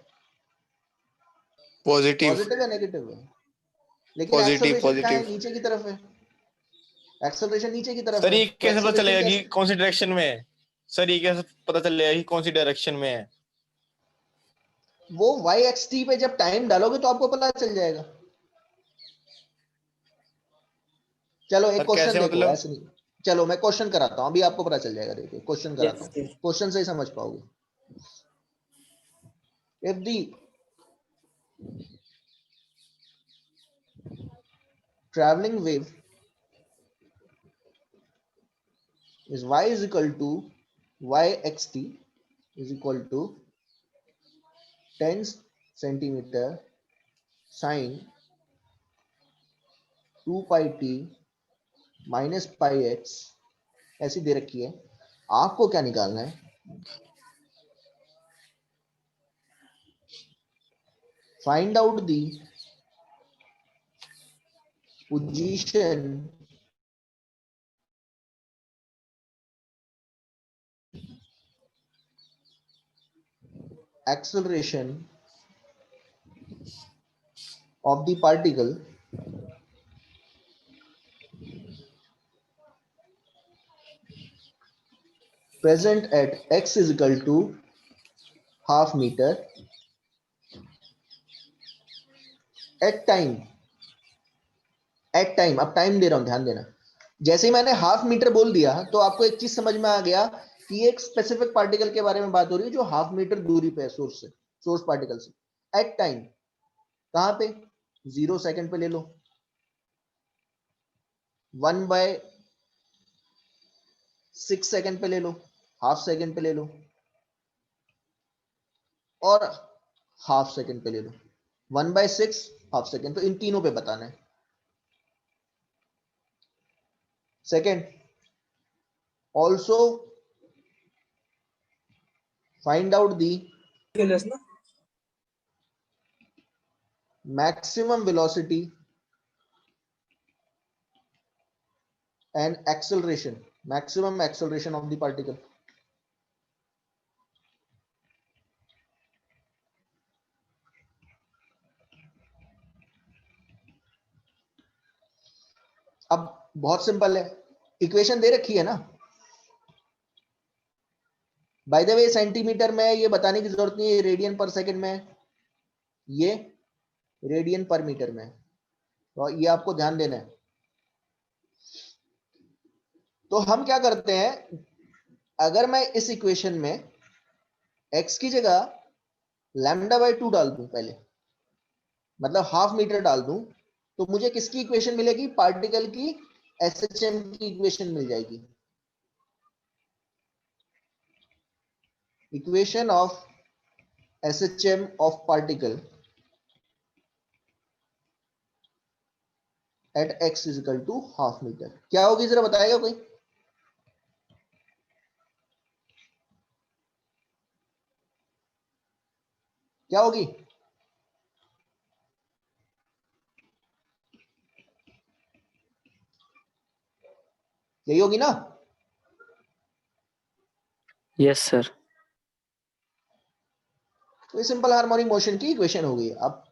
पॉजिटिव पॉजिटिव है नेगेटिव है? लेकिन पॉजिटिव एक्सेलरेशन क्या है? पॉजिटिव। नीचे की तरफ है। एक्सेलरेशन नीचे की तरफ सर है, ये तो कैसे पता एक्सेलरेशन चलेगा कि कैसे? कौन सी डायरेक्शन में है? सर ये कैसे पता चलेगा कि कौन सी डायरेक्शन में है? वो वाई एक्स टी पे जब टाइम डालोगे तो आपको पता चल जाएगा। चलो एक सर क्वेश्चन कैसे देखो, मतलब? ऐसे नहीं, चलो मैं क्वेश्चन कराता हूं, अभी आपको पता चल जाएगा। देखिए क्वेश्चन कराता Yes, हूँ, yes. क्वेश्चन से ही समझ पाओगे। If the traveling wave is y is equal to yxt is equal to 10 centimeter sine 2 pi t minus pi x, ऐसी दे रखी है। आपको क्या निकालना है? Find out the position acceleration of the particle present at x is equal to half meter at time। At time, अब time दे रहा हूं, ध्यान देना। जैसे ही मैंने हाफ मीटर बोल दिया तो आपको एक चीज समझ में आ गया कि एक स्पेसिफिक पार्टिकल के बारे में बात हो रही है जो हाफ मीटर दूरी पे है सोर्स से, सोर्स पार्टिकल से। एट टाइम कहां पे? 0 सेकंड पे ले लो, 1/6 सेकंड पे ले लो, हाफ सेकंड पे ले लो, और हाफ सेकंड पे ले लो। 1/6, हाफ सेकंड, तो इन तीनों पे बताना है। Second, also find out the केलंस ना? maximum velocity and maximum acceleration of the particle। अब बहुत सिंपल है, इक्वेशन दे रखी है ना। बाय द वे सेंटीमीटर में ये बताने की जरूरत नहीं है, रेडियन पर सेकंड में, ये रेडियन पर मीटर में, तो ये आपको ध्यान देना है। तो हम क्या करते हैं, अगर मैं इस इक्वेशन में x की जगह λ/2 डाल दूं पहले, मतलब हाफ मीटर डाल दूं, तो मुझे किसकी इक्वेशन मिलेगी? पार्टिकल की एसएचएम की इक्वेशन मिल जाएगी। Equation of SHM of particle at x is equal to half meter क्या होगी, जरा बताएगा कोई? क्या होगी? यही होगी ना? Yes sir. तो ये सिंपल हार्मोनिक मोशन की इक्वेशन हो गई। अब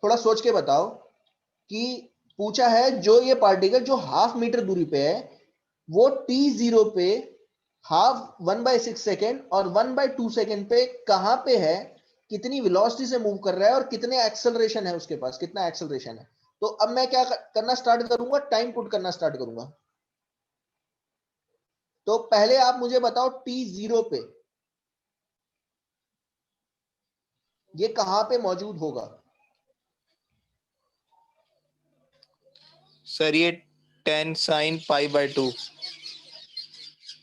थोड़ा सोच के बताओ कि पूछा है जो ये पार्टिकल जो हाफ मीटर दूरी पे है वो t0 पे हाफ 1/6 सेकेंड और 1/2 सेकेंड पे कहां पे है, कितनी वेलोसिटी से मूव कर रहा है और कितने एक्सेलरेशन है उसके पास, कितना एक्सेलरेशन है। तो अब मैं क्या करना स्टार्ट करूंगा, टाइम पुट करना स्टार्ट करूंगा। तो पहले आप मुझे बताओ t0 पे ये कहां पे मौजूद होगा? सर ये 10 sin π/2।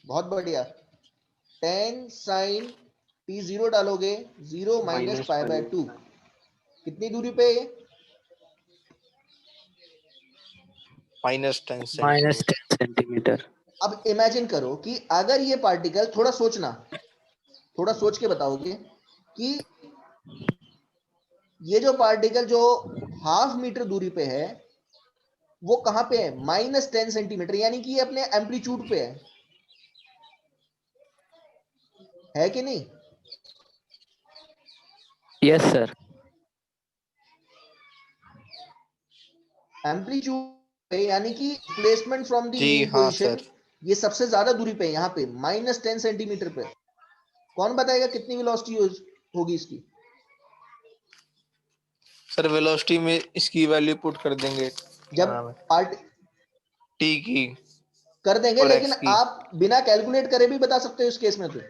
बहुत बढ़िया। 10 साइन t0 डालोगे 0 minus minus pi by pi 2, कितनी दूरी पे है ये? -10 माइनस सेंटीमीटर। 10 सेंटीमीटर। अब इमेजिन करो कि अगर ये पार्टिकल, थोड़ा सोचना, थोड़ा सोच के बताओगे कि ये जो पार्टिकल जो हाफ मीटर दूरी पे है वो कहां पे है? -10 सेंटीमीटर, यानी कि ये अपने एम्पलीट्यूड पे है कि नहीं? Yes sir. एम्पलीट्यूड पे, यानी कि प्लेसमेंट फ्रॉम द जी मीन हाँ पोजीशन सर। ये सबसे ज्यादा दूरी पे है, यहाँ पे -10 सेंटीमीटर पे। कौन बताएगा कितनी वेलोसिटी होगी इसकी? सर वेलोसिटी में इसकी वैल्यू पुट कर देंगे क्या जब नाम है, पार्ट टी की कर देंगे, और लेकिन एक्स की। आप बिना कैलकुलेट करे भी बता सकते हो इस केस में। तो सर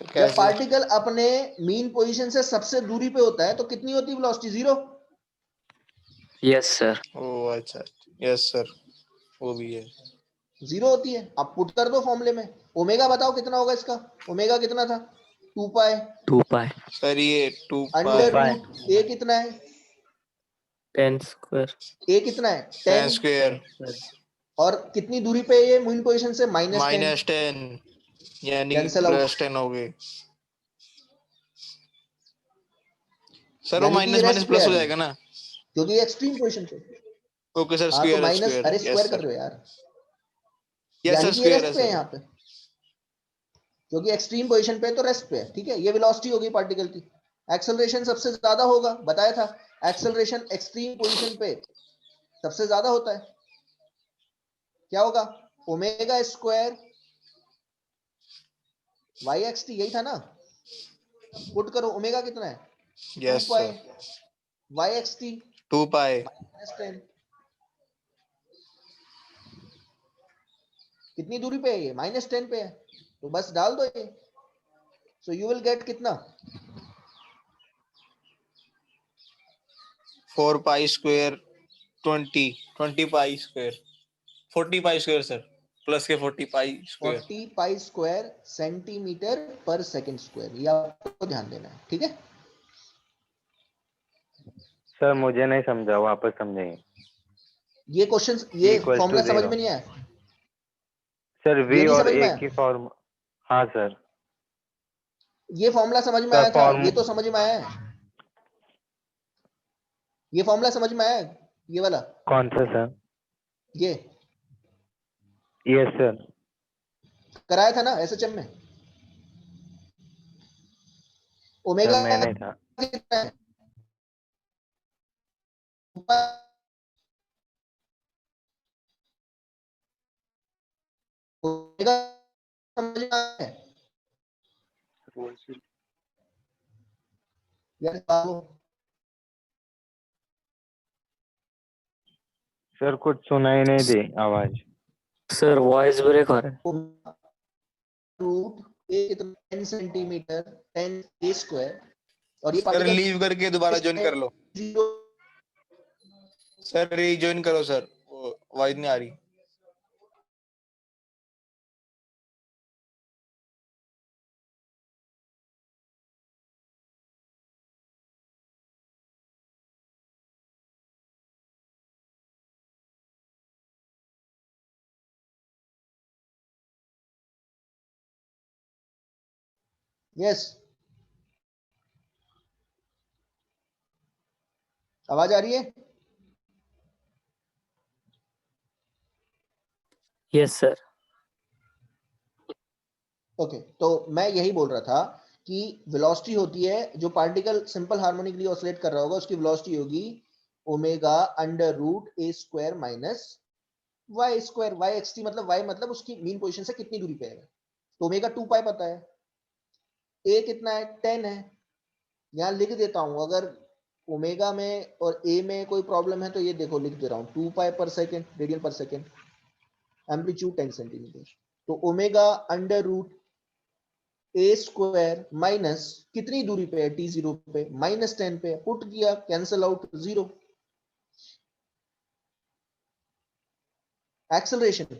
जब कैसे? पार्टिकल अपने मीन पोजीशन से सबसे दूरी पे होता है तो कितनी होती है वेलोसिटी? 0। Yes sir. ओ अच्छा, यस सर, वो भी है। 0 होती है। आप पुट कर दो फॉर्मूले में। ओमेगा बताओ कितना होगा इसका? ओमेगा कितना था? 2 पाई 2 पाई सर ये 2 2 पाई अंडर पाई रूट ए कितना है? 10 स्क्वायर ए कितना है? 10 10। स्क्वायर और कितनी दूरी पे है ये मीन पोजीशन से? -10। -10 यानी कैंसल आउट, +10 हो गए। सर वो यानी कि ये माइनस माइनस रेस्ट पे प्लस आ हो रही है जाएगा ना? क्योंकि ये एक्सट्रीम पोजीशन पे। ओके सर, हाँ तो स्क्वायर है, माइनस, स्क्वायर, अरे यस स्क्वायर कर सर, रहे हो यार, यस यानी सर, कि ये स्क्वायर है रेस्ट पे है सर। यहाँ पे, क्योंकि एक्सट्रीम पोजीशन पे है तो रेस्ट पे है। ठीक है, ये वेलोसिटी होगी पार्टिकल की। एक्सेलरेशन सबसे ज्यादा होगा, बताया था। एक्सेलरेशन एक्सट्रीम पोजीशन पे सबसे ज्यादा होता है। क्या होगा? Omega square Y X T, यही था ना? पुट करो, ओमेगा कितना है? 2 yes pi sir, Y X T 2 pi -10। कितनी दूरी पे है ये? -10 पे है, तो बस डाल दो ये। सो यू विल गेट कितना? 4 pi square 20 pi square 40 pi square sir, plus के 40 pi square. 40 pi square centimetre पर सेकंड स्क्वायर, ये आपको ध्यान देना है। ठीक है, सर मुझे नहीं समझा, वापस समझाइए। ये क्वेश्चन, P ये इक्वल्स टू फॉर्मूला समझ 0 में नहीं आया? सर, ये V नहीं और समझ में A आया? की फॉर्म। हाँ सर। ये फॉर्मूला समझ में सर आया था? फॉर्म ये तो समझ में आया है, ये फॉर्मूला समझ में आया है? ये वाला, कौन सा सर? ये यस सर। कराया था ना एसएचएम में? सर ओमेगा मैं नहीं था। कितना है? ओमेगा समझ में आया है यार बाबू? सर कुछ सुनाई नहीं दी आवाज। सर वॉइस ब्रेक हो रहा है। रूट ए कितना? 10 सेंटीमीटर, 10 ए स्क्वायर। और ये सर पार्टिकल लीव करके दोबारा ज्वाइन कर लो। 0। सर रीजॉइन करो सर, वो आवाज नहीं आ रही। यस, आवाज आ रही है? Yes sir. ओके, तो मैं यही बोल रहा था कि वेलोसिटी होती है, जो पार्टिकल सिंपल हार्मोनिकली ऑसिलेट कर रहा होगा उसकी वेलोसिटी होगी omega under root A square minus Y square. Y X T मतलब वाई मतलब उसकी मीन पोजीशन से कितनी दूरी पे है। तो ओमेगा 2 पाई पता है, ए कितना है 10 है। यहाँ लिख देता हूं, अगर ओमेगा में और ए में कोई प्रॉब्लम है तो ये देखो लिख दे रहा हूँ 2 पाई पर सेकेंड रेडियन पर सेकेंड, एम्पलीट्यूड 10 सेंटीमीटर। तो omega under root A square minus कितनी दूरी पे है टी जीरो पे, -10 पे, पुट किया cancel out zero. Acceleration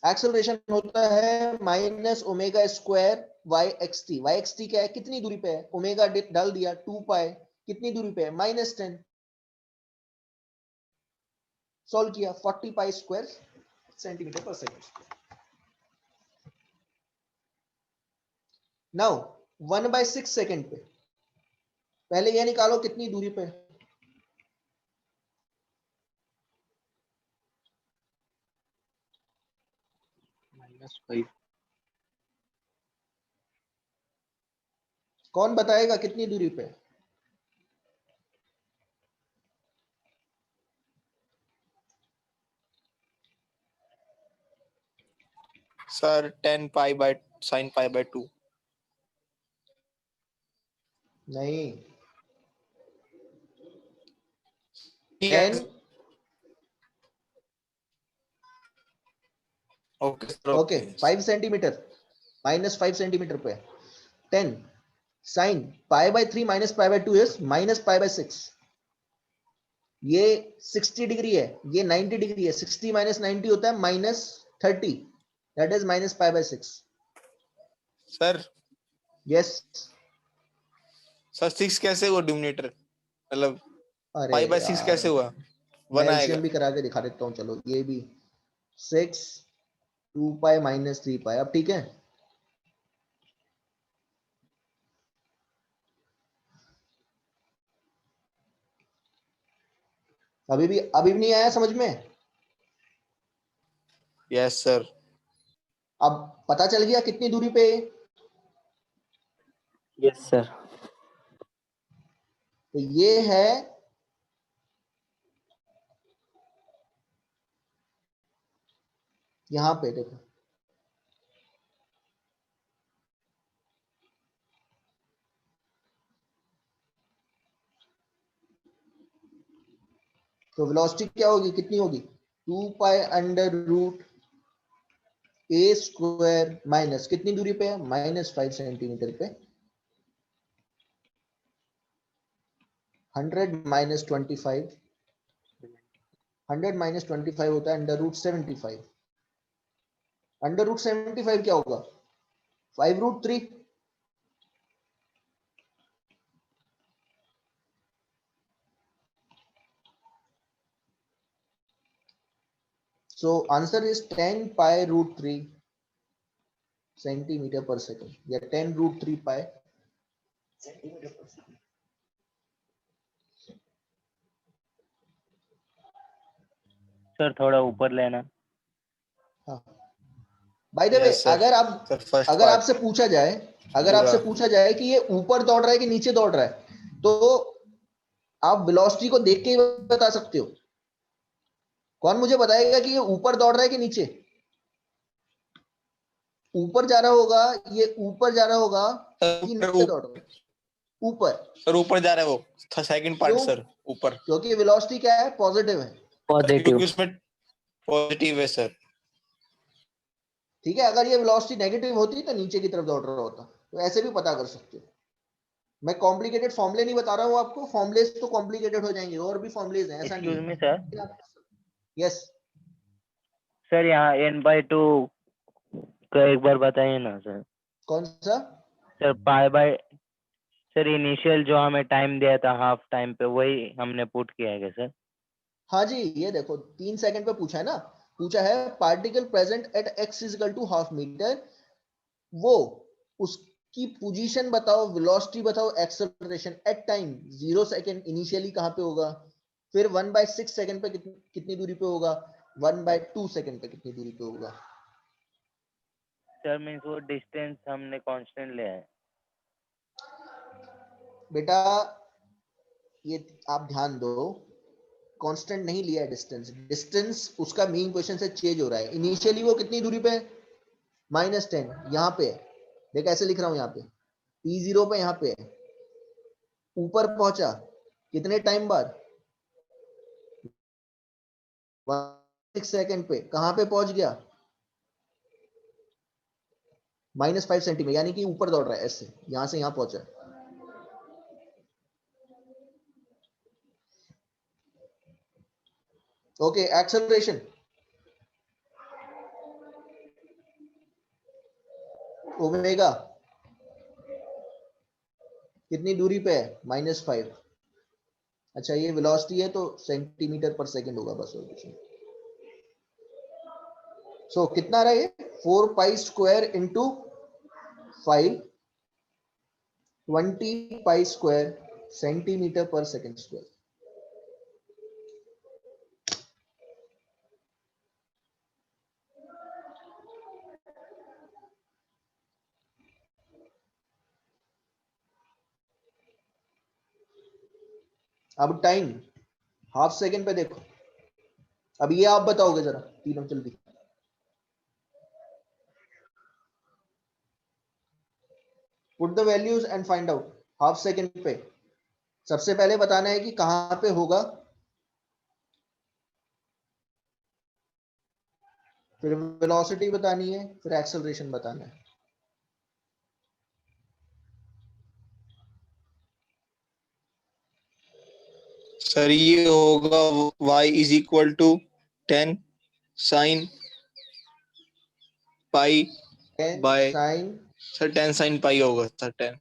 acceleration होता है minus omega square Y X T. Y X T क्या है, कितनी दूरी पे है, ओमेगा डाल दिया 2 पाई, कितनी दूरी पे है -10, सॉल्व किया 40 pi square centimetre per second. Now 1/6 second पे पहले यह निकालो कितनी दूरी पे है। -5। कौन बताएगा कितनी दूरी पे? Sir 10 pi bye sin pi by 2। नहीं, Yes. 10 okay sir okay okay. 5 centimetre -5 centimetre पे 10 sine pi by 3 minus pi by 2 is minus pi by 6। ये 60 डिग्री है, ये 90 डिग्री है, 60 माइनस 90 होता है -30, that is minus pi by 6। Sir yes. Sir 6 कैसे हुआ डिनोमिनेटर, मतलब अरे पाई बाय 6 यार, कैसे हुआ? मैं 1 आएगा। एलसीएम भी करा के दिखा देता हूँ, चलो ये भी 6 2 पाई माइनस 3 पाई। अब ठीक है, अभी भी नहीं आया समझ में? Yes sir. अब पता चल गया कितनी दूरी पे है? Yes sir. तो ये है यहां पे देखो, तो वेलोसिटी क्या होगी, कितनी होगी 2 pi under root A square minus कितनी दूरी पे है -5 सेंटीमीटर पे, 100 माइनस 25, 100 माइनस 25 होता है अंडर रूट 75। अंडर रूट 75 क्या होगा 5√3। So answer is 10 pi root 3 centimeter per second या 10√3 pi centimeter per second. Sir थोड़ा ऊपर लेना। हाँ, by the way yes sir. Sir first अगर पार्ट आपसे पूछा जाए, अगर पूरा। आपसे पूछा जाए कि ये ऊपर दौड़ रहा है कि नीचे दौड़ रहा है, तो आप वेलोसिटी को देख के ही बता सकते हो। कौन मुझे बताएगा कि ये ऊपर दौड़ रहा है कि नीचे? ऊपर जा रहा होगा, ये ऊपर जा रहा होगा कि सर नीचे दौड़ रहा है? ऊपर। सर ऊपर जा रहा है वो सेकंड पार्ट क्यों? सर, ऊपर। क्योंकि वेलोसिटी क्या है, पॉजिटिव है। Sir positive. क्योंकि उसमें पॉजिटिव है सर। ठीक है, अगर ये वेलोसिटी नेगेटिव होती तो नीचे की तरफ दौड़ रहा होता। तो ऐसे भी पता कर सकते हो। मैं कॉम्प्लिकेटेड फॉर्मूले नहीं बता रहा हूँ आपको, फॉर्मूले तो कॉम्प्लिकेटेड हो जाएंगे, और भी फॉर्मूलेज हैं, ऐसा नहीं एक्सक्यूज है। मी सर। यस। सर यहाँ n/2 का एक बार बताइए ना सर। कौन सा? Sir pi bye, sir initial जो हमें टाइम दिया था हाफ टाइम पे, वही हमने पुट किया है क्या सर? हाँ जी, ये देखो 3 सेकंड पे पूछा है ना, पूछा है particle present at x is equal to half meter, वो उस कि पोजीशन बताओ, वेलोसिटी बताओ, acceleration at time 0 second initially कहां पे होगा, फिर 1/6 सेकंड पे कितनी दूरी पे होगा, 1/2 सेकंड पे कितनी दूरी पे होगा। सर मीन्स वो डिस्टेंस हमने कांस्टेंट लिया है। बेटा ये आप ध्यान दो, कांस्टेंट नहीं लिया है डिस्टेंस, डिस्टेंस उसका मीन पोजीशन से चेंज हो रहा है। इनिशियली वो कितनी दूरी पे है, -10, यहाँ पे है, देख ऐसे लिख रहा हूं, यहाँ पे T0 पे यहाँ पे है, ऊपर पहुंचा कितने टाइम बाद, 1/6 सेकंड पे, कहां पे पहुंच गया, -5 सेंटीमीटर, यानी कि ऊपर दौड़ रहा है ऐसे, यहां से यहां पहुंचा। ओके, एक्सेलरेशन ओमेगा कितनी दूरी पे है, -5। अच्छा ये वेलोसिटी है तो सेंटीमीटर पर सेकंड होगा बस, और कुछ नहीं। सो कितना रहा ये, 4π² इंटू 5, 20π² सेंटीमीटर पर सेकंड स्क्वायर। अब टाइम हाफ सेकंड पे देखो, अब ये आप बताओगे जरा तीनों जल्दी। Put the values and find out. Half second पे सबसे पहले बताना है कि कहां पे होगा, फिर वेलोसिटी बतानी है, फिर एक्सेलरेशन बताना है। सर ये होगा y is equal to 10 sin pi 10 by, sine, sir 10 sin pi होगा सर, 10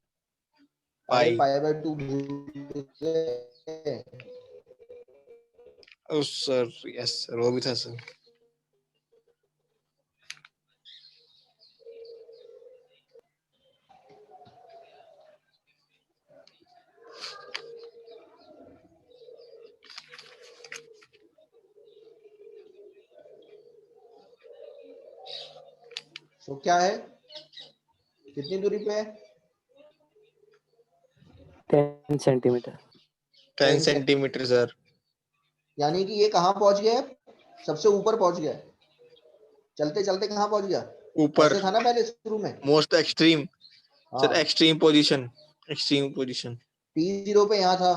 अरे pi. π/2 oh sir, yes sir, वो भी था सर। तो क्या है, कितनी दूरी पे है, 10 सेंटीमीटर। 10 centimetre sir. यानी कि ये कहां पहुंच गया है, सबसे ऊपर पहुंच गया है, चलते चलते कहां पहुंच गया, ऊपर ऐसे था ना पहले शुरू में। मोस्ट एक्सट्रीम, हाँ, sir extreme position, extreme position. T0 पे यहाँ था,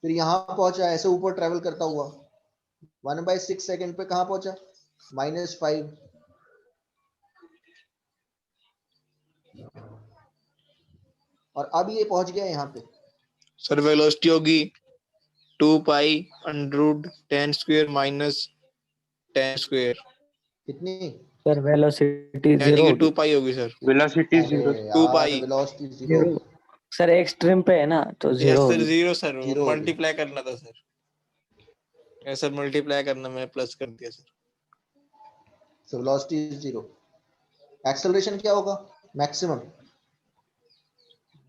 फिर यहाँ पहुंचा ऐसे ऊपर ट्रेवल करता हुआ, 1/6 सेकंड पे कहां पहुंचा, -5। और अब ये पहुंच गया यहाँ पे, सर वेलोसिटी होगी 2 pi under 10 square minus 10 square, कितनी, सर वेलोसिटी यानी 0 कि 2 होगी। पाई होगी सर, वेलोसिटी अरे 0। 2 यार पाई। वेलोसिटी 0 0 होगी, सर एक्सट्रीम पे है ना, तो 0 यस सर, होगी। 0 सर, 0 होगी। मल्टीप्लाई करना था सर, यस सर मल्टीप्लाई करना, मैं प्लस कर दिया सर। So velocity 0। एक्सेलरेशन क्या होगा, मैक्सिमम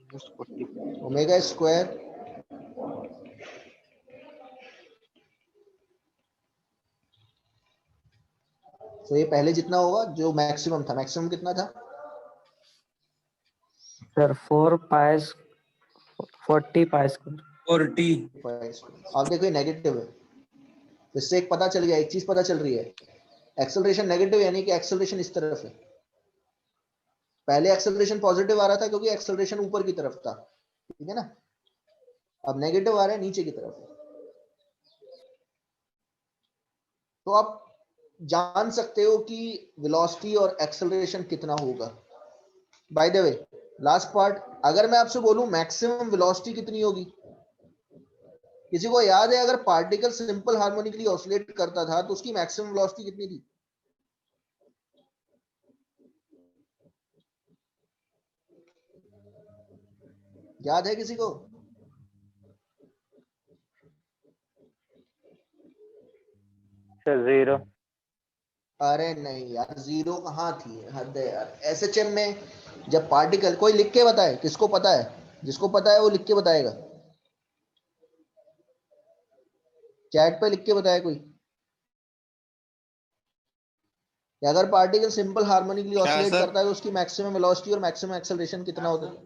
-40। ओमेगा स्क्वायर तो ये पहले जितना होगा जो मैक्सिमम था, मैक्सिमम कितना था, सर 40π²। और टी। आप देखो ये नेगेटिव है, तो इससे एक पता चल गया, एक चीज पता चल रही है, एक्सेलरेशन नेगेटिव यानी कि एक्सेलरेशन इस तरफ है। पहले एक्सेलरेशन पॉजिटिव आ रहा था क्योंकि एक्सेलरेशन ऊपर की तरफ था, ठीक है ना, अब नेगेटिव आ रहा है नीचे की तरफ। तो आप जान सकते हो कि वेलोसिटी और एक्सेलरेशन कितना होगा। Bye the way last part, अगर मैं आपसे बोलूं मैक्सिमम वेलोसिटी कितनी होगी, किसी को याद है अगर पार्टिकल सिंपल हार्मोनिकली ऑसिलेट करता था तो उसकी मैक्सिमम वेलोसिटी कितनी थी, याद है किसी को, सर 0। अरे नहीं यार, जीरो कहाँ थी, हद है यार। एसएचएम में जब पार्टिकल, कोई लिख के बताए, किसको पता है? जिसको पता है वो लिख के बताएगा, चैट पे लिख के बताए कोई कि अगर पार्टिकल सिंपल हार्मोनिकली क्या ऑसिलेट सर? करता है तो उसकी मैक्सिमम वेलोसिटी और मैक्सिमम एक्सेलरेशन कितना होता है?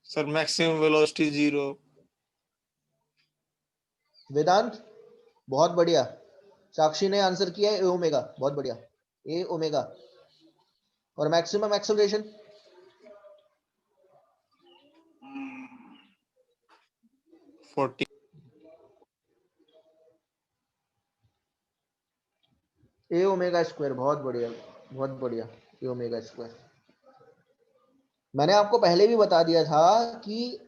Sir maximum velocity 0। वेदांत, बहुत बढ़िया। साक्षी ने आंसर किया है ए ओमेगा, बहुत बढ़िया, ए ओमेगा। और मैक्सिमम एक्सेलरेशन? 40। ए ओमेगा स्क्वायर, बहुत बढ़िया, बहुत बढ़िया, ए ओमेगा स्क्वायर। मैंने आपको पहले भी बता दिया था कि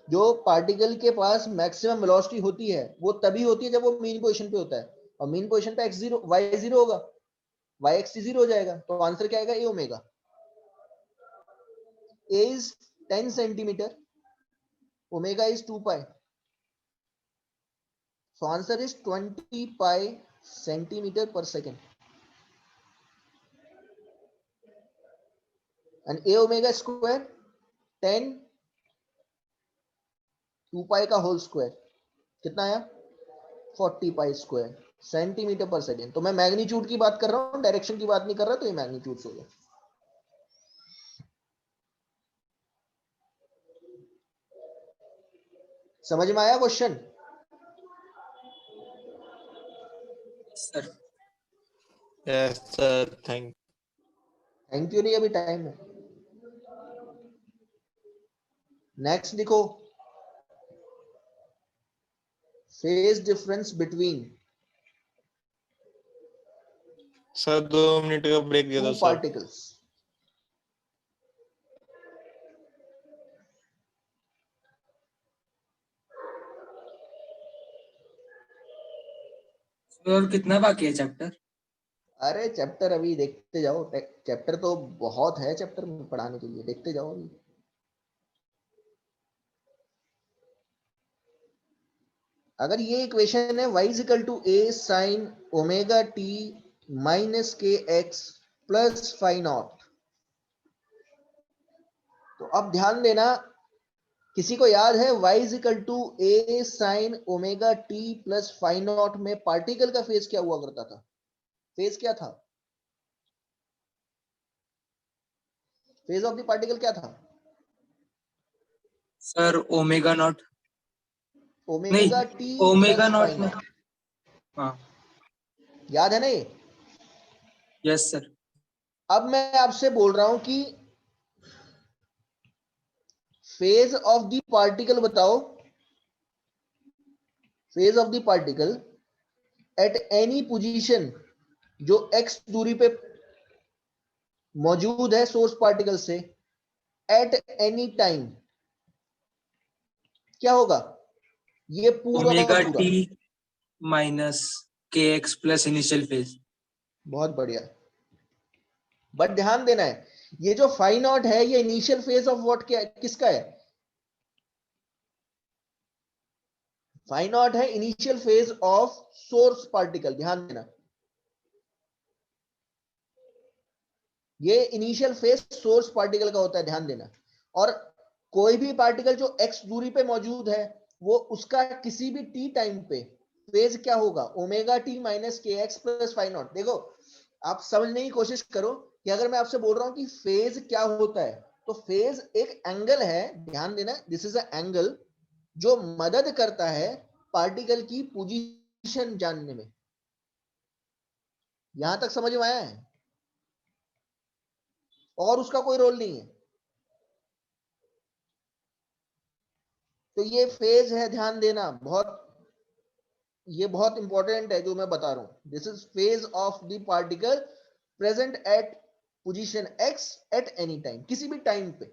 जो पार्टिकल के पास मैक्सिमम वेलोसिटी होती है वो तभी होती है जब वो मीन पोजीशन पे होता है, और मीन पोजीशन पे x0 y0 होगा, y एक्सिस 0 हो जाएगा, तो आंसर क्या आएगा? A omega. A is 10 centimetre, omega is 2 pi, so answer is 20 pi centimeter per second, and a omega square 10 2 pi का होल स्क्वायर कितना आया? 40 pi square centimetre per second. तो मैं मैग्नीट्यूड की बात कर रहा हूँ, डायरेक्शन की बात नहीं कर रहा, तो ये मैग्नीट्यूड हो गया। समझ में आया question? Sir yes sir, thank you नहीं, अभी टाइम है। नेक्स्ट देखो, phase difference between sir 2 minute का ब्रेक दे टू दो सर। पार्टिकल्स। और कितना बाकी है चैप्टर? अरे चैप्टर अभी देखते जाओ, चैप्टर तो बहुत है, चैप्टर में पढ़ाने के लिए, देखते जाओ अभी। अगर ये इक्वेशन है y equal to A sine omega T minus के एक्स प्लस फाई नॉट, तो अब ध्यान देना, किसी को याद है y equal to A sine omega T plus phi not में पार्टिकल का फेज क्या हुआ करता था? फेज क्या था? फेज ऑफ द पार्टिकल क्या था? सर ओमेगा नॉट, ओमेगा नहीं T omega plus phi not में। नॉट, हाँ याद है ना ये? Yes sir. अब मैं आपसे बोल रहा हूं कि फेज ऑफ द पार्टिकल बताओ, phase of the particle at any position जो x दूरी पे मौजूद है सोर्स पार्टिकल से, एट एनी टाइम क्या होगा? ये पूरा का ओमेगा पूरा। टी माइनस के एक्स प्लस इनिशियल फेज। बहुत बढ़िया, बट ध्यान देना है, ये जो फाई नॉट है ये इनिशियल फेज ऑफ व्हाट, क्या किसका है? फाई नॉट है initial phase of source particle, ध्यान देना, ये इनिशियल फेज सोर्स पार्टिकल का होता है, ध्यान देना। और कोई भी पार्टिकल जो x दूरी पे मौजूद है, वो उसका किसी भी t टाइम पे फेज क्या होगा? ओमेगा टी माइनस के एक्स प्लस फाई नॉट। देखो, आप समझने की कोशिश करो कि अगर मैं आपसे बोल रहा हूं कि फेज क्या होता है, तो फेज एक एंगल है, ध्यान देना, दिस इज अ एंगल जो मदद करता है पार्टिकल की पोजीशन जानने में। यहां तक समझ में आया है? और उसका कोई रोल नहीं है। तो ये फेज है, ध्यान देना, बहुत, ये बहुत इंपॉर्टेंट है जो मैं बता रहा हूं। This is phase of the particle present eight position x eight any time, किसी भी टाइम पे।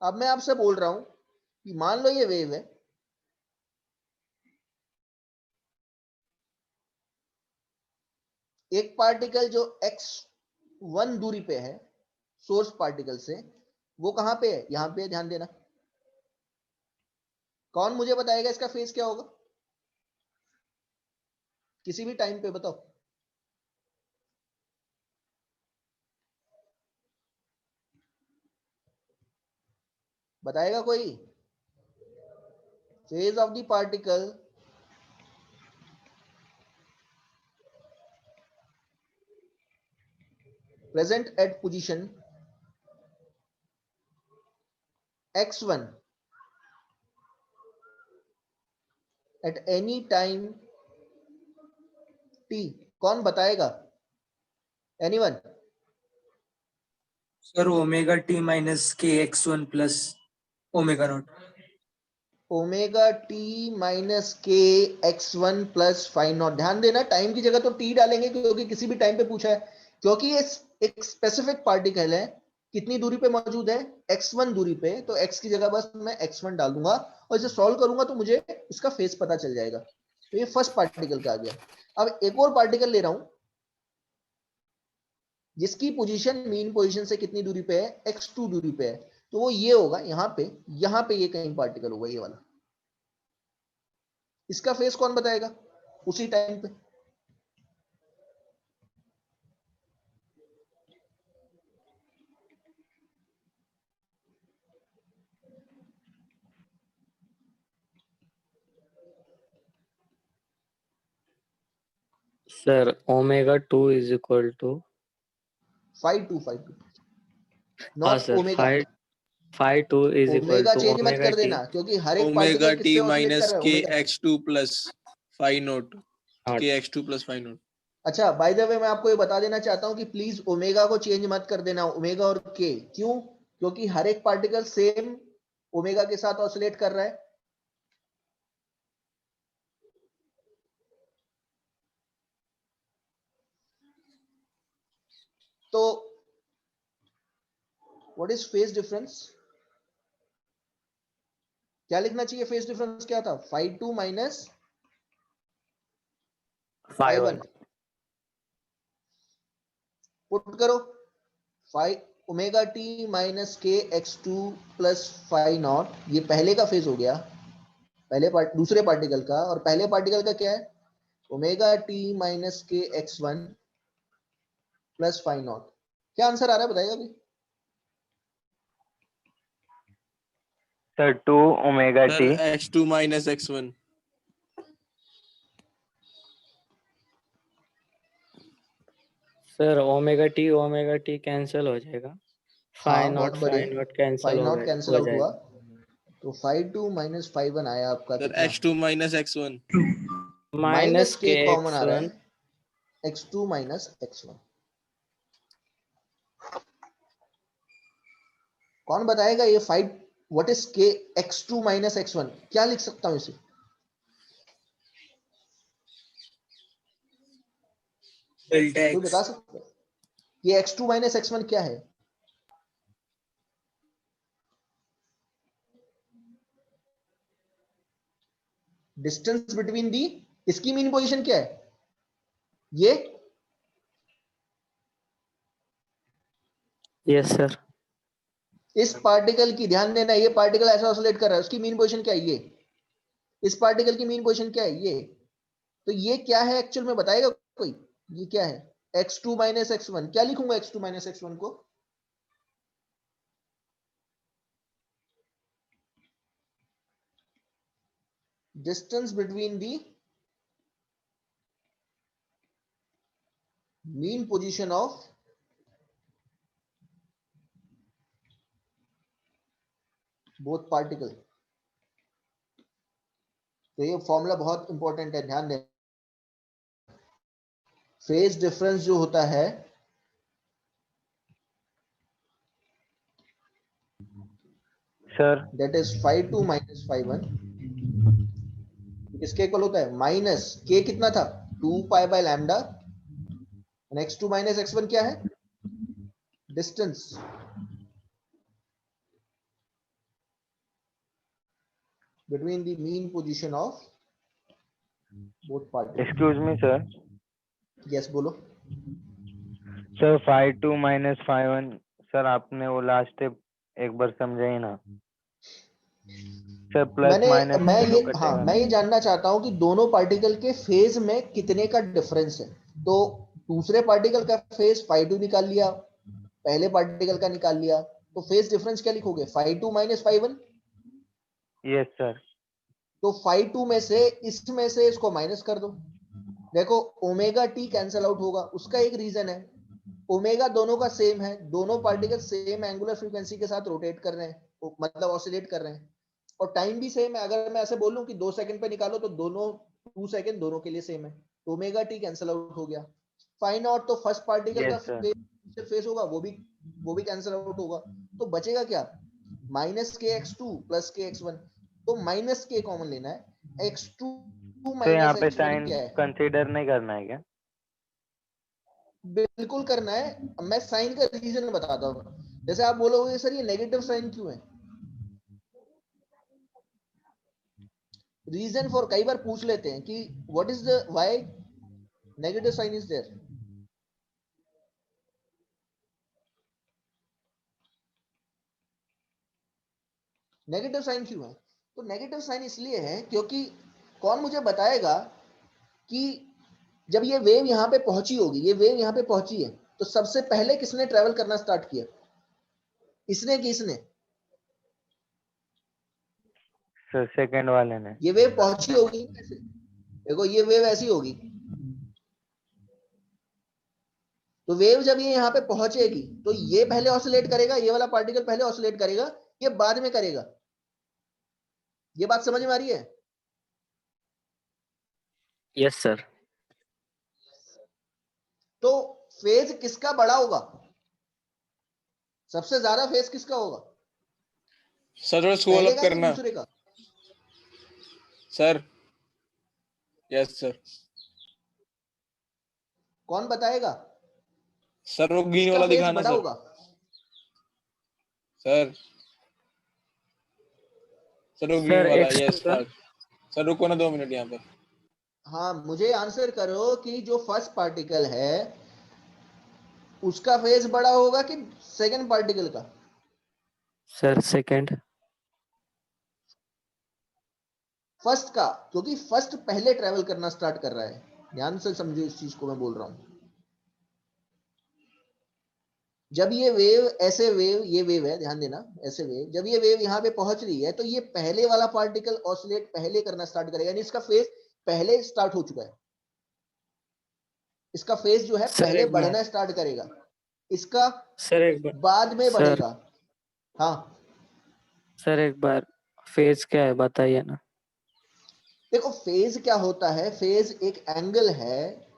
अब मैं आपसे बोल रहा हूं कि मान लो ये वेव है, एक पार्टिकल जो x1 दूरी पे है सोर्स पार्टिकल से, वो कहां पे है? यहां पे है, ध्यान देना। कौन मुझे बताएगा इसका फेज क्या होगा? किसी भी टाइम पे बताओ। बताएगा कोई? Phase of the particle present at position x1 at any time t, कौन बताएगा? Anyone? Sir omega T minus के x one plus omega not. Omega T minus के x one plus five naught. ध्यान देना, टाइम की जगह तो T डालेंगे क्योंकि किसी भी टाइम पे पूछा है, क्योंकि ये एक स्पेसिफिक पार्टिकल है। कितनी दूरी पे मौजूद है? x1 दूरी पे, तो x की जगह बस मैं x1 डाल दूंगा और इसे सॉल्व करूंगा तो मुझे इसका फेस पता चल जाएगा। तो ये फर्स्ट पार्टिकल का आ गया। अब एक और पार्टिकल ले रहा हूं जिसकी पोजीशन मीन पोजीशन से कितनी दूरी पे है? x2 दूरी पे है। तो वो ये होगा, यहां पे ये कहीं पार्टिकल होगा, ये वाला। इसका फेस कौन बताएगा उसी टाइम पे? Sir omega 2 is equal to 5 हाँ not sir omega. 5 2 is equal omega to change मत ओमेगा कर टी देना, क्योंकि हर एक ओमेगा पार्टिकल टी किससे ऑसिलेट कर माइनस रहा है? K omega. x2 plus five not not. K x2 plus five not. अच्छा, बाय द वे मैं आपको ये बता देना चाहता हूं कि प्लीज ओमेगा को चेंज मत कर देना, ओमेगा और के। क्यों? क्योंकि हर एक पार्टिकल सेम ओमेगा के साथ ऑसिलेट कर रहा है। तो व्हाट इज फेज डिफरेंस? क्या लिखना चाहिए? फेज डिफरेंस क्या था? 5 2 माइनस 5 1। पुट करो। 5 ओमेगा टी माइनस के x2 प्लस 5 नॉट, ये पहले का फेज हो गया, दूसरे पार्टिकल का। और पहले पार्टिकल का क्या है? ओमेगा टी माइनस के x1 प्लस 5 नॉट। क्या आंसर आ रहा है बताइएगा अभी? Sir 2 omega sir T. x2 minus x1। Sir omega T cancel हो जाएगा। हाँ, बहुत बढ़िया। 5 नॉट कैंसिल 5 नॉट कैंसिल हो आउट हुआ, जाएगा। तो 5 2 माइनस 5 1 आया आपका सर कितना? x2 minus x1। Minus minus के के कॉमन एक्स आ रहा वन है, x2 माइनस x1। कौन बताएगा ये 5? व्हाट इज के x2 माइनस x1? क्या लिख सकता हूं इसे? डेल्टा कोई एक्स। बता सकता है? ये x2 माइनस x1 क्या है? डिस्टेंस बिटवीन दी, इसकी मीन पोजीशन क्या है? ये यस सर। इस पार्टिकल की, ध्यान देना, ये पार्टिकल ऐसा ऑसिलेट कर रहा है, उसकी मीन पोजीशन क्या है? ये इस पार्टिकल की मीन पोजीशन क्या है? ये। तो ये क्या है एक्चुअल में, बताएगा कोई? ये क्या है? x2 minus x1। क्या लिखूंगा x2 माइनस x1 को? Distance between the mean position of both particle. तो ये फॉर्मूला बहुत इंपॉर्टेंट है, ध्यान दें। फेज डिफरेंस जो होता है, सर दैट इज 5 2 माइनस 5 1। किसके इक्वल होता है? माइनस के कितना था? 2 pi by lambda. x2 minus x1 क्या है? Distance between the mean position of both particle. Excuse me sir. Yes, बोलो। Sir 5 2 minus 5 1। सर आपने वो लास्ट स्टेप एक बार समझाई ना। सर प्लस मैं माइनस ये तो हाँ कटेगा मैं ना। ये जानना चाहता हूँ कि दोनों पार्टिकल के फेज में कितने का डिफरेंस है। तो दूसरे पार्टिकल का फेज φ2 निकाल लिया, पहले पार्टिकल का निकाल लिया, तो फेज डिफरेंस क्या लिखोगे, φ2 माइनस φ1। Yes sir. तो φ2 में से इसमें से इसको माइनस कर दो। देखो ओमेगा टी कैंसल आउट होगा, उसका एक रीजन है, ओमेगा दोनों का सेम है, दोनों पार्टिकल सेम एंगुलर फ्रीक्वेंसी के साथ रोटेट कर रहे हैं, मतलब ऑसिलेट कर रहे हैं, और टाइम भी सेम है। अगर मैं ऐसे बोलूं कि 2 सेकंड पे निकालो तो दोनों 2 सेकंड दोनों के लिए सेम है, तो ओमेगा टी कैंसल आउट हो गया। फाई नॉट तो फर्स्ट पार्टिकल का यस सर। फेस होगा, वो भी कैंसल आउट होगा, तो बचेगा क्या, माइनस के एक्स टू प्लस के एक्स वन। तो माइनस के कॉमन लेना है, एक्स टू तो यहाँ माइनस पे एक्स वन साइन क्या है, कंसीडर नहीं करना है क्या? बिल्कुल करना है। मैं साइन का रीजन बताता हूँ। जैसे आप बोलोगे सर ये नेगेटिव साइन क्यों है, रीजन फॉर, कई बार पूछ लेते हैं कि what is the why negative sine is there. Negative sine क्यों है, तो नेगेटिव साइन इसलिए है क्योंकि कौन मुझे बताएगा कि जब ये वेव यहां पे पहुंची होगी, ये वेव यहां पे पहुंची है, तो सबसे पहले किसने ट्रेवल करना स्टार्ट किया, इसने कि इसने, सर सेकंड वाले ने। ये वेव पहुंची होगी ऐसे। देखो ये वेव ऐसी होगी, तो वेव जब ये यहाँ पे पहुंचेगी तो ये पहले ऑसिलेट करेगा, ये वाला पार्टिकल पहले ऑसिलेट करेगा, ये बाद में करेगा। ये बात समझ में आ रही है। Yes sir. तो फेज किसका बड़ा होगा, सबसे ज्यादा फेज किसका होगा, सर थोड़ा इसको पहले अलग का कि करना। दूसरे का। Sir yes sir. कौन बताएगा, सर वो ग्रीन किसका वाला फेज दिखाना बड़ा सर। होगा। सर सर वो ग्रीन सर वाला, एक यस सेकंड सर। सर रुको ना 2 मिनट यहाँ पे। हाँ मुझे आंसर करो कि जो फर्स्ट पार्टिकल है उसका फेज बड़ा होगा कि सेकंड पार्टिकल का। Sir second. फर्स्ट का, क्योंकि फर्स्ट पहले ट्रेवल करना स्टार्ट कर रहा है। ध्यान से समझो इस चीज को मैं बोल रहा हूं। जब ये वेव ऐसे वेव, ये वेव है ध्यान देना, ऐसे वेव, जब ये वेव यहाँ पे पहुंच रही है तो ये पहले वाला पार्टिकल ऑसिलेट पहले करना स्टार्ट करेगा, यानी इसका फेज पहले स्टार्ट हो चुका है, इसका फेज जो है सर पहले एक बार। बढ़ना स्टार्ट करेगा, इसका सर एक बार। बाद में सर बढ़ेगा। हाँ सर एक बार, फेज क्या है बताइए ना। देखो फेज क्या होता है, फेज एक एंगल है।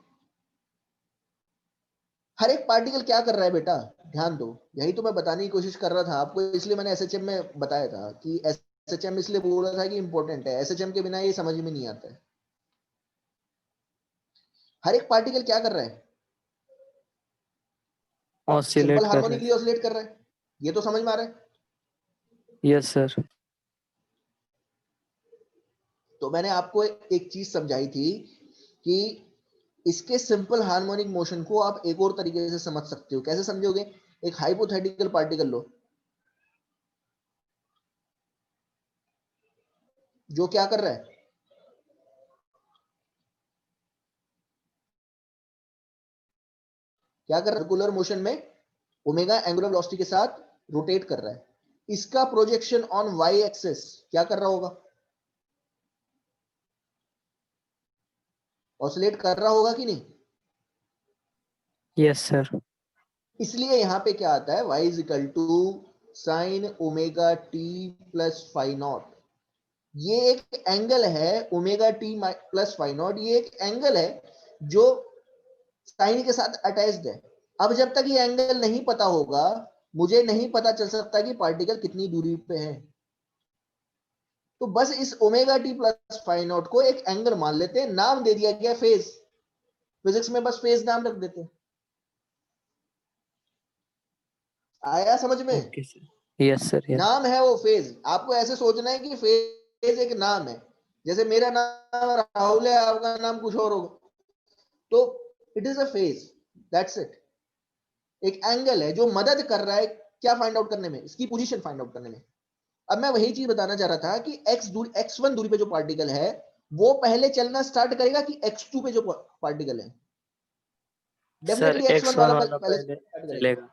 हर एक पार्टिकल क्या कर रहा है बेटा, ध्यान दो, यही तो मैं बताने की कोशिश कर रहा था आपको, इसलिए मैंने एसएचएम में बताया था कि एसएचएम इसलिए बोल रहा था कि इंपॉर्टेंट है, एसएचएम के बिना ये समझ में नहीं आता है। हर एक पार्टिकल क्या कर रहा है, सिंपल ऑसिलेट कर रहे हार्मोनिकली ऑसिलेट कर रहा है, ये तो समझ में आ रहा है। हैं। Yes sir. तो मैंने आपको एक चीज समझाई थी कि इसके सिंपल हार्मोनिक मोशन को आप एक और तरीके से समझ सकते हो। कैसे समझोगे, एक हाइपोथेटिकल पार्टिकल लो जो क्या कर रहा है, क्या कर रहा है, सर्कुलर मोशन में ओमेगा एंगुलर वेलोसिटी के साथ रोटेट कर रहा है। इसका प्रोजेक्शन ऑन वाई एक्सिस क्या कर रहा होगा, ऑसिलेट कर रहा होगा कि नहीं। Yes sir. इसलिए यहां पे क्या आता है, y is equal to sine omega T plus phi not. ये एक एंगल है omega T plus phi not, ये एक एंगल है जो साइन के साथ अटैच्ड है। अब जब तक ये एंगल नहीं पता होगा, मुझे नहीं पता चल सकता कि पार्टिकल कितनी दूरी पे है। तो बस इस omega T plus phi not को एक एंगल मान लेते हैं, नाम दे दिया गया फेज। फिजिक्स में बस फेज नाम रख देते हैं। आया समझ में, okay sir. Yes sir. Yes. नाम है वो फेज। आपको ऐसे सोचना है कि फेज एक नाम है, जैसे मेरा नाम राहुल है, आपका नाम कुछ और होगा, तो it is a phase, that's it. एक एंगल है जो मदद कर रहा है क्या फाइंड आउट करने में, इसकी पोजीशन फाइंड आउट करने में। अब मैं वही चीज बताना चाह रहा था कि x1 दूरी पे जो पार्टिकल है वो पहले चलना स्टार्ट करेगा कि x2 पे जो पार्टिकल है? सर डेफिनेटली x1 x1 वाला वाला पहले पहले स्टार्ट करेगा, चलेगा।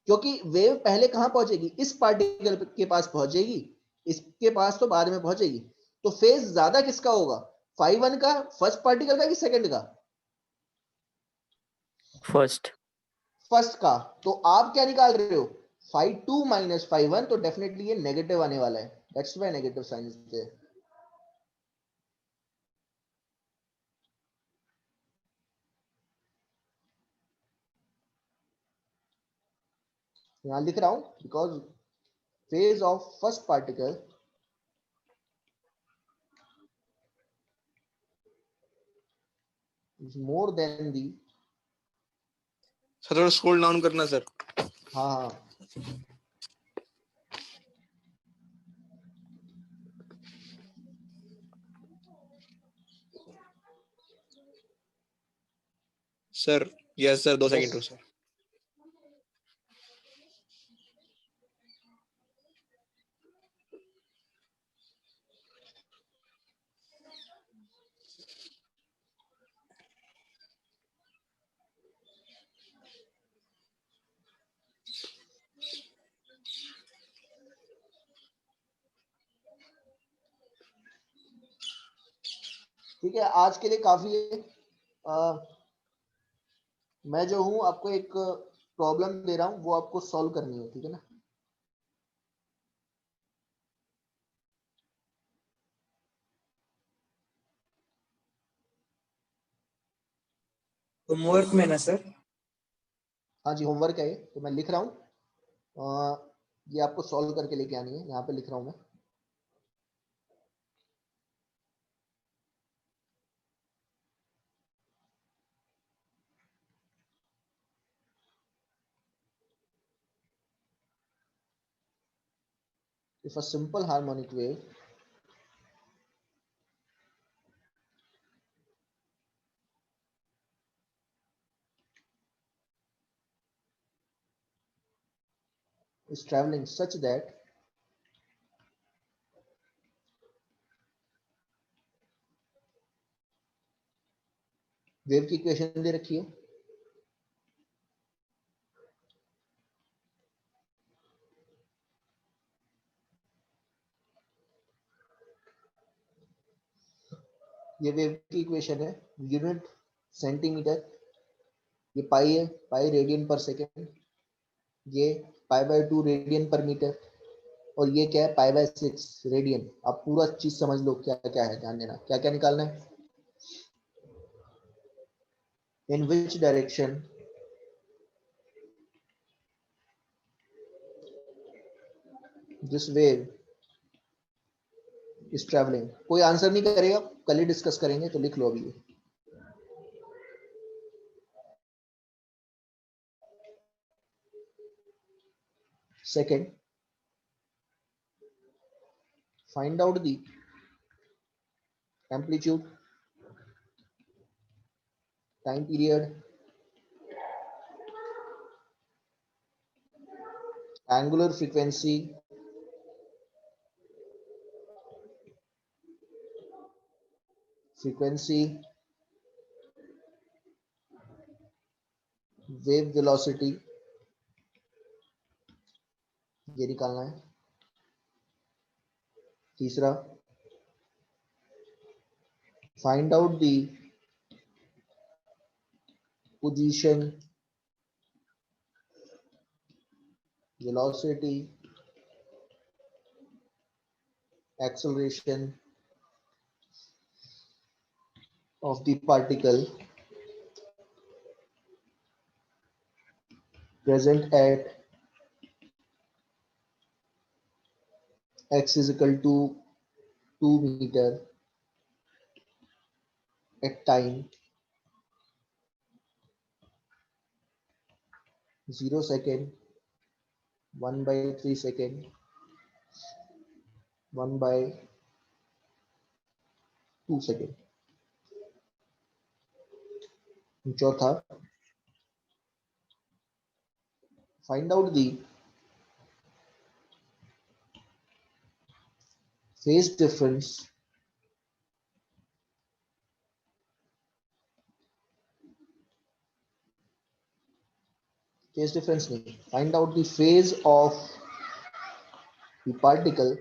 क्योंकि वेव पहले कहां पहुंचेगी? इस पार्टिकल के पास पहुंचेगी, इसके पास तो बाद में पहुंचेगी। तो फेज ज्यादा किसका होगा? फाइव वन का, फर्स्ट पार्टिकल का कि सेकंड का? फर्स्ट। फर्स्ट का। तो आप क्या निकाल रहे हो? Five two minus five one, तो डेफिनेटली ये नेगेटिव आने वाला है, that's why negative sine is there. यहां लिख रहा हूं because phase of first particle is more than the. Sir थोड़ा स्क्रॉल डाउन करना सर। हाँ हाँ, sir yes sir 2 second yes. रुको सर। ठीक है, आज के लिए काफी है। मैं जो हूं आपको एक प्रॉब्लम दे रहा हूं, वो आपको सॉल्व करनी है, ठीक है ना? होमवर्क में ना सर? हाँ जी, होमवर्क है ये, तो मैं लिख रहा हूँ। ये आपको सॉल्व करके लेके आनी है, यहाँ पे लिख रहा हूँ मैं। If a simple harmonic wave is traveling such that wave की इक्वेशन दे रखी है, ये वेव की इक्वेशन है, यूनिट सेंटीमीटर, ये पाई है, पाई रेडियन पर सेकेंड, ये पाई बाय 2 रेडियन पर मीटर, और ये क्या है? Pi by 6 radian. आप पूरा चीज समझ लो क्या क्या है, ध्यान देना क्या क्या निकालना है। In which direction this wave is travelling. कोई आंसर नहीं करेगा, कल ही डिस्कस करेंगे, तो लिख लो अभी। Second, find out the amplitude, time period, angular frequency, wave velocity, ये निकालना है। तीसरा, find out the position, velocity, acceleration of the particle present at x is equal to 2 meter at time 0 second, 1 by 3 second, 1 by 2 second। चौथा, find out the phase difference नहीं, find out the phase of the particles,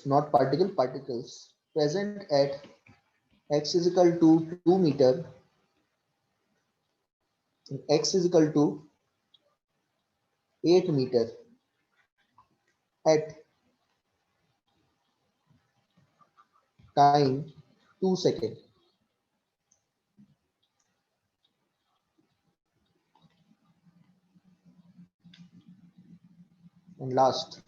not particle, particles present at x is equal to 2 meter, x is equal to 8 meter at time 2 second. And last,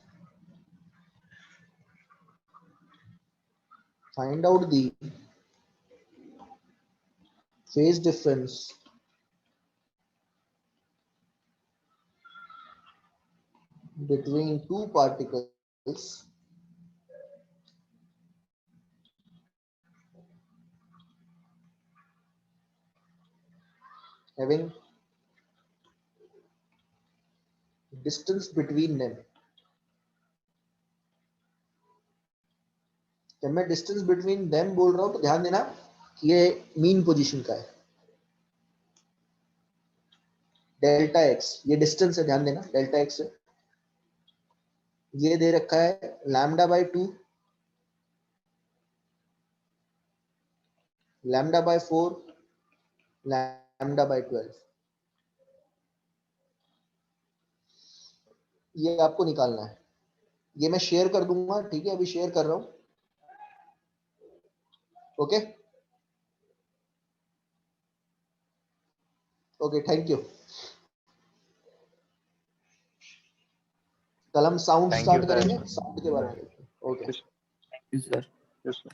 find out the phase difference between two particles having distance between them. जब मैं distance between them बोल रहा हूं तो ध्यान देना ये mean position का है, डेल्टा एक्स ये डिस्टेंस है, ध्यान देना डेल्टा एक्स है, ये दे रखा है lambda by 2, lambda by 4, lambda by 12, ये आपको निकालना है। ये मैं शेयर कर दूंगा, ठीक है, अभी शेयर कर रहा हूं। Okay okay, thank you. कल हम sound Thank you, start sir. करेंगे, साउंड के बारे में। Okay Yes, sir. Yes, sir.